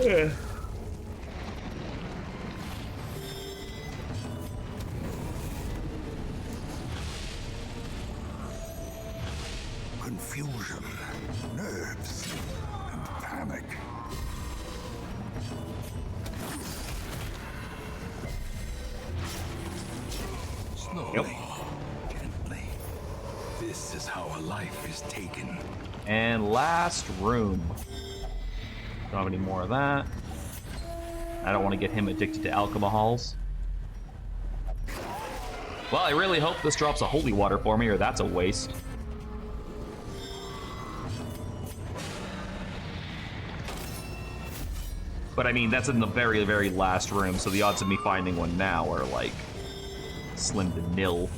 Yeah. Confusion, nerves, and panic. Slowly, gently. This is how a life is taken. And last room. Don't have any more of that. I don't want to get him addicted to alcohols. Well, I really hope this drops a holy water for me, or that's a waste. But I mean, that's in the very, very last room, so the odds of me finding one now are like slim to nil.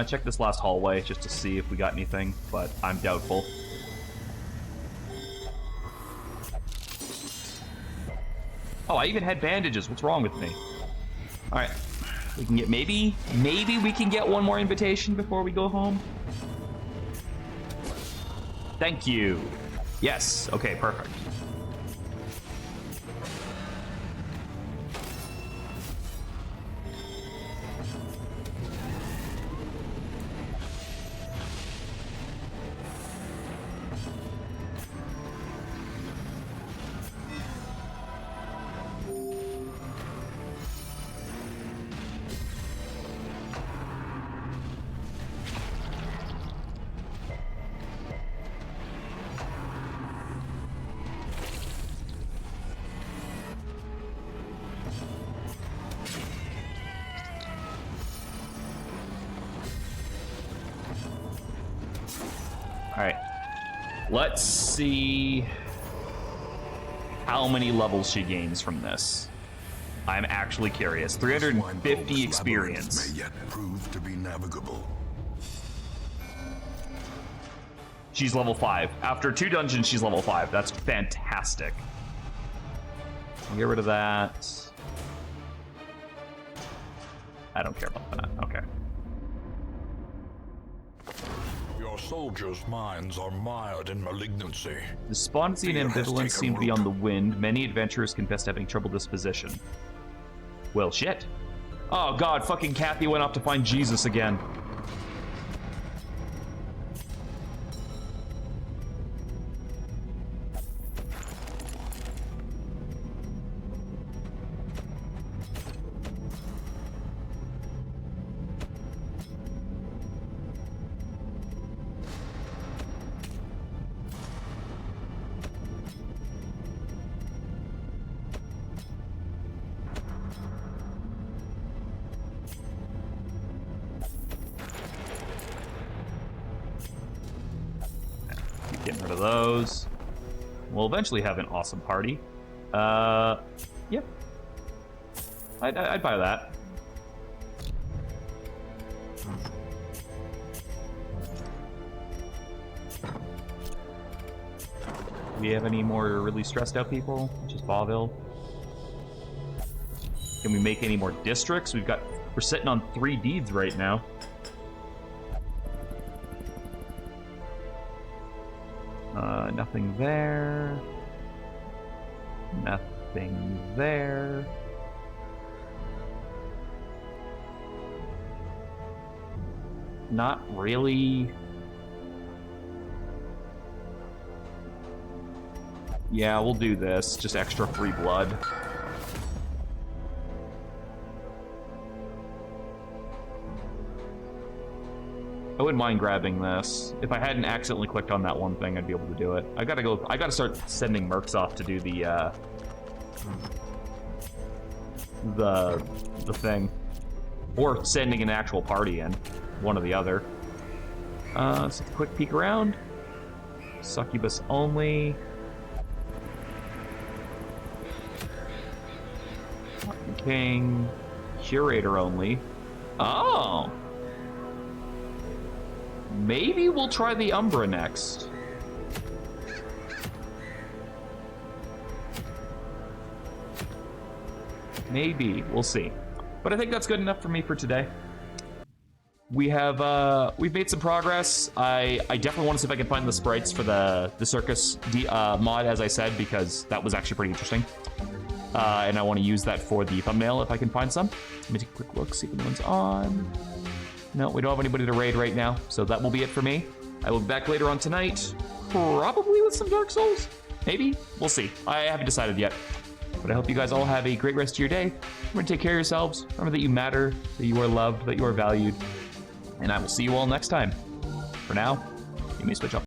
Check this last hallway just to see if we got anything, but I'm doubtful. Oh, I even had bandages. What's wrong with me? All right, we can get maybe we can get one more invitation before we go home. Thank you. Yes. Okay. Perfect. Alright. Let's see how many levels she gains from this. I'm actually curious. 350 experience. May yet prove to be navigable. She's level 5. After 2 dungeons, she's level 5. That's fantastic. I'll get rid of that. I don't care about that. Okay. Your soldiers' minds are mired in malignancy. Despondency and ambivalence seem to be on the wind. Many adventurers confess to having troubled disposition. Well, shit. Oh, God, fucking Kathy went off to find Jesus again. Getting rid of those. We'll eventually have an awesome party. Yeah. I'd buy that. Do we have any more really stressed out people? Just Baville. Can we make any more districts? We're sitting on 3 deeds right now. Nothing there. Nothing there. Not really. Yeah, we'll do this. Just extra free blood. I wouldn't mind grabbing this. If I hadn't accidentally clicked on that one thing, I'd be able to do it. I gotta start sending mercs off to do the thing. Or sending an actual party in. One or the other. Let's take a quick peek around. Succubus only. King. Curator only. Oh! Maybe we'll try the Umbra next. Maybe. We'll see. But I think that's good enough for me for today. We've made some progress. I definitely want to see if I can find the sprites for the CIRCUS mod, as I said, because that was actually pretty interesting. And I want to use that for the thumbnail if I can find some. Let me take a quick look, see if anyone's on. No, we don't have anybody to raid right now, so that will be it for me. I will be back later on tonight, probably with some Dark Souls. Maybe. We'll see. I haven't decided yet. But I hope you guys all have a great rest of your day. Remember to take care of yourselves. Remember that you matter, that you are loved, that you are valued. And I will see you all next time. For now, you may switch up.